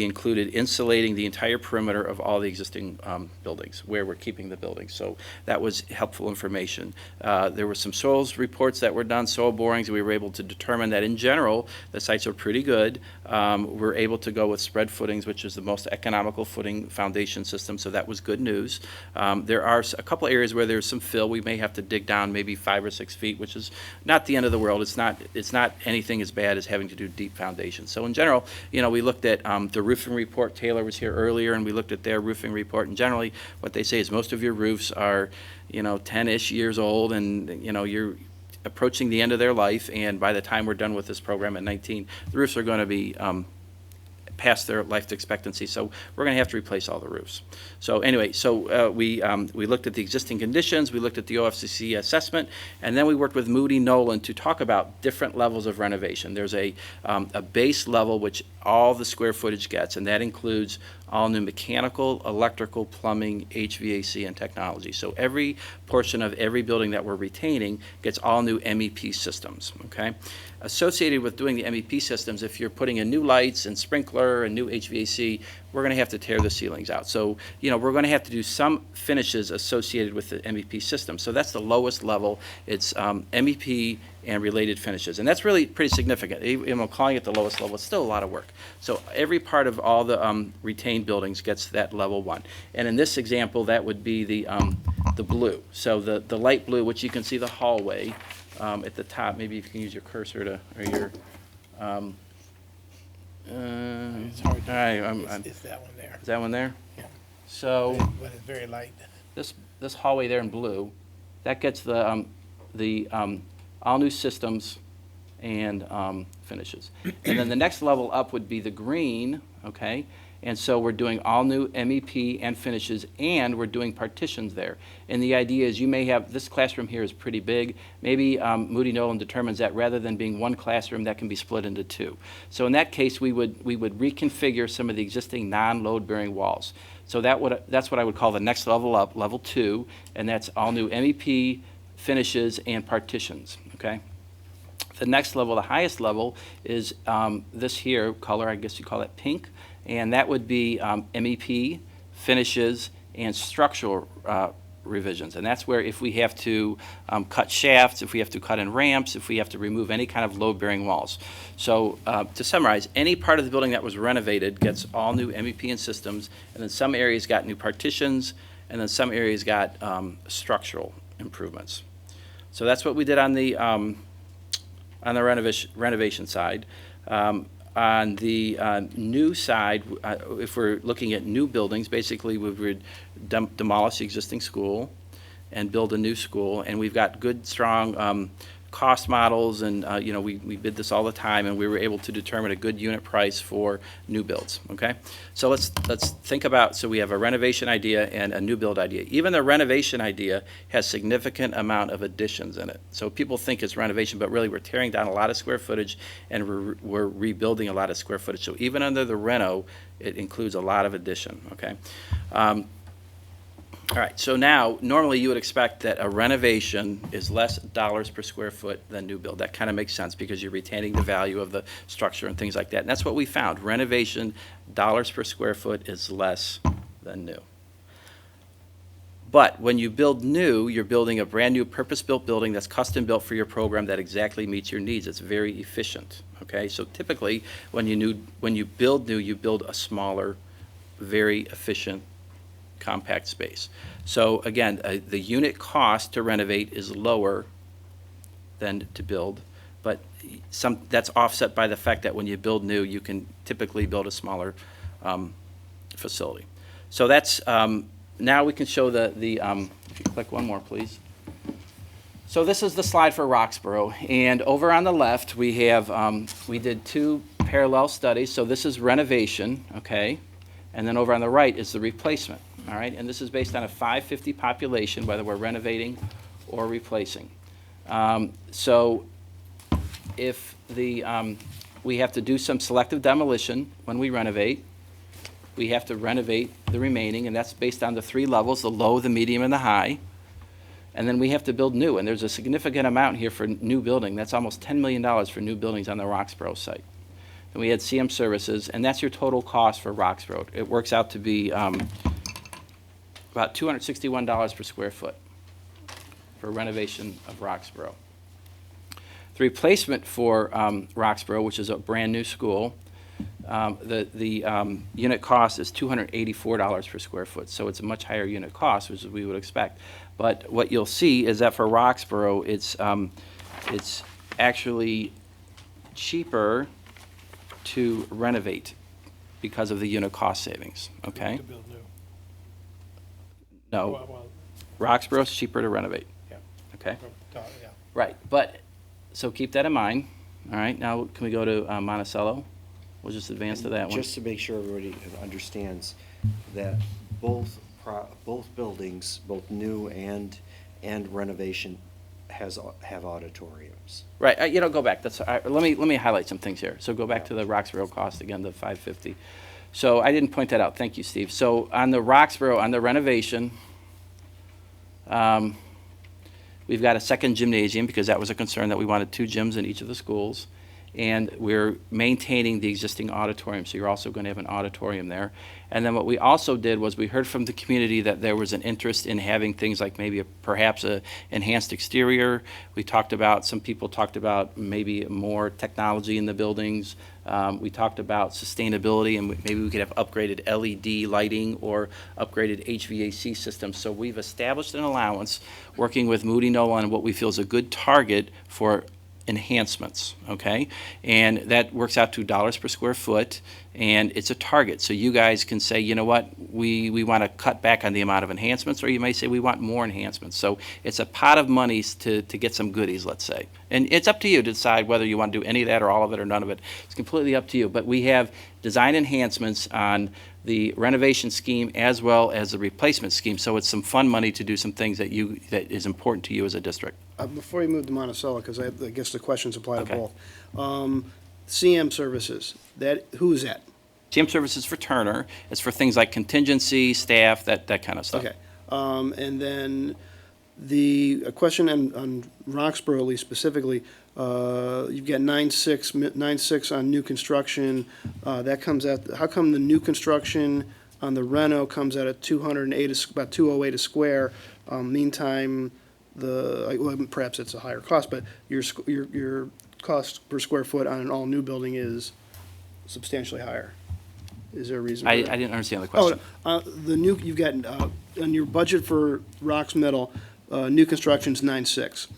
included insulating the entire perimeter of all the existing buildings where we're keeping the buildings. So that was helpful information. There were some soils reports that were done, soil borings. We were able to determine that in general, the sites are pretty good. We're able to go with spread footings, which is the most economical footing foundation system, so that was good news. There are a couple areas where there's some fill. We may have to dig down maybe 5 or 6 feet, which is not the end of the world. It's not anything as bad as having to do deep foundations. So in general, we looked at the roofing report. Taylor was here earlier, and we looked at their roofing report. And generally, what they say is most of your roofs are, 10-ish years old, and you're approaching the end of their life. And by the time we're done with this program at 19, the roofs are going to be past their life expectancy, so we're going to have to replace all the roofs. So anyway, we looked at the existing conditions, we looked at the OFCC assessment, and then we worked with Moody Nolan to talk about different levels of renovation. There's a base level which all the square footage gets, and that includes all new mechanical, electrical, plumbing, HVAC, and technology. So every portion of every building that we're retaining gets all new MEP systems, okay? Associated with doing the MEP systems, if you're putting in new lights and sprinkler and new HVAC, we're going to have to tear the ceilings out. So, we're going to have to do some finishes associated with the MEP system. So that's the lowest level. It's MEP and related finishes. And that's really pretty significant. Even calling it the lowest level, it's still a lot of work. So every part of all the retained buildings gets that level 1. And in this example, that would be the blue. So the light blue, which you can see the hallway at the top. Maybe if you can use your cursor to, or your It's hard to, it's that one there. Is that one there? Yeah. So But it's very light. this hallway there in blue, that gets the all new systems and finishes. And then the next level up would be the green, okay? And so we're doing all new MEP and finishes, and we're doing partitions there. And the idea is you may have, this classroom here is pretty big. Maybe Moody Nolan determines that rather than being one classroom, that can be split into 2. So in that case, we would reconfigure some of the existing non-load bearing walls. So that's what I would call the next level up, level 2, and that's all new MEP, finishes, and partitions, okay? The next level, the highest level, is this here color, I guess you call it pink, and that would be MEP, finishes, and structural revisions. And that's where if we have to cut shafts, if we have to cut in ramps, if we have to remove any kind of load-bearing walls. So to summarize, any part of the building that was renovated gets all new MEP and systems, and then some areas got new partitions, and then some areas got structural improvements. So that's what we did on the renovation side. On the new side, if we're looking at new buildings, basically we would demolish the existing school and build a new school. And we've got good, strong cost models, and we bid this all the time, and we were able to determine a good unit price for new builds. Okay, so let's think about. So we have a renovation idea and a new build idea. Even the renovation idea has significant amount of additions in it. So people think it's renovation, but really we're tearing down a lot of square footage and we're rebuilding a lot of square footage. So even under the reno, it includes a lot of addition. Okay. All right, so now, normally you would expect that a renovation is less dollars per square foot than new build. That kind of makes sense because you're retaining the value of the structure and things like that. And that's what we found. Renovation, dollars per square foot is less than new. But when you build new, you're building a brand new purpose-built building that's custom built for your program that exactly meets your needs. It's very efficient, okay? So typically, when you build new, you build a smaller, very efficient compact space. So again, the unit cost to renovate is lower than to build, but that's offset by the fact that when you build new, you can typically build a smaller facility. So that's, now we can show if you click one more, please. So this is the slide for Roxborough, and over on the left, we have, we did 2 parallel studies. So this is renovation, okay? And then over on the right is the replacement, all right? And this is based on a 550 population, whether we're renovating or replacing. So if we have to do some selective demolition when we renovate, we have to renovate the remaining, and that's based on the 3 levels, the low, the medium, and the high. And then we have to build new, and there's a significant amount here for new building. That's almost $10 million for new buildings on the Roxborough site. And we had CM Services, and that's your total cost for Roxborough. It works out to be about $261 per square foot for renovation of Roxborough. The replacement for Roxborough, which is a brand-new school, the unit cost is $284 per square foot, so it's a much higher unit cost, which we would expect. But what you'll see is that for Roxborough, it's actually cheaper to renovate because of the unit cost savings, okay? To build new. No, Well, Roxborough's cheaper to renovate. Yeah. Okay? yeah. Right, but, so keep that in mind. All right, now can we go to Monticello? We'll just advance to that one. Just to make sure everybody understands that both buildings, both new and renovation have auditoriums. Right, go back. Let me highlight some things here. So go back to the Roxborough cost again, the $550. So I didn't point that out. Thank you, Steve. So on the Roxborough, on the renovation, we've got a second gymnasium because that was a concern that we wanted 2 gyms in each of the schools. And we're maintaining the existing auditorium, so you're also going to have an auditorium there. And then what we also did was we heard from the community that there was an interest in having things like maybe perhaps a enhanced exterior. Some people talked about maybe more technology in the buildings. We talked about sustainability, and maybe we could have upgraded LED lighting or upgraded HVAC systems. So we've established an allowance working with Moody Nolan on what we feel is a good target for enhancements, okay? And that works out to dollars per square foot, and it's a target. So you guys can say, you know what, we want to cut back on the amount of enhancements, or you may say we want more enhancements. So it's a pot of monies to get some goodies, let's say. And it's up to you to decide whether you want to do any of that or all of it or none of it. It's completely up to you. But we have design enhancements on the renovation scheme as well as the replacement scheme. So it's some fun money to do some things that is important to you as a district. Before you move to Monticello, because I guess the questions apply to Okay. both. CM Services, who is that? CM Services for Turner. It's for things like contingency, staff, that kind of stuff. Okay. And then a question on Roxborough, at least specifically, you've got 9.6 on new construction. That comes out, how come the new construction on the reno comes out at 208, about 208 a square? Meantime, perhaps it's a higher cost, but your cost per square foot on an all-new building is substantially higher. Is there a reason for I that? didn't understand the question. You've got, on your budget for Rox Metal, new construction's 9.6.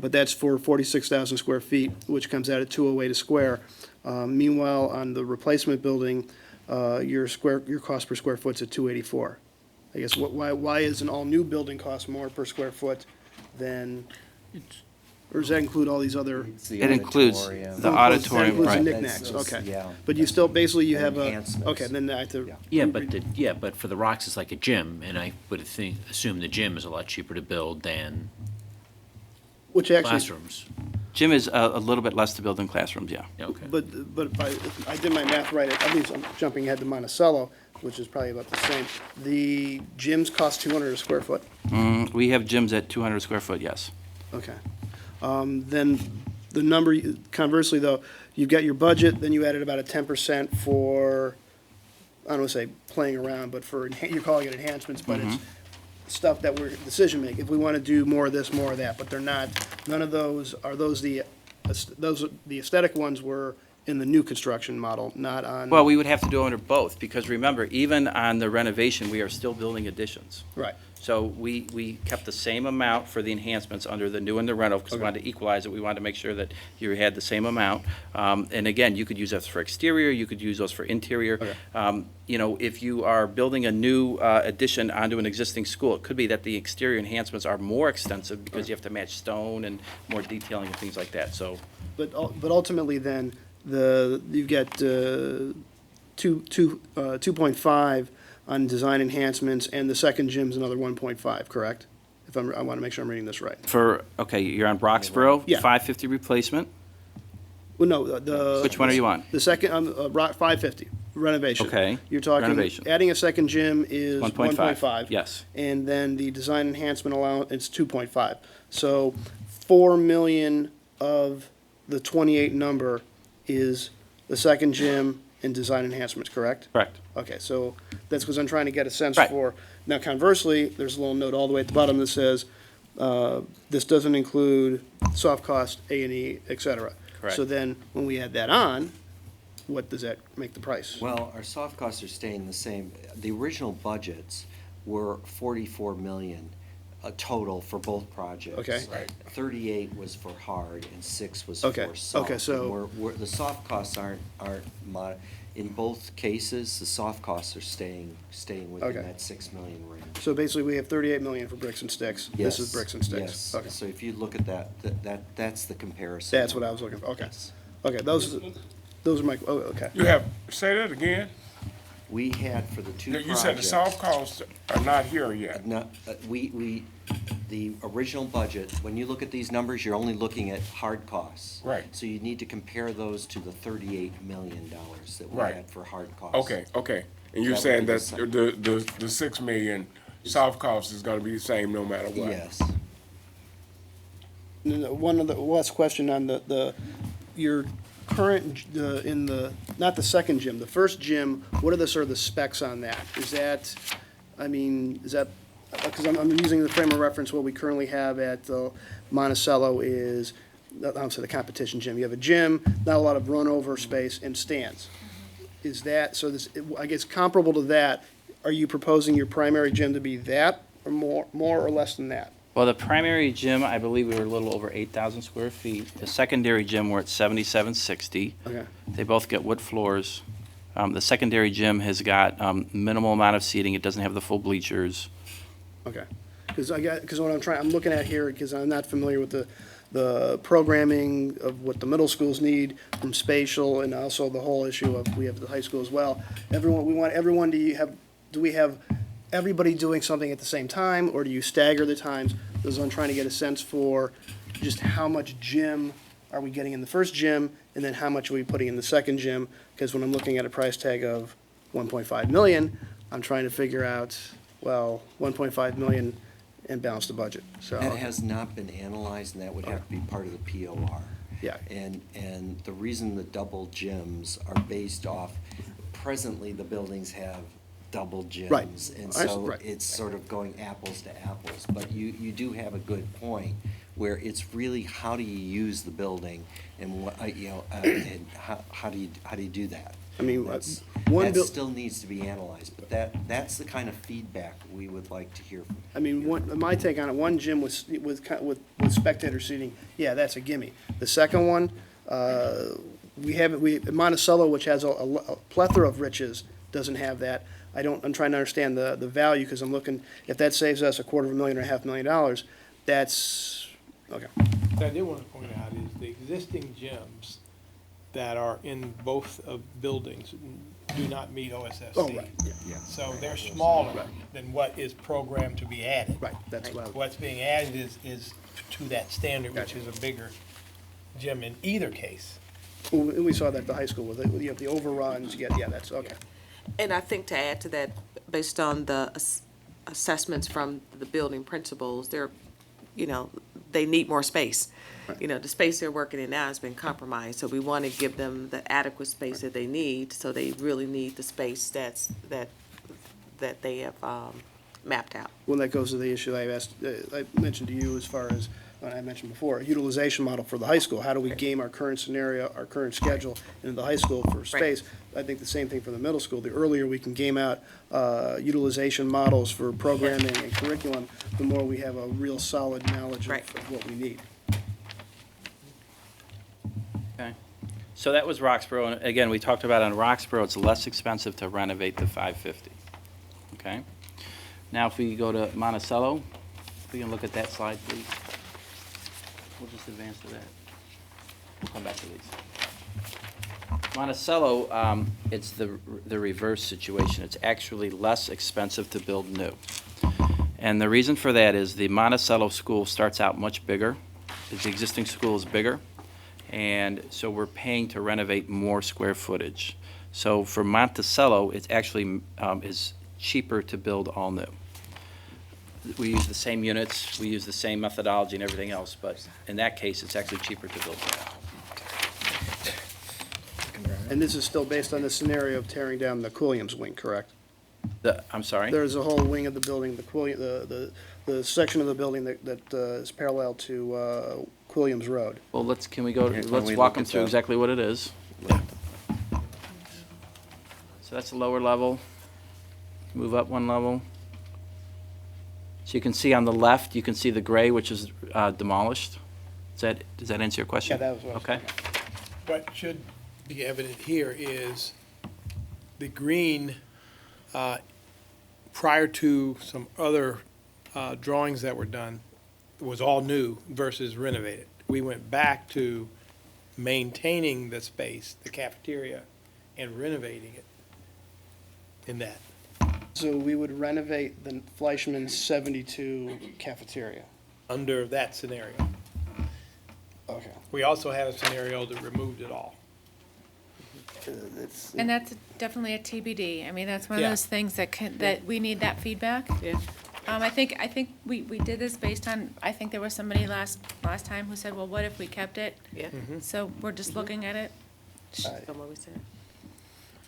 But that's for 46,000 square feet, which comes out at 208 a square. Meanwhile, on the replacement building, your cost per square foot's at 284. I guess, why is an all-new building cost more per square foot than, or does that include all these other? It includes the auditorium, That includes the right. knickknacks, okay. Yeah. But you still, basically, you have a, Enhancements. okay, then I have to. Yeah, but for the rocks, it's like a gym, and I would assume the gym is a lot cheaper to build than Which actually, classrooms. Gym is a little bit less to build than classrooms, yeah. Okay. but if I did my math right, at least I'm jumping ahead to Monticello, which is probably about the same. The gyms cost 200 a square foot. We have gyms at 200 square foot, yes. Okay. Then the number, conversely though, you've got your budget, then you added about a 10% for, I don't want to say playing around, but you're calling it enhancements, but it's stuff that we're decision-making. If we want to do more of this, more of that, but they're not, none of those, the aesthetic ones were in the new construction model, not on. Well, we would have to do under both, because remember, even on the renovation, we are still building additions. Right. So we kept the same amount for the enhancements under the new and the rental, because we Okay. wanted to equalize it. We wanted to make sure that you had the same amount. And again, you could use those for exterior, you could use those for interior. You know, if you are building a new addition onto an existing school, it could be that the exterior enhancements are more extensive because you have to match stone and more detailing and things like that, so. But ultimately then, you've got 2.5 on design enhancements, and the second gym's another 1.5, correct? I want to make sure I'm reading this right. Okay, you're on Broxborough, Yeah. 550 replacement. Well, no, the. Which one are you on? The second, 550, renovation. Okay, You're talking, renovation. adding a second gym is 1.5. 1.5. Yes. And then the design enhancement allowance, it's 2.5. So 4 million of the 28 number is the second gym and design enhancements, correct? Correct. Okay, so that's because I'm trying to get a sense Right. for, now conversely, there's a little note all the way at the bottom that says, this doesn't include soft cost, A&E, et cetera. Correct. So then, when we add that on, what does that make the price? Well, our soft costs are staying the same. The original budgets were 44 million total for both projects. Okay. Right. 38 was for hard and 6 was Okay, for soft. okay, so- And the soft costs aren't in both cases, the soft costs are staying within Okay. that 6 million range. So basically, we have 38 million for bricks and sticks. This is Yes, bricks and sticks. yes. Okay, So if you look at that's the comparison. that's what I was looking for, okay. Yes. Okay, those are my, oh, okay. You have, say that again? We had for the two projects. You said the soft costs are not here yet. No, the original budget, when you look at these numbers, you're only looking at hard costs. Right. So you need to compare those to the $38 million that we Right. had for hard costs. Okay. And you're That saying would be that the the 6 million soft cost is gonna be the same no matter what? Yes. One of the last question on your current, not the second gym, the first gym, what are the sort of the specs on that? Because I'm using the frame of reference, what we currently have at Monticello is, I'm sorry, the competition gym. You have a gym, not a lot of run-over space, and stands. Is that, so this, I guess comparable to that, are you proposing your primary gym to be that, or more or less than that? Well, the primary gym, I believe we were a little over 8,000 square feet. The secondary gym, we're at 7,760. Okay. They both get wood floors. The secondary gym has got minimal amount of seating. It doesn't have the full bleachers. Okay, because I'm looking at here, because I'm not familiar with the programming of what the middle schools need from spatial, and also the whole issue of, we have the high school as well. We want everyone to have, do we have everybody doing something at the same time, or do you stagger the times? Because I'm trying to get a sense for just how much gym are we getting in the first gym, and then how much are we putting in the second gym? Because when I'm looking at a price tag of 1.5 million, I'm trying to figure out, well, 1.5 million and balance the budget, so. That has not been analyzed, and that would have to be part of the POR. Yeah. And the reason the double gyms are based off, presently, the buildings have double gyms. Right. And I see, so right. it's sort of going apples to apples. But you do have a good point, where it's really how do you use the building, and what, and how do you do that? I mean, That's- one that buil- still needs to be analyzed, but that's the kind of feedback we would like to hear from. I mean, my take on it, one gym with spectator seating, yeah, that's a gimme. The second one, Monticello, which has a plethora of riches, doesn't have that. I'm trying to understand the value, because I'm looking, if that saves us $250,000 or $500,000, that's, okay. What I did want to point out is the existing gyms that are in both buildings do not meet OSFC. Oh, right, yeah. So they're smaller than what is programmed to be added. Right, that's what What's being added is to that standard, which is a bigger gym in either case. We saw that at the high school, with you have the overruns, that's, okay. And I think to add to that, based on the assessments from the building principals, they need more space. The space they're working in now has been compromised, so we want to give them the adequate space that they need, so they really need the space that they have mapped out. Well, that goes to the issue I mentioned to you as far as I mentioned before, a utilization model for the high school. How do we game our current scenario, our current schedule into the high school for space? I think the same thing for the middle school. The earlier we can game out utilization models for programming and curriculum, the more we have a real solid knowledge of what we need. Okay. So that was Roxborough, and again, we talked about on Roxborough, it's less expensive to renovate the 550. Okay? Now, if we go to Monticello, if we can look at that slide, please. We'll just advance to that. We'll come back to these. Monticello, it's the reverse situation. It's actually less expensive to build new. And the reason for that is the Monticello school starts out much bigger. The existing school is bigger. And so we're paying to renovate more square footage. So for Monticello, it actually is cheaper to build all new. We use the same units, we use the same methodology and everything else, but in that case, it's actually cheaper to build new. And this is still based on the scenario of tearing down the Quilliams wing, correct? I'm sorry? There's a whole wing of the building, the section of the building that is parallel to Quilliams Road. Well, let's we walk look them at through that? exactly what it is. So that's the lower level. Move up one level. So you can see on the left, you can see the gray, which is demolished. Does that answer your question? Yeah, that was what I was Okay. What should be evident here is the green, prior to some other drawings that were done, was all new versus renovated. We went back to maintaining the space, the cafeteria, and renovating it in that. So we would renovate the Fleischmann 72 cafeteria. Under that scenario. Okay. We also had a scenario that removed it all. And that's definitely a TBD. I mean, that's one of Yeah. those things that we need that feedback. Yeah. I think we did this based on, I think there was somebody last time who said, well, what if we kept it? Yeah. Mm-hmm. So we're just looking at it. From what we said.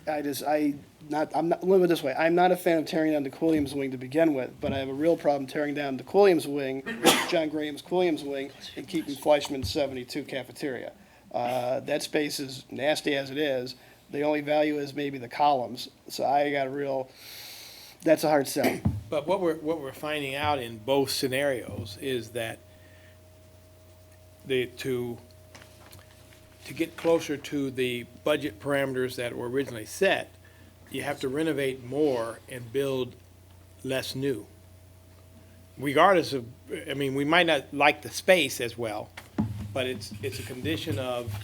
Let me this way, I'm not a fan of tearing down the Quilliams wing to begin with, but I have a real problem tearing down the Quilliams wing, John Graham's Quilliams wing, and keeping Fleischmann's 72 cafeteria. That space is nasty as it is. The only value is maybe the columns, so that's a hard sell. But what we're finding out in both scenarios is that to get closer to the budget parameters that were originally set, you have to renovate more and build less new. Regardless of, I mean, we might not like the space as well, but it's a condition of,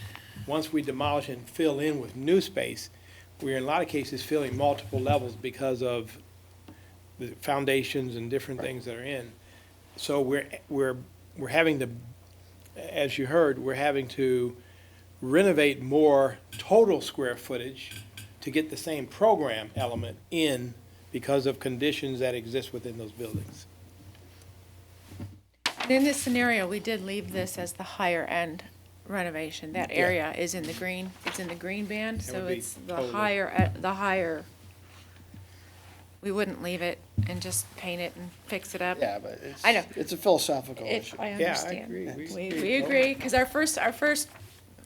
once we demolish and fill in with new space, we're in a lot of cases filling multiple levels because of the foundations and different things that are in. So we're having to, as you heard, we're having to renovate more total square footage to get the same program element in because of conditions that exist within those buildings. And in this scenario, we did leave this as the higher end renovation. That area is in the green, it's in the green band, That so would be it's the totally- higher. We wouldn't leave it and just paint it and fix it up. Yeah, but I know. it's a philosophical It, issue. I Yeah, I understand. agree. We agree, because our first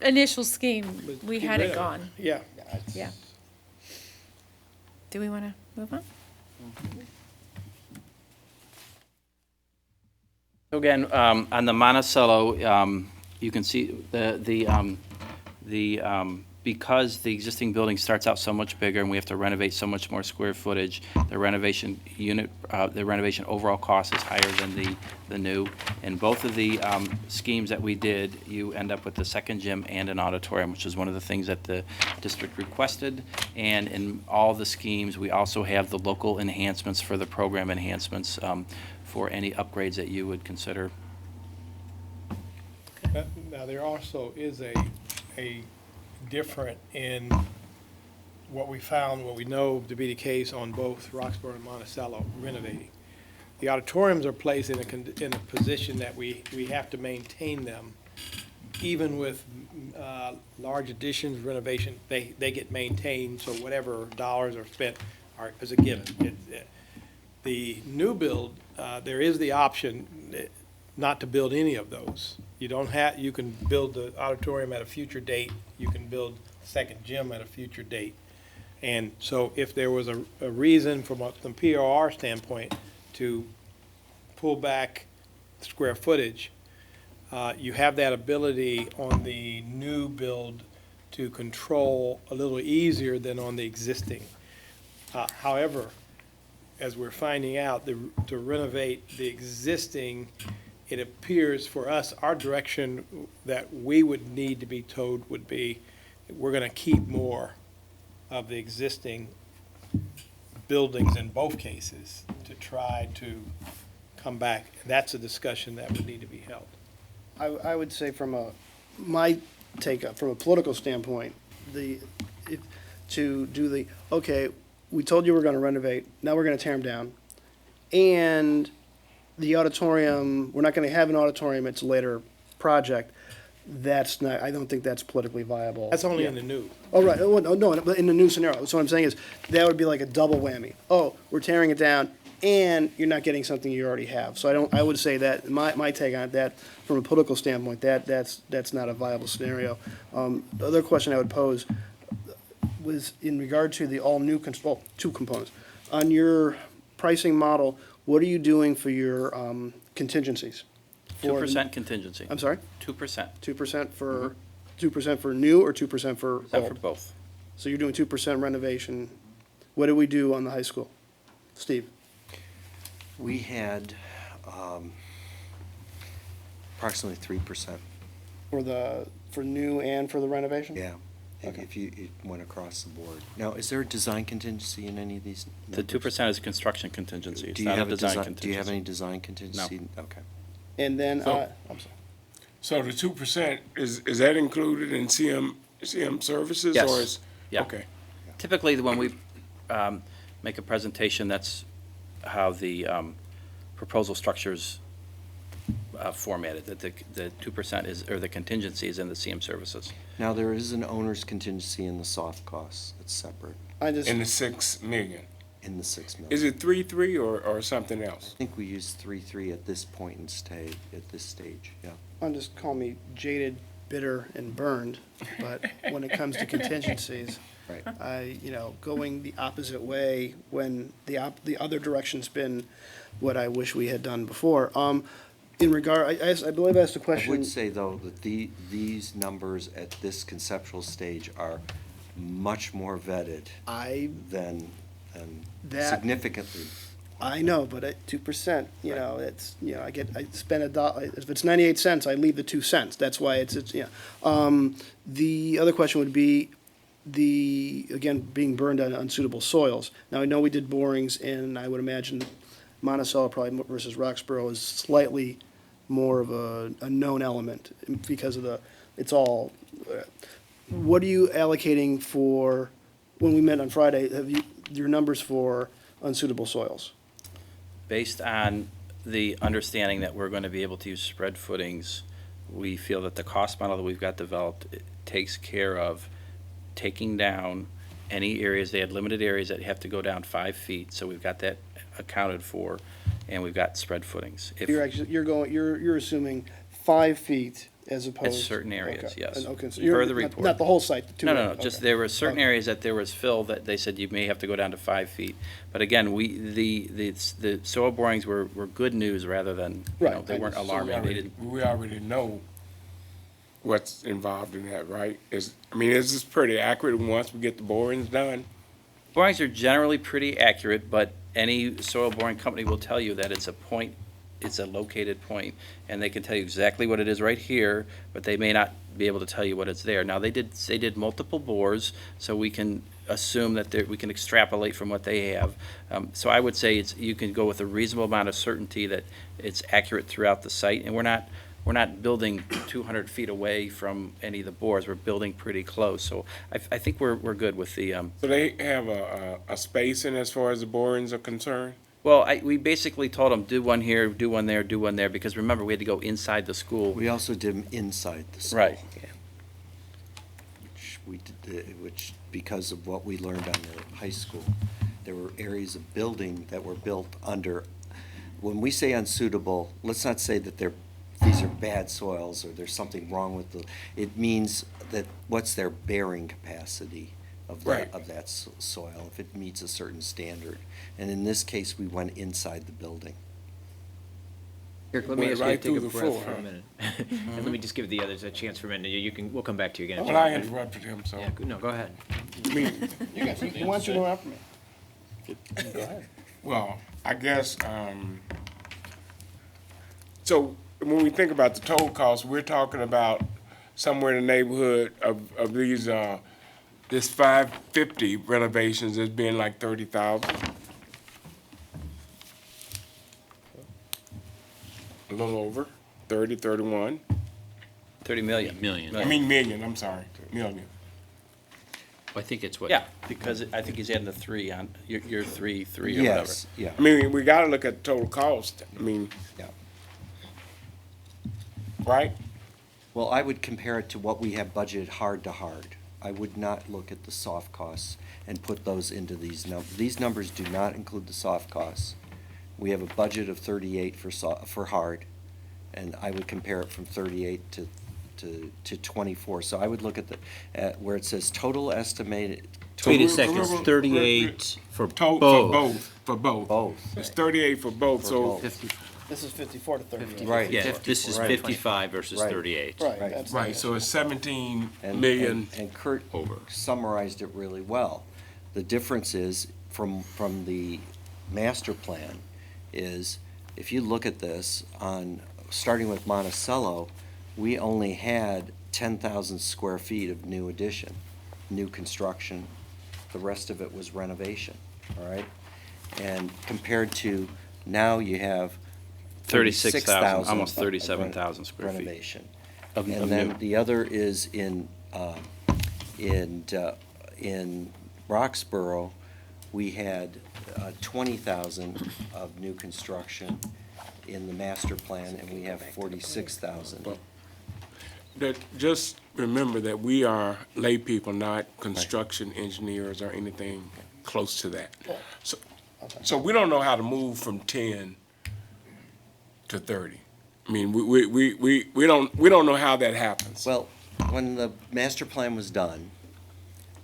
initial scheme, Was we get had rid it of gone. Yeah. Yeah. Do we want to move on? So again, on the Monticello, you can see because the existing building starts out so much bigger and we have to renovate so much more square footage, the renovation overall cost is higher than the new. In both of the schemes that we did, you end up with a second gym and an auditorium, which is one of the things that the district requested. And in all the schemes, we also have the local enhancements for the program enhancements for any upgrades that you would consider. Now, there also is a different in what we found, what we know to be the case on both Roxborough and Monticello renovating. The auditoriums are placed in a position that we have to maintain them. Even with large additions, renovation, they get maintained, so whatever dollars are spent is a given. The new build, there is the option not to build any of those. You don't have, you can build the auditorium at a future date, you can build a second gym at a future date. And so if there was a reason from a PRR standpoint to pull back square footage, you have that ability on the new build to control a little easier than on the existing. However, as we're finding out, to renovate the existing, it appears for us, our direction that we would need to be told would be, we're gonna keep more of the existing buildings in both cases to try to come back. That's a discussion that would need to be held. I would say my take from a political standpoint, okay, we told you we're gonna renovate, now we're gonna tear them down. And the auditorium, we're not gonna have an auditorium, it's a later project. That's not, I don't think that's politically viable. That's only in the new. Oh, right, oh, no, but in the new scenario, so what I'm saying is, that would be like a double whammy. Oh, we're tearing it down, and you're not getting something you already have. So I would say that, my take on that, from a political standpoint, that's not a viable scenario. The other question I would pose was in regard to the all-new, two components. On your pricing model, what are you doing for your contingencies? 2% contingency. I'm sorry? 2%. 2% for, 2% for new or 2% for old? For both. So you're doing 2% renovation. What did we do on the high school? Steve? We had approximately 3%. For new and for the renovation? Yeah, if it went across the board. Now, is there a design contingency in any of these The numbers? 2% is construction contingency. It's Do you not have a design Do you contingency. have any design contingency? Okay. And then, So- I'm sorry. So the 2%, is that included in CM services? Yes. Or is, Yeah. okay. Typically, when we make a presentation, that's how the proposal structure's formatted, that the 2% is, or the contingency is in the CM services. Now, there is an owner's contingency in the soft costs. It's separate In the 6 million. in the 6 million. Is it 3.3 or something else? I think we used 3.3 at this point at this stage, yeah. Just call me jaded, bitter, and burned, but when it comes to contingencies, Right. going the opposite way when the other direction's been what I wish we had done before. In regard, I believe I asked a question. I would say, though, that these numbers at this conceptual stage are much more vetted than significantly. I know, but at 2%, it's, I spend $1, if it's 98 cents, I leave the 2 cents. That's why it's. The other question would be again, being burned on unsuitable soils. Now, I know we did borings, and I would imagine Monticello probably versus Roxborough is slightly more of a known element because of it's all, what are you allocating for, when we met on Friday, your numbers for unsuitable soils? Based on the understanding that we're going to be able to use spread footings, we feel that the cost model that we've got developed takes care of taking down any areas. They had limited areas that have to go down 5 feet, so we've got that accounted for, and we've got spread footings. You're assuming 5 feet as opposed. At certain areas, okay. yes. Okay, so Per the report. not the whole site. The two No, areas. just Okay. there were certain Okay. areas that there was fill that they said you may have to go down to 5 feet. But again, the soil borings were good news rather than, they weren't alarming. They didn't. We already know what's involved in that, right? Is this pretty accurate once we get the borings done? Borings are generally pretty accurate, but any soil boring company will tell you that it's a located point, and they can tell you exactly what it is right here, but they may not be able to tell you what it's there. Now, they did multiple bores, so we can assume that we can extrapolate from what they have. So I would say you can go with a reasonable amount of certainty that it's accurate throughout the site, and we're not building 200 feet away from any of the bores. We're building pretty close, so I think we're good with the. So they have a spacing as far as the borings are concerned? Well, we basically told them, do one here, do one there, do one there, because remember, we had to go inside the school. We also did them inside the school. Right. Which, because of what we learned on the high school, there were areas of building that were built under when we say unsuitable, let's not say that these are bad soils or there's something wrong with it means that what's their bearing capacity of Right. that soil, if it meets a certain standard. And in this case, we went inside the building. Kirk, let me Went ask you right to take a through the breath floor, for a huh? minute. And let me just give the others a chance for a minute. We'll come back to you again. Well, I interrupted him, so. Yeah, no, go ahead. I mean, He wants you to go after me. well, I guess, so when we think about the total cost, we're talking about somewhere in the neighborhood of these, this 550 renovations as being like 30,000. A little over, 30, 31. 30 million. Million. I mean million, I'm sorry, million. I think it's what? Yeah, because I think he's adding the 3 on, your 3 or whatever. Yes, yeah. I mean, we gotta look at the total cost, I mean, Yeah. right? Well, I would compare it to what we have budgeted hard to hard. I would not look at the soft costs and put those into these numbers. These numbers do not include the soft costs. We have a budget of 38 for hard, and I would compare it from 38 to 24. So I would look at where it says total estimated. Wait a So second, we're- it's we're- 38 for For both. both. Both. It's 38 for both, For so, both. This is 54 to 38. Right. Yeah, this is Right. 55 versus Right. 38. Right. Right. That's right, so it's 17 And- million. And Kurt Over. summarized it really well. The difference is, from the master plan, is if you look at this starting with Monticello, we only had 10,000 square feet of new addition, new construction. The rest of it was renovation, all right? And compared to, now you have 36,000, almost of 37,000 square feet. renovation. Of And new. then the other is in Roxborough, we had 20,000 of new construction in the master plan, and we have 46,000. That, just remember that we are lay people, not construction engineers or anything close to that. So we don't know how to move from 10 to 30. I mean, we don't know how that happens. Well, when the master plan was done,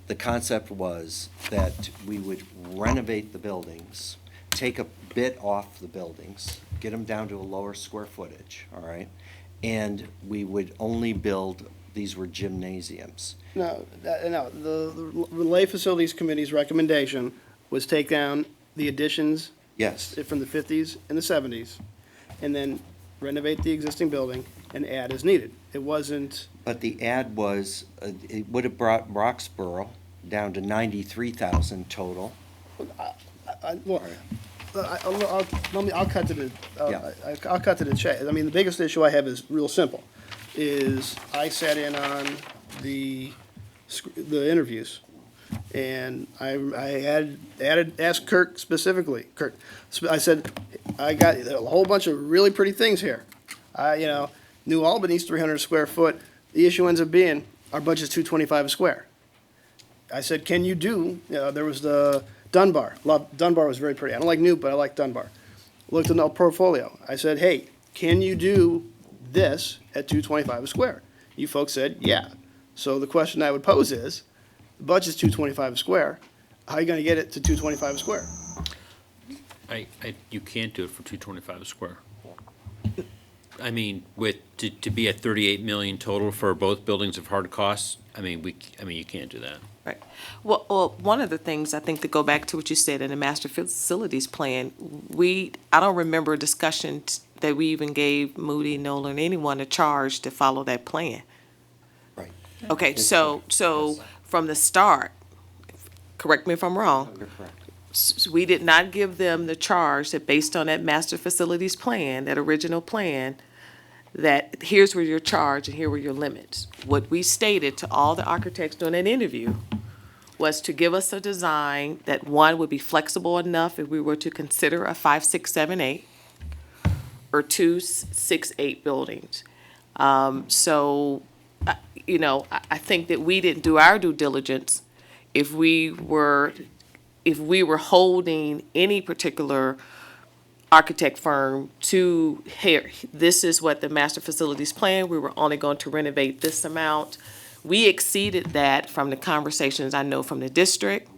the concept was that we would renovate the buildings, take a bit off the buildings, get them down to a lower square footage, all right? And we would only build, these were gymnasiums. No, the Relay Facilities Committee's recommendation was take down the additions Yes, from the 50s and the 70s, and then renovate the existing building and add as needed. It wasn't, but the ad was, it would have brought Roxborough down to 93,000 total. I'll cut to the, Yeah. I'll cut to the chase. I mean, the biggest issue I have is real simple, is I sat in on the interviews, and I asked Kirk specifically, I said, I got a whole bunch of really pretty things here. New Albany's 300 square foot, the issue ends up being, our budget's 225 a square. I said, can you do, there was the Dunbar. Dunbar was very pretty. I don't like Newt, but I like Dunbar. Looked in the portfolio. I said, hey, can you do this at 225 a square? You folks said, yeah. So the question I would pose is, the budget's 225 a square. How are you going to get it to 225 a square? You can't do it for 225 a square. I mean, to be at 38 million total for both buildings of hard costs, you can't do that. Right. Well, one of the things, I think, to go back to what you said in the master facilities plan, I don't remember a discussion that we even gave Moody, Nolan, anyone a charge to follow that plan. Right. Okay, so from the start, correct me if I'm wrong, You're correct. we did not give them the charge that based on that master facilities plan, that original plan, that here's where your charge and here were your limits. What we stated to all the architects during that interview was to give us a design that, one, would be flexible enough if we were to consider a 5, 6, 7, 8, or 2, 6, 8 buildings. I think that we didn't do our due diligence if we were holding any particular architect firm to, here, this is what the master facilities plan, we were only going to renovate this amount. We exceeded that from the conversations I know from the district,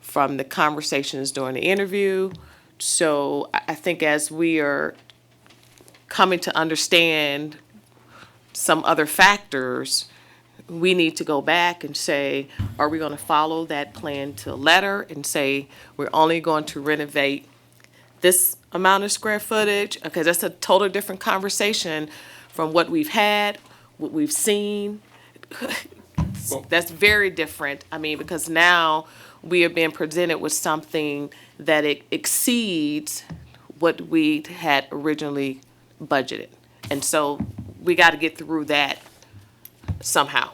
from the conversations during the interview. So I think as we are coming to understand some other factors, we need to go back and say, are we going to follow that plan to letter and say, we're only going to renovate this amount of square footage? Okay, that's a totally different conversation from what we've had, what we've seen. That's very different. I mean, because now we are being presented with something that it exceeds what we had originally budgeted. And so we got to get through that somehow.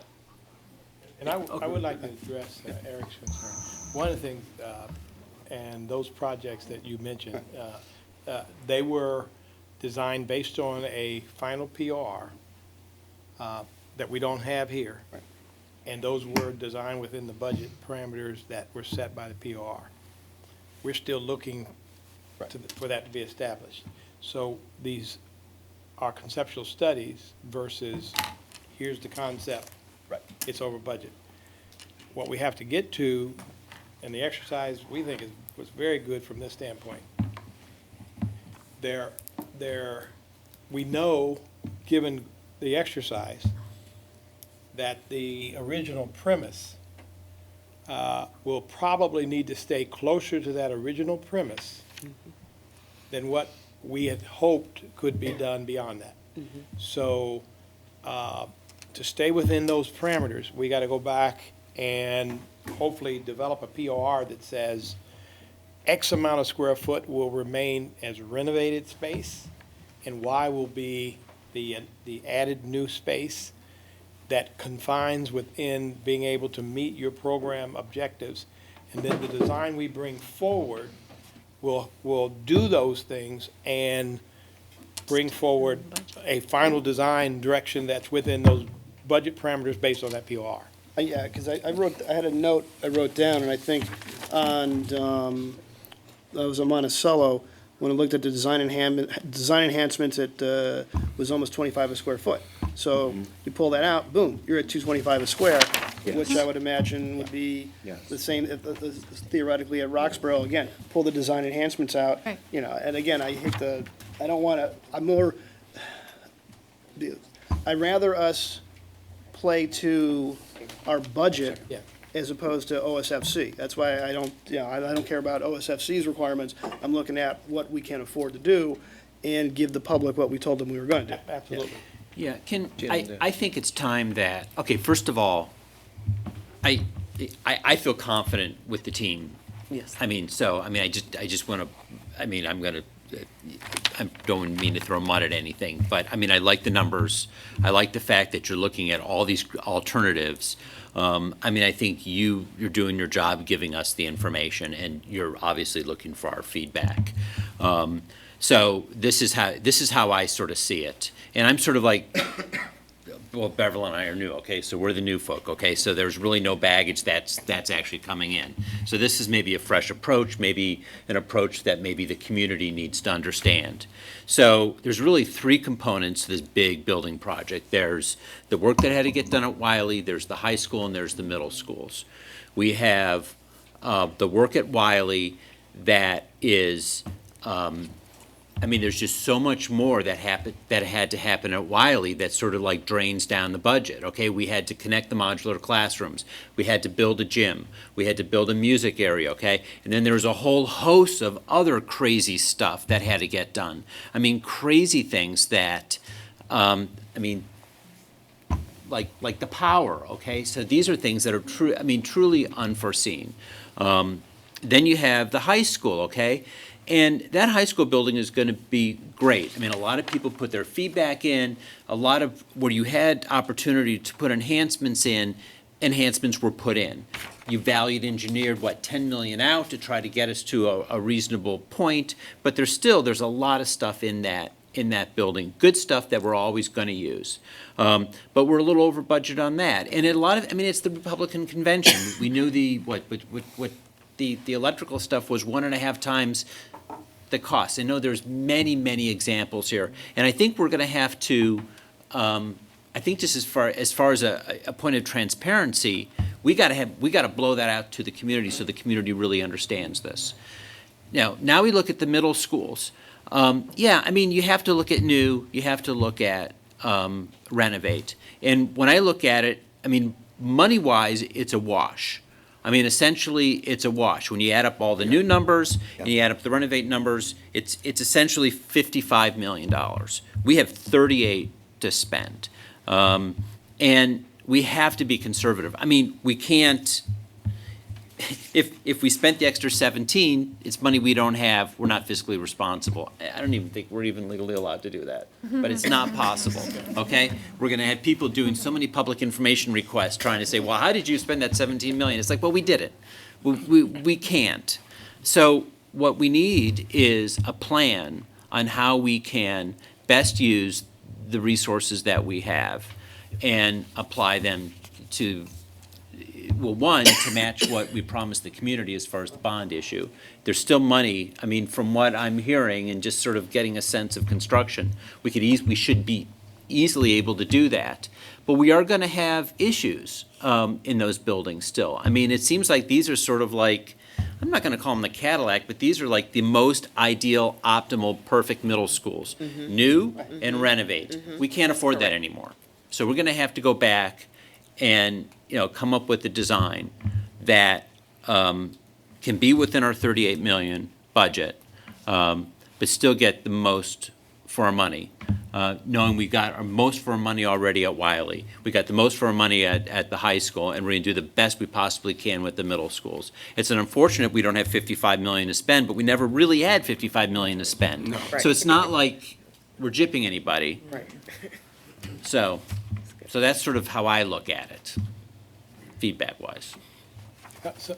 And I would like to address Eric's concern. One of the things, and those projects that you mentioned, they were designed based on a final POR that we don't have here. Right. And those were designed within the budget parameters that were set by the POR. We're still looking for that to be established. So these are conceptual studies versus here's the concept, it's over budget. What we have to get to, and the exercise we think was very good from this standpoint, we know, given the exercise, that the original premise will probably need to stay closer to that original premise than what we had hoped could be done beyond that. So to stay within those parameters, we got to go back and hopefully develop a POR that says X amount of square foot will remain as renovated space and Y will be the added new space that confines within being able to meet your program objectives. And then the design we bring forward will do those things and bring forward a final design direction that's within those budget parameters based on that POR. Yeah, because I had a note I wrote down, and I think on, that was on Monticello, when I looked at the design enhancements, it was almost 25 a square foot. So you pull that out, boom, you're at 225 a square, which I would imagine would be the same theoretically at Roxborough. Again, pull the design enhancements out, you know, and again, I'd rather us play to our budget as opposed to OSFC. That's why I don't care about OSFC's requirements. I'm looking at what we can afford to do and give the public what we told them we were going to do. Absolutely. Yeah, I think it's time that, okay, first of all, I feel confident with the team. Yes. I just want to, I don't mean to throw mud at anything, but I like the numbers. I like the fact that you're looking at all these alternatives. I think you're doing your job giving us the information, and you're obviously looking for our feedback. So this is how I sort of see it. And I'm sort of like, well, Beverly and I are new, okay? So we're the new folk, okay? So there's really no baggage that's actually coming in. So this is maybe a fresh approach, maybe an approach that maybe the community needs to understand. So there's really three components to this big building project. There's the work that had to get done at Wiley, there's the high school, and there's the middle schools. We have the work at Wiley that is, there's just so much more that had to happen at Wiley that sort of like drains down the budget, okay? We had to connect the modular classrooms. We had to build a gym. We had to build a music area, okay? And then there was a whole host of other crazy stuff that had to get done. Crazy things that, like the power, okay? So these are things that are truly unforeseen. Then you have the high school, okay? And that high school building is going to be great. A lot of people put their feedback in. A lot of where you had opportunity to put enhancements in, enhancements were put in. You valued engineered, $10 million out to try to get us to a reasonable point. But there's a lot of stuff in that building, good stuff that we're always going to use. But we're a little over budget on that. And it's the Republican convention. We knew the electrical stuff was 1.5 times the cost. I know there's many, many examples here, and I think we're gonna have to, I think just as far as a point of transparency, we gotta blow that out to the community so the community really understands this. Now we look at the middle schools. Yeah, I mean, you have to look at new, you have to look at renovate. And when I look at it, I mean, money-wise, it's a wash. I mean, essentially, it's a wash. When you add up all the new numbers and you add up the renovate numbers, it's essentially $55 million. We have 38 to spend. And we have to be conservative. I mean, we can't, if we spent the extra 17, it's money we don't have, we're not fiscally responsible. I don't even think we're even legally allowed to do that, but it's not possible, okay? We're gonna have people doing so many public information requests trying to say, well, how did you spend that 17 million? It's like, well, we did it. We can't. So what we need is a plan on how we can best use the resources that we have and apply them to, well, one, to match what we promised the community as far as the bond issue. There's still money, I mean, from what I'm hearing and just sort of getting a sense of construction, we should be easily able to do that. But we are gonna have issues in those buildings still. I mean, it seems like these are sort of like, I'm not gonna call them the Cadillac, but these are like the most ideal, optimal, perfect middle schools. New and renovate. We can't afford that anymore. So we're gonna have to go back and, you know, come up with a design that can be within our 38 million budget, but still get the most for our money. Knowing we got our most for our money already at Wiley. We got the most for our money at the high school, and we're gonna do the best we possibly can with the middle schools. It's unfortunate we don't have 55 million to spend, but we never really had 55 million to spend. No. So it's not like we're gypping anybody. Right. So that's sort of how I look at it, feedback-wise. So,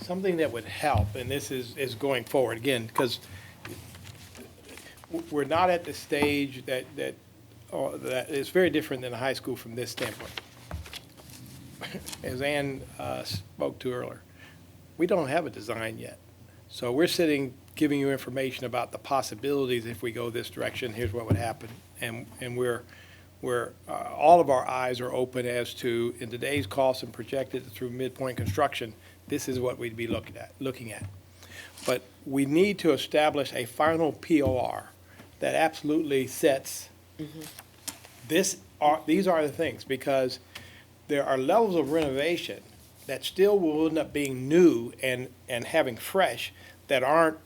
something that would help, and this is going forward, again, because we're not at the stage that is very different than a high school from this standpoint. As Ann spoke to earlier, we don't have a design yet. So we're sitting, giving you information about the possibilities. If we go this direction, here's what would happen. And we're all of our eyes are open as to, in today's costs and projected through midpoint construction, this is what we'd be looking at. But we need to establish a final POR that absolutely sets these are the things, because there are levels of renovation that still will end up being new and having fresh that aren't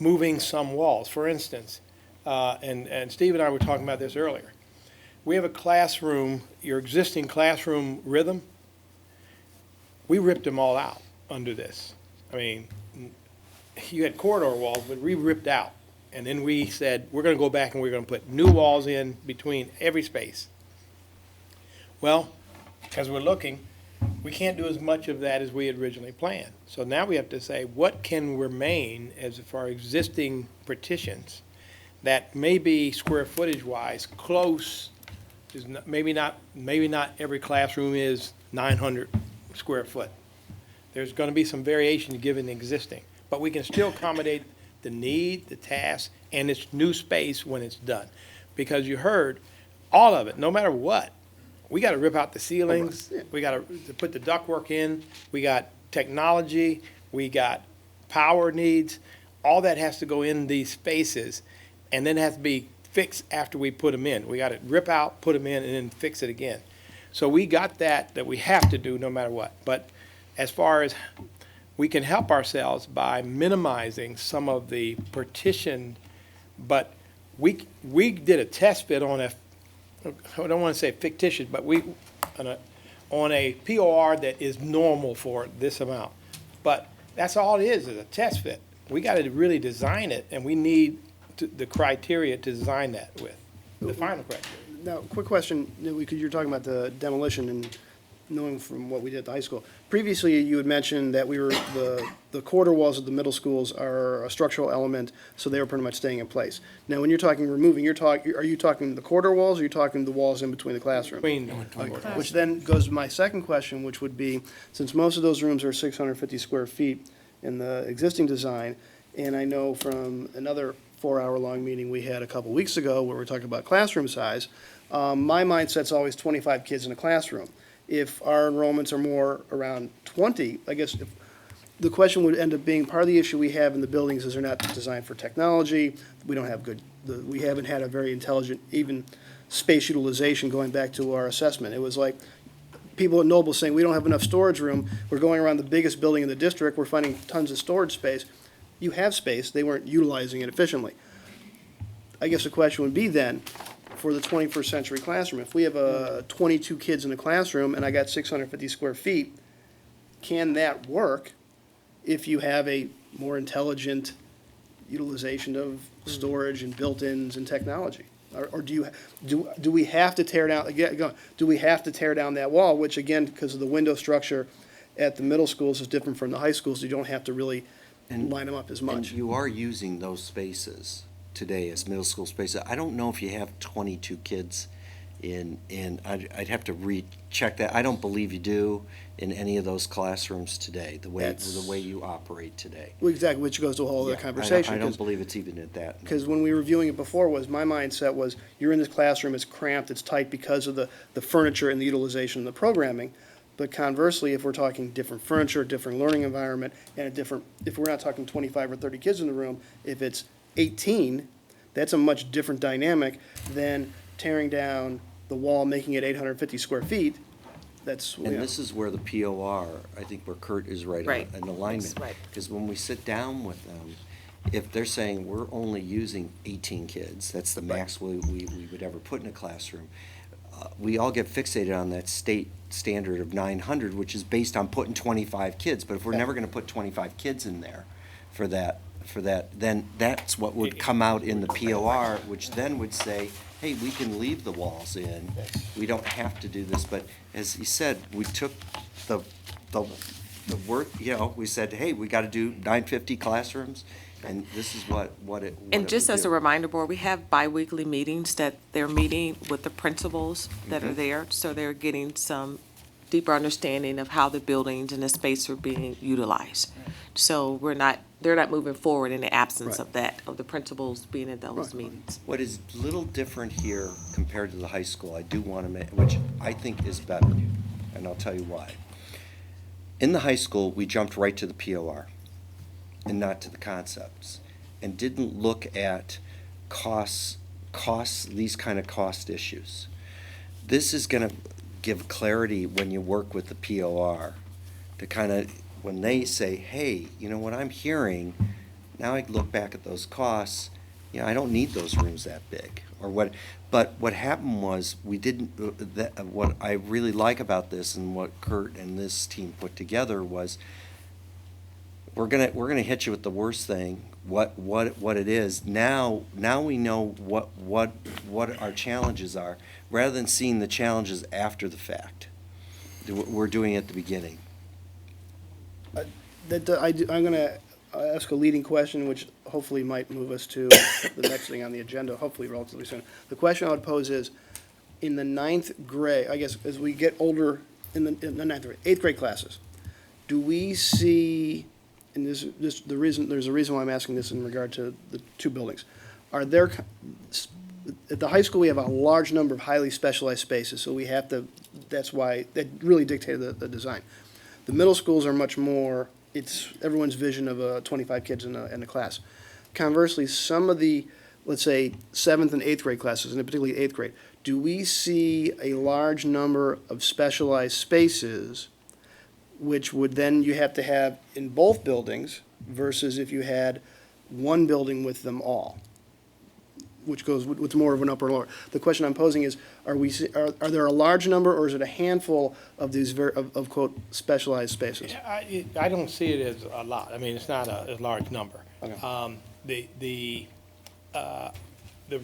moving some walls. For instance, and Steve and I were talking about this earlier. We have a classroom, your existing classroom rhythm, we ripped them all out under this. I mean, you had corridor walls, but we ripped out. And then we said, we're gonna go back and we're gonna put new walls in between every space. Well, as we're looking, we can't do as much of that as we had originally planned. So now we have to say, what can remain as far as existing partitions that may be square footage wise close, is not, maybe not every classroom is 900 square foot. There's gonna be some variation given the existing, but we can still accommodate the need, the task, and its new space when it's done. Because you heard, all of it, no matter what, we gotta rip out the ceilings, we gotta put the ductwork in, we got technology, we got power needs, all that has to go in these spaces, and then it has to be fixed after we put them in. We gotta rip out, put them in, and then fix it again. So we got that we have to do no matter what. But as far as we can help ourselves by minimizing some of the partition, but we did a test fit on I don't want to say fictitious, but on a POR that is normal for this amount. But that's all it is a test fit. We got to really design it, and we need the criteria to design that with, the final criteria. Now, quick question, because you're talking about the demolition and knowing from what we did at the high school. Previously, you had mentioned that the corridor walls of the middle schools are a structural element, so they were pretty much staying in place. Now, when you're talking removing, are you talking the corridor walls, or are you talking the walls in between the classrooms? Which then goes to my second question, which would be, since most of those rooms are 650 square feet in the existing design, And I know from another 4-hour-long meeting we had a couple weeks ago where we were talking about classroom size, my mindset's always 25 kids in a classroom. If our enrollments are more around 20, I guess if, the question would end up being, part of the issue we have in the buildings is they're not designed for technology. We don't have we haven't had a very intelligent, even space utilization going back to our assessment. It was like people at Noble saying, we don't have enough storage room. We're going around the biggest building in the district. We're finding tons of storage space. You have space. They weren't utilizing it efficiently. I guess the question would be then, for the 21st century classroom, if we have 22 kids in a classroom and I got 650 square feet, can that work if you have a more intelligent utilization of storage and built-ins and technology? Or do we have to tear down, again, do we have to tear down that wall, which again, because of the window structure at the middle schools is different from the high schools, you don't have to really line them up as much. And you are using those spaces today as middle school spaces. I don't know if you have 22 kids I'd have to recheck that. I don't believe you do in any of those classrooms today, the way you operate today. Well, exactly, which goes to a whole other conversation. I don't believe it's even at that. Because when we were reviewing it before, my mindset was, you're in this classroom, it's cramped, it's tight because of the furniture and the utilization of the programming. But conversely, if we're talking different furniture, different learning environment, and if we're not talking 25 or 30 kids in the room, if it's 18, that's a much different dynamic than tearing down the wall, making it 850 square feet. This is where the POR, I think where Kurt is right. In alignment. Right. Because when we sit down with them, if they're saying we're only using 18 kids, that's the max we would ever put in a classroom, we all get fixated on that state standard of 900, which is based on putting 25 kids. But if we're never going to put 25 kids in there for that, then that's what would come out in the POR, which then would say, hey, we can leave the walls in. We don't have to do this. But as he said, we took the work, we said, hey, we got to do 950 classrooms, and this is what it And just would as do. a reminder, board, we have biweekly meetings that they're meeting with the principals that are there, so they're getting some deeper understanding of how the buildings and the space are being utilized. So they're not moving forward in the absence of that, of the principals being at those meetings. What is a little different here compared to the high school, I do want to make, which I think is better, and I'll tell you why. In the high school, we jumped right to the POR and not to the concepts, and didn't look at costs, these kind of cost issues. This is going to give clarity when you work with the POR to kind of, when they say, hey, what I'm hearing, now I look back at those costs, I don't need those rooms that big, or what. But what happened was we didn't, what I really like about this and what Kurt and this team put together was, we're gonna hit you with the worst thing, what it is. Now we know what our challenges are, rather than seeing the challenges after the fact. We're doing it at the beginning. I'm going to ask a leading question, which hopefully might move us to the next thing on the agenda, hopefully relatively soon. The question I would pose is, in the 9th grade, I guess as we get older in the 9th grade, 8th grade classes, do we see, and there's a reason why I'm asking this in regard to the two buildings, at the high school we have a large number of highly specialized spaces, so we have to, that's why, that really dictated the design. The middle schools are much more, it's everyone's vision of 25 kids in a class. Conversely, some of the, let's say, 7th and 8th grade classes, and particularly 8th grade, do we see a large number of specialized spaces, which would then you have to have in both buildings, versus if you had one building with them all, which goes with more of an upper and lower. The question I'm posing is, are there a large number, or is it a handful of these of quote specialized spaces? I don't see it as a lot. I mean, it's not a large number. Okay. The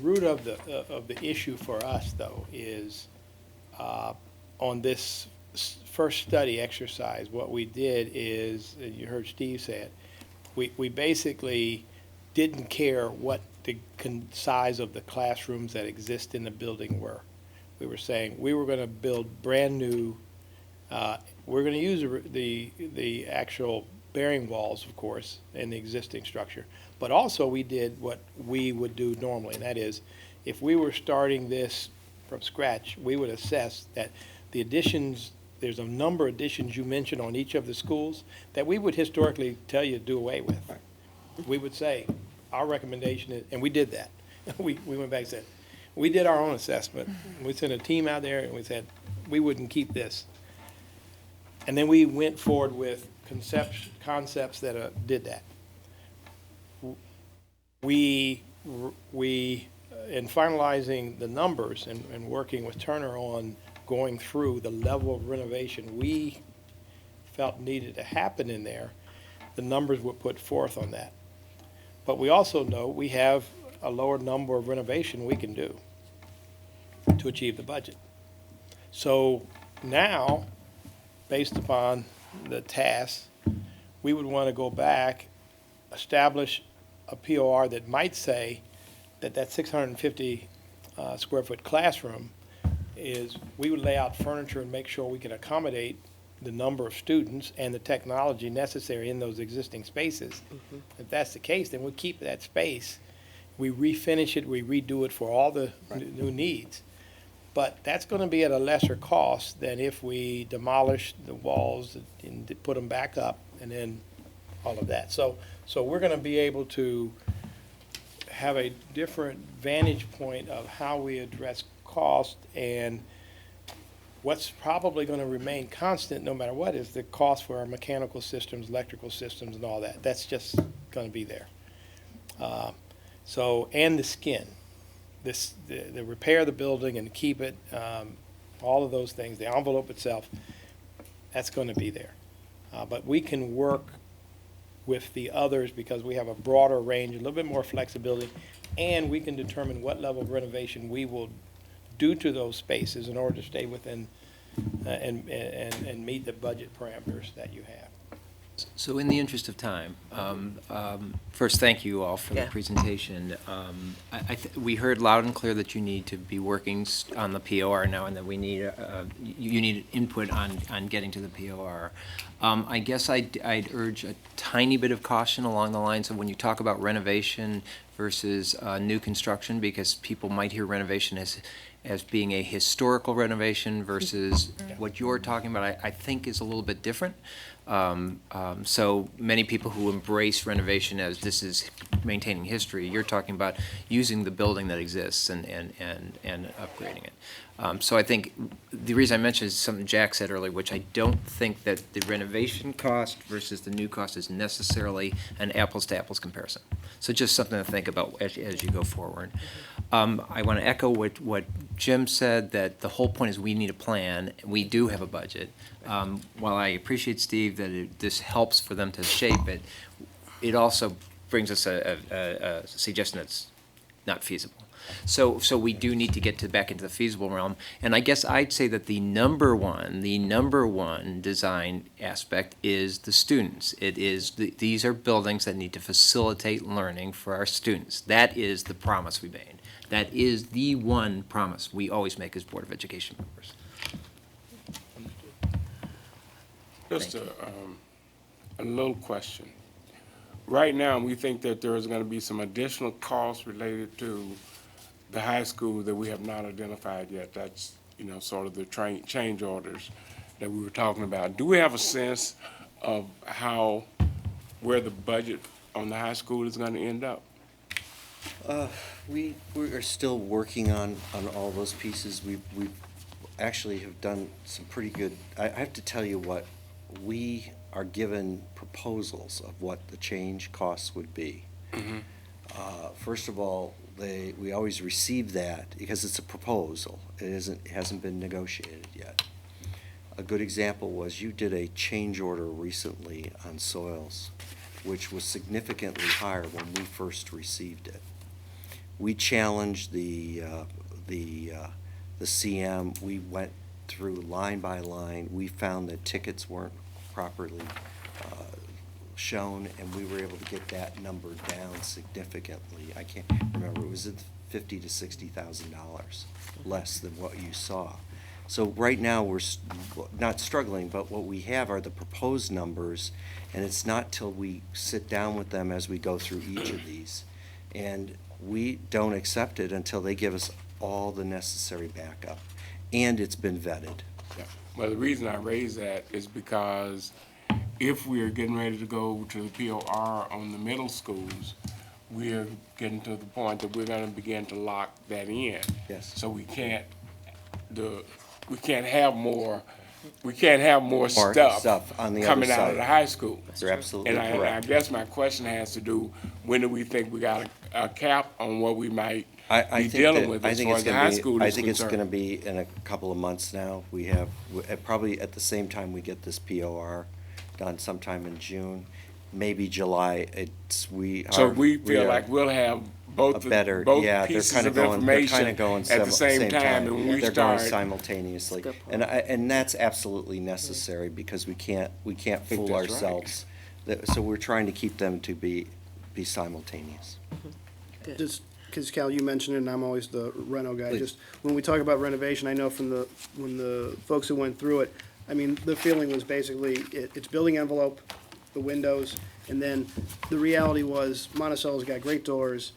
root of the issue for us, though, is on this first study exercise. What we did is, you heard Steve say it. We basically didn't care what the size of the classrooms that exist in the building were. We were saying we were going to build brand new. We're going to use the actual bearing walls, of course, in the existing structure. But also, we did what we would do normally, and that is, if we were starting this from scratch, we would assess that the additions, there's a number of additions you mentioned on each of the schools that we would historically tell you to do away with. We would say, our recommendation is, and we did that. We went back and said, we did our own assessment. We sent a team out there and we said, we wouldn't keep this. And then we went forward with concepts that did that. We in finalizing the numbers and working with Turner on going through the level of renovation we felt needed to happen in there, the numbers were put forth on that. But we also know we have a lower number of renovation we can do to achieve the budget. So now, based upon the task, we would want to go back, establish a POR that might say that 650 square foot classroom is, we would lay out furniture and make sure we can accommodate the number of students and the technology necessary in those existing spaces. If that's the case, then we'll keep that space. We refinish it, we redo it for all the new needs. But that's going to be at a lesser cost than if we demolish the walls and put them back up and then all of that. So we're going to be able to have a different vantage point of how we address cost, and what's probably going to remain constant no matter what is the cost for our mechanical systems, electrical systems, and all that. That's just going to be there. And the skin. The repair of the building and keep it, all of those things, the envelope itself, that's going to be there. But we can work with the others because we have a broader range, a little bit more flexibility, and we can determine what level of renovation we will do to those spaces in order to stay within and meet the budget parameters that you have. So in the interest of time, first, thank you all for the Yeah. presentation. We heard loud and clear that you need to be working on the POR now, and that we need, you need input on getting to the POR. I guess I'd urge a tiny bit of caution along the lines of when you talk about renovation versus new construction, because people might hear renovation as being a historical renovation versus what you're talking about, I think is a little bit different. So many people who embrace renovation as this is maintaining history, you're talking about using the building that exists and upgrading it. So I think the reason I mentioned is something Jack said earlier, which I don't think that the renovation cost versus the new cost is necessarily an apples to apples comparison. So just something to think about as you go forward. I want to echo what Jim said, that the whole point is we need a plan. We do have a budget. While I appreciate, Steve, that this helps for them to shape it, it also brings us a suggestion that's not feasible. So we do need to get back into the feasible realm. And I guess I'd say that the number one design aspect is the students. It is, these are buildings that need to facilitate learning for our students. That is the promise we made. That is the one promise we always make as Board of Education members. Just a little question. Right now, we think that there is going to be some additional costs related to the high school that we have not identified yet. That's, sort of the change orders that we were talking about. Do we have a sense of where the budget on the high school is going to end up? We are still working on all those pieces. We actually have done some pretty good, I have to tell you what, we are given proposals of what the change costs would be. Mm-hmm. First of all, we always receive that because it's a proposal. It hasn't been negotiated yet. A good example was you did a change order recently on soils, which was significantly higher when we first received it. We challenged the CM. We went through line by line. We found that tickets weren't properly shown, and we were able to get that number down significantly. I can't remember, it was at $50,000 to $60,000 less than what you saw. So right now, we're not struggling, but what we have are the proposed numbers, and it's not till we sit down with them as we go through each of these. And we don't accept it until they give us all the necessary backup, and it's been vetted. Yeah. Well, the reason I raise that is because if we are getting ready to go to the POR on the middle schools, we're getting to the point that we're gonna begin to lock that in. Yes. So we can't have more stuff on the other coming out of side. the high school. You're absolutely And I correct. guess my question has to do, when do we think we got a cap on what we might I be think dealing that- with I as think far it's as the gonna high be- school I is think it's concerned? gonna be in a couple of months now. We have, probably at the same time we get this POR done sometime in June, maybe July. So we feel like we'll have both pieces they're of going information at going the same time, and when we They're going start. simultaneously. And that's absolutely necessary because we can't fool that's right. ourselves. So we're trying to keep them to be simultaneous. Just, because Cal, you mentioned it, and I'm always the reno guy, Please. just, when we talk about renovation, I know from when the folks who went through it, I mean, the feeling was basically, it's building envelope, the windows, and then the reality was Monticello's got great doors,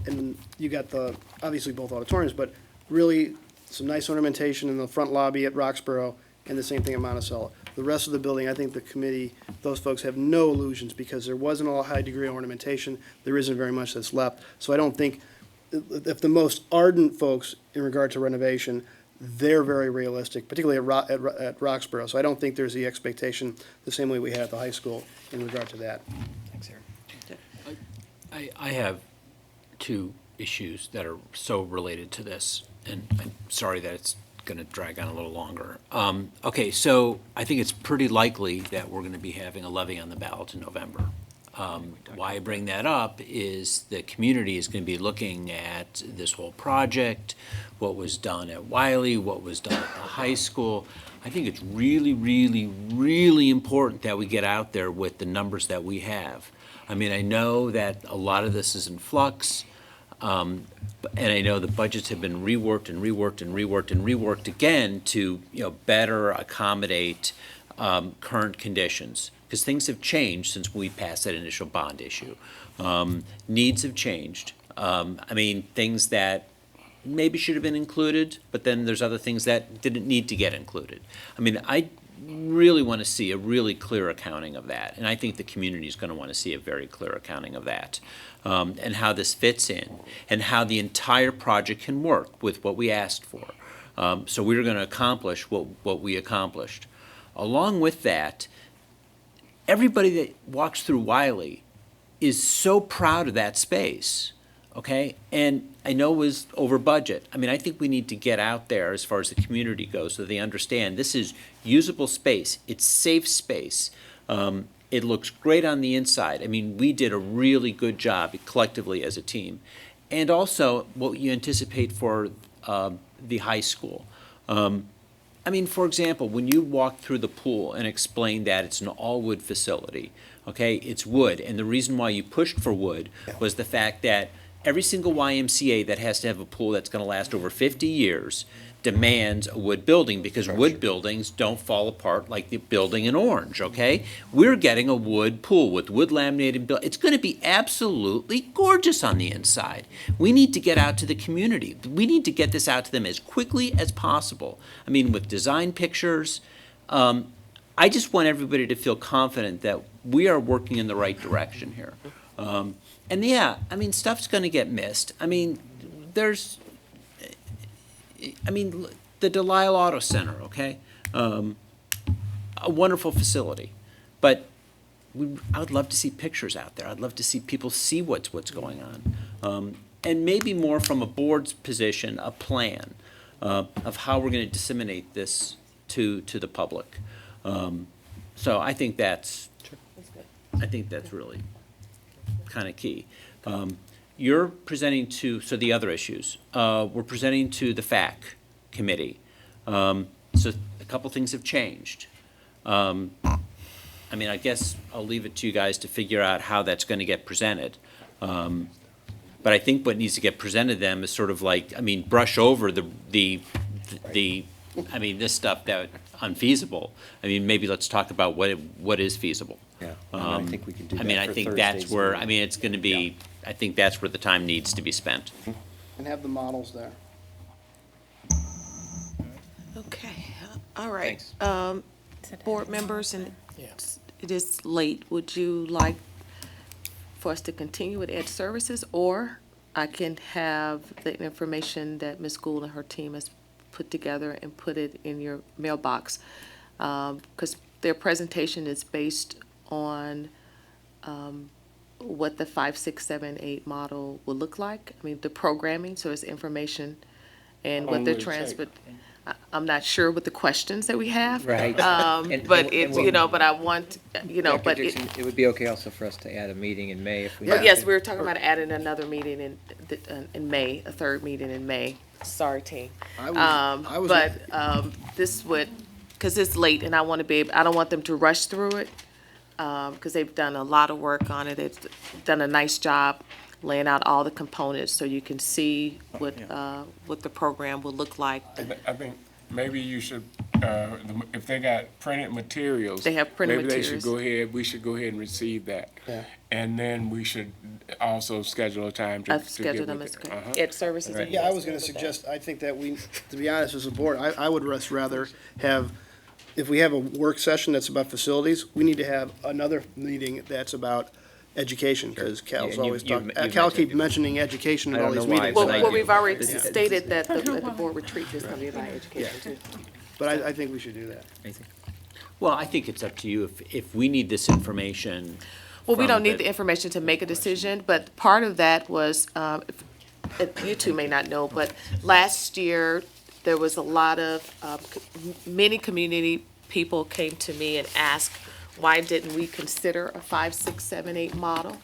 and you got obviously both auditoriums, but really some nice ornamentation in the front lobby at Roxborough, and the same thing at Monticello. The rest of the building, I think the committee, those folks have no illusions, because there wasn't a high degree of ornamentation, there isn't very much that's left. So I don't think, if the most ardent folks in regard to renovation, they're very realistic, particularly at Roxborough. So I don't think there's the expectation the same way we had at the high school in regard to that. Thanks, Aaron. I have two issues that are so related to this, and I'm sorry that it's going to drag on a little longer. Okay, so I think it's pretty likely that we're going to be having a levy on the ballot in November. Why I bring that up is the community is going to be looking at this whole project, what was done at Wiley, what was done at the high school. I think it's really, really, really important that we get out there with the numbers that we have. I mean, I know that a lot of this is in flux, and I know the budgets have been reworked and reworked and reworked and reworked again to, better accommodate current conditions, because things have changed since we passed that initial bond issue. Needs have changed. I mean, things that maybe should have been included, but then there's other things that didn't need to get included. I mean, I really want to see a really clear accounting of that, and I think the community is going to want to see a very clear accounting of that, and how this fits in, and how the entire project can work with what we asked for. So we're going to accomplish what we accomplished. Along with that, everybody that walks through Wiley is so proud of that space, okay? And I know it was over budget. I mean, I think we need to get out there as far as the community goes so they understand this is usable space. It's safe space. It looks great on the inside. I mean, we did a really good job collectively as a team. And also what you anticipate for the high school. I mean, for example, when you walk through the pool and explain that it's an all-wood facility, okay, it's wood, and the reason why you pushed for wood was the fact that every single YMCA that has to have a pool that's going to last over 50 years demands a wood building, because wood buildings don't fall apart like the building in Orange, okay? We're getting a wood pool with wood laminated it's going to be absolutely gorgeous on the inside. We need to get out to the community. We need to get this out to them as quickly as possible. I mean, with design pictures. I just want everybody to feel confident that we are working in the right direction here. And yeah, I mean, stuff's going to get missed. I mean, the Delisle Auto Center, okay? A wonderful facility. But I would love to see pictures out there. I'd love to see people see what's going on. And maybe more from a board's position, a plan of how we're going to disseminate this to the public. So I think that's really kind of key. You're presenting so the other issues, we're presenting to the FAC committee. So a couple things have changed. I mean, I guess I'll leave it to you guys to figure out how that's going to get presented. But I think what needs to get presented to them is sort of like, I mean, brush over the I mean, this stuff that unfeasible. I mean, maybe let's talk about what is feasible. Yeah, I think we can do I mean, that I for think that's Thursday's where, meeting. I mean, it's gonna be, I think that's where the time needs to be spent. And have the models there. Okay, all right. Thanks. Board members, and Yeah. it is late, would you like for us to continue with Ed Services, or I can have the information that Ms. Gould and her team has put together and put it in your mailbox? Because their presentation is based on what the 5, 6, 7, 8 model will look like. I mean, the programming, so it's information and How what long they're will it take? transferred. I'm not sure with the questions that we have. Right. But it's, you know, but I want, you know, Dr. but Dixon, it would be okay also for us to add a meeting in May if we. But have yes, to. we were talking about adding another meeting in May, a third meeting in May. Sorry, team. I was- But this would, because it's late and I want to be, I don't want them to rush through it, because they've done a lot of work on it. They've done a nice job laying out all the components so you can see what the program will look like. I think maybe you should, if they got printed materials. They have printed Maybe they should materials. we should go ahead and receive that. Yeah. And then we should also schedule a time to. I've to scheduled get them with as, it. Uh-huh. Ed Services. and Yeah, I yes, was gonna with that. suggest, I think that we, to be honest, as a board, I would rather have, if we have a work session that's about facilities, we need to have another meeting that's about education, because Cal's and always you've talking, mentioned Cal it keeps before. mentioning education in I all don't these know why, meetings. but Well, I well, do. we've already stated that at the board retreat is going to be about education too. But I think we should do that. Well, I think it's up to you if we need this information. Well, we from don't need the information to make a decision, but part of that was, you two may not know, but last year, there was a lot of, many community people came to me and asked, why didn't we consider a 5, 6, 7, 8 model?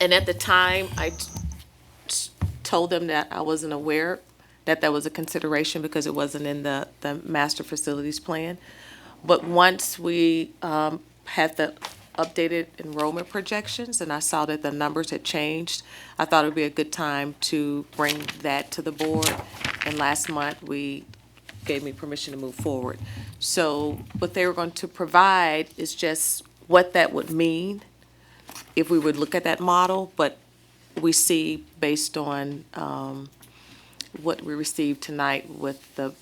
And at the time, I told them that I wasn't aware that that was a consideration because it wasn't in the master facilities plan. But once we had the updated enrollment projections and I saw that the numbers had changed, I thought it would be a good time to bring that to the board. And last month, we gave me permission to move forward. So what they were going to provide is just what that would mean if we would look at that model, but we see based on what we received tonight with the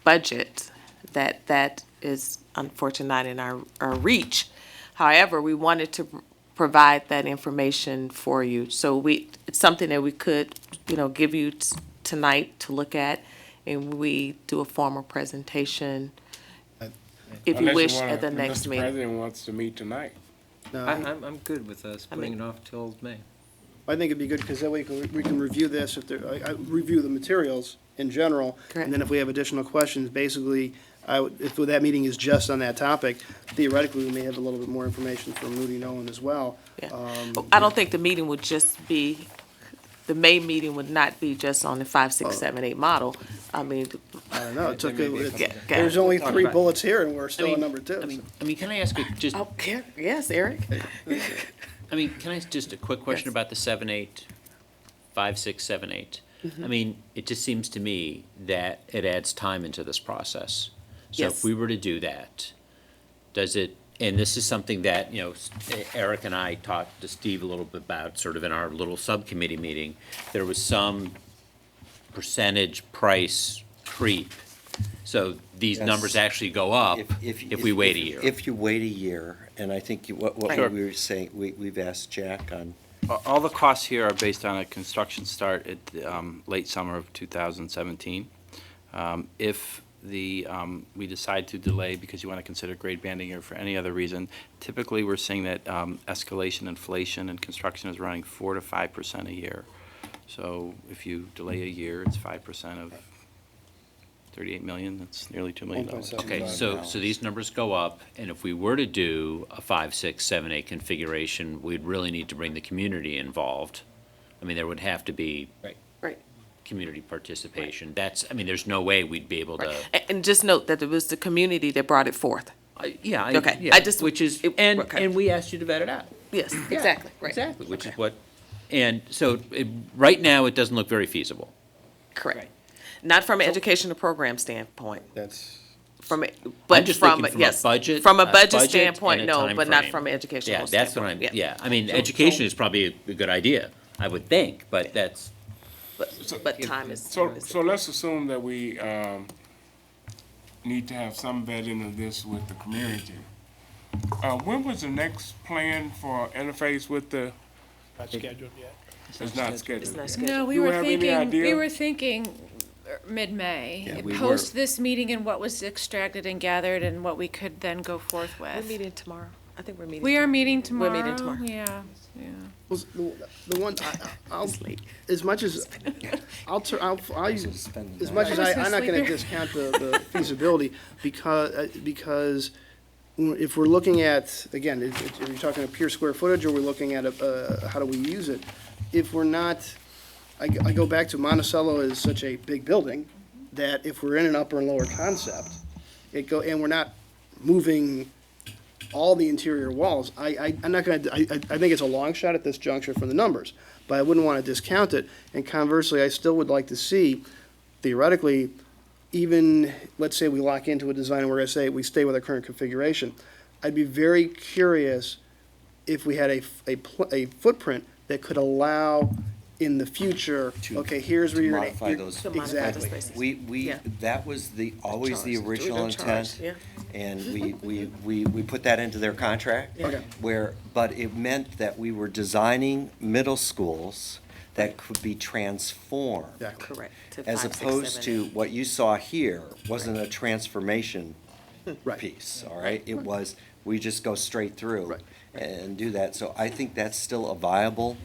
budget, that is unfortunately not in our reach. However, we wanted to provide that information for you. So it's something that we could, give you tonight to look at, and we do a formal presentation, if you Unless wish, wanna- at the next Unless meeting. the president wants to meet tonight. No, I'm good with us I putting mean- it off till May. I think it'd be good, because that way we can review this, I review the materials in general. Correct. And then if we have additional questions, basically, if that meeting is just on that topic, theoretically, we may have a little bit more information from Moody Nolan as well. Yeah. Um, I don't think the meeting would just be, the May meeting would not be just on the 5, 6, 7, 8 model. I mean, I don't know, Yeah, there's only Talk 3 about it. bullets here, and we're I still mean- on number 2. I mean, can I ask you just, oh, yes, Eric? I mean, can I ask just a quick question Yes. about the 7, 8, 5, 6, 7, 8? I mean, it just seems to me that it adds time into this process. So Yes. if we were to do that, does it, and this is something that, Eric and I talked to Steve a little bit about, sort of in our little subcommittee meeting, there was some percentage price creep. So these Yes. numbers actually go up if we wait a year. If you wait a year, and I think what Sure. we were saying, we've asked Jack on, All the costs here are based on a construction start at late summer of 2017. If we decide to delay because you want to consider grade banding or for any other reason, typically we're seeing that escalation, inflation, and construction is running 4 to 5% a year. So if you delay a year, it's 5% of 38 million, that's nearly $2 million. 1.7. Okay, so these numbers go up, and if we were to do a 5, 6, 7, 8 configuration, we'd really need to bring the community involved. I mean, there would have to be Right. community participation. There's no way we'd be able to. Right. And just note that it was the community that brought it forth. Yeah. Okay, yeah, I just- Which is, it- and okay. we asked you to vet it out. Yes, Yeah, exactly, right. Exactly, which is Okay. what, and so, right now, it doesn't look very feasible. Correct. Not from an educational program standpoint, That's, from, I'm but just from, thinking from yes. a budget. From a a budget budget standpoint, and a no, time but not frame. from an educational Yeah, standpoint. that's what I'm, yeah, I mean, education is probably a good idea, I would think, but that's, But time is. So let's assume that we, need to have some vetting of this with the community. When was the next plan for interface with the, Not scheduled yet. it's not scheduled? It's not yet. scheduled. No, we You were have any thinking, idea? we were thinking mid-May. Yeah, we Post were- this meeting and what was extracted and gathered and what we could then go forth We're with. meeting tomorrow. I think we're meeting. We are meeting tomorrow. We're meeting tomorrow. Yeah, yeah. well, the one, I'll, as much as, I'll use, as much as I'm not gonna discount the feasibility, because if we're looking at, again, if you're talking a pure square footage, or we're looking at how do we use it, if we're not, I go back to Monticello is such a big building, that if we're in an upper and lower concept, and we're not moving all the interior walls, I'm not gonna, I think it's a long shot at this juncture for the numbers, but I wouldn't wanna discount it. And conversely, I still would like to see, theoretically, even, let's say we lock into a design and we're gonna say we stay with our current configuration, I'd be very curious if we had a footprint that could allow in the future, okay, here's where To you're gonna. modify those. To modify the Exactly. spaces. We, Yeah. that was always the Charge. original We're gonna charge, intent. yeah. And we put that into their contract. Okay. But it meant that we were designing middle schools that could be transformed. Exactly. Correct. To As 5, 6, opposed 7, to what you saw here wasn't a transformation Right. piece, all right? It was, we just go straight through Right. and do that. So I think that's still a viable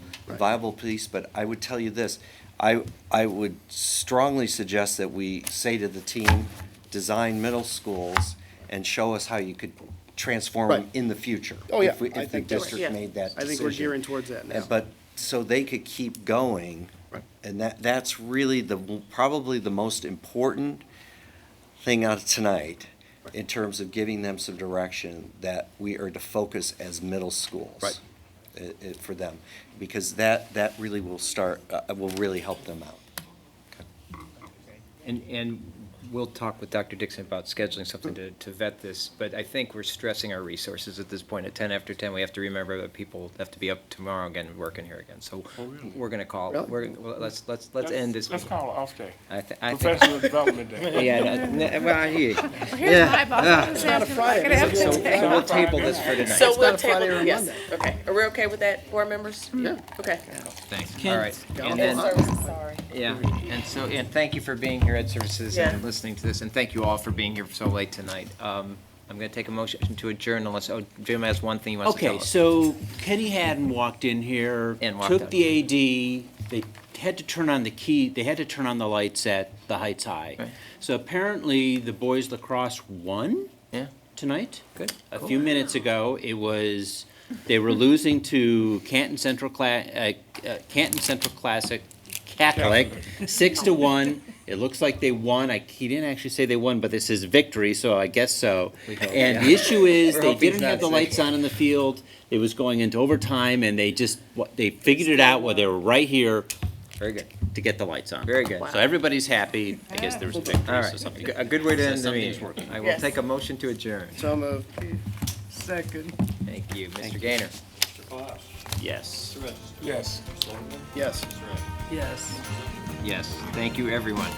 piece, but I would tell you this, I would strongly suggest that we say to the team, design middle schools and show us how you could transform them Right. in the future. Oh, yeah, If we- I If the think that's- district Yeah. made that I decision. think we're gearing towards that now. But, so they could keep going. Right. And that's really probably the most important thing out of tonight in terms of giving them some direction, that we are to focus as middle schools. Right. For them, because that really will will really help them out. And we'll talk with Dr. Dixon about scheduling something to vet this, but I think we're stressing our resources at this point. At 10 after 10, we have to remember that people have to be up tomorrow again, working here again. So we're gonna call, Really? let's end this. Let's call it off day. I think. Professional development day. Yeah, well, I hear you. Well, here's my boss. It's not a Friday. Gonna have So- to take- So we'll table this for tonight. So It's we'll not a Friday table, or a yes, Monday. okay. Are we okay with that, board members? Yeah. Okay. Thanks. All right. And Ed then, Sorry. yeah, and thank you for being here at Services and Yeah. listening to this, and thank you all for being here so late tonight. I'm gonna take a motion to adjourn unless, Jim has one thing he wants to tell Okay, us. so Kenny Haddon walked in here, And walked took out. the AD, they had to turn on the key, they had to turn on the lights at the Heights High. Right. So apparently, the boys lacrosse won Yeah, tonight. good. A few minutes ago, they were losing to Canton Central Classic Catholic, 6-1. It looks like they won. He didn't actually say they won, but this is victory, so I guess so. We hope, And yeah. the issue is, We're they hoping didn't have that's the it. lights on in the field. It was going into overtime, and they figured it out while they were right here Very good. to get the lights on. Very good. So everybody's happy. I guess there was a All victory, so right, something. a good way to end the something's meeting. working. I will Yes. take a motion to adjourn. So moved. Second. Thank you. Mr. Gaynor? Yes. Yes. Yes. Yes. Yes. Thank you, everyone.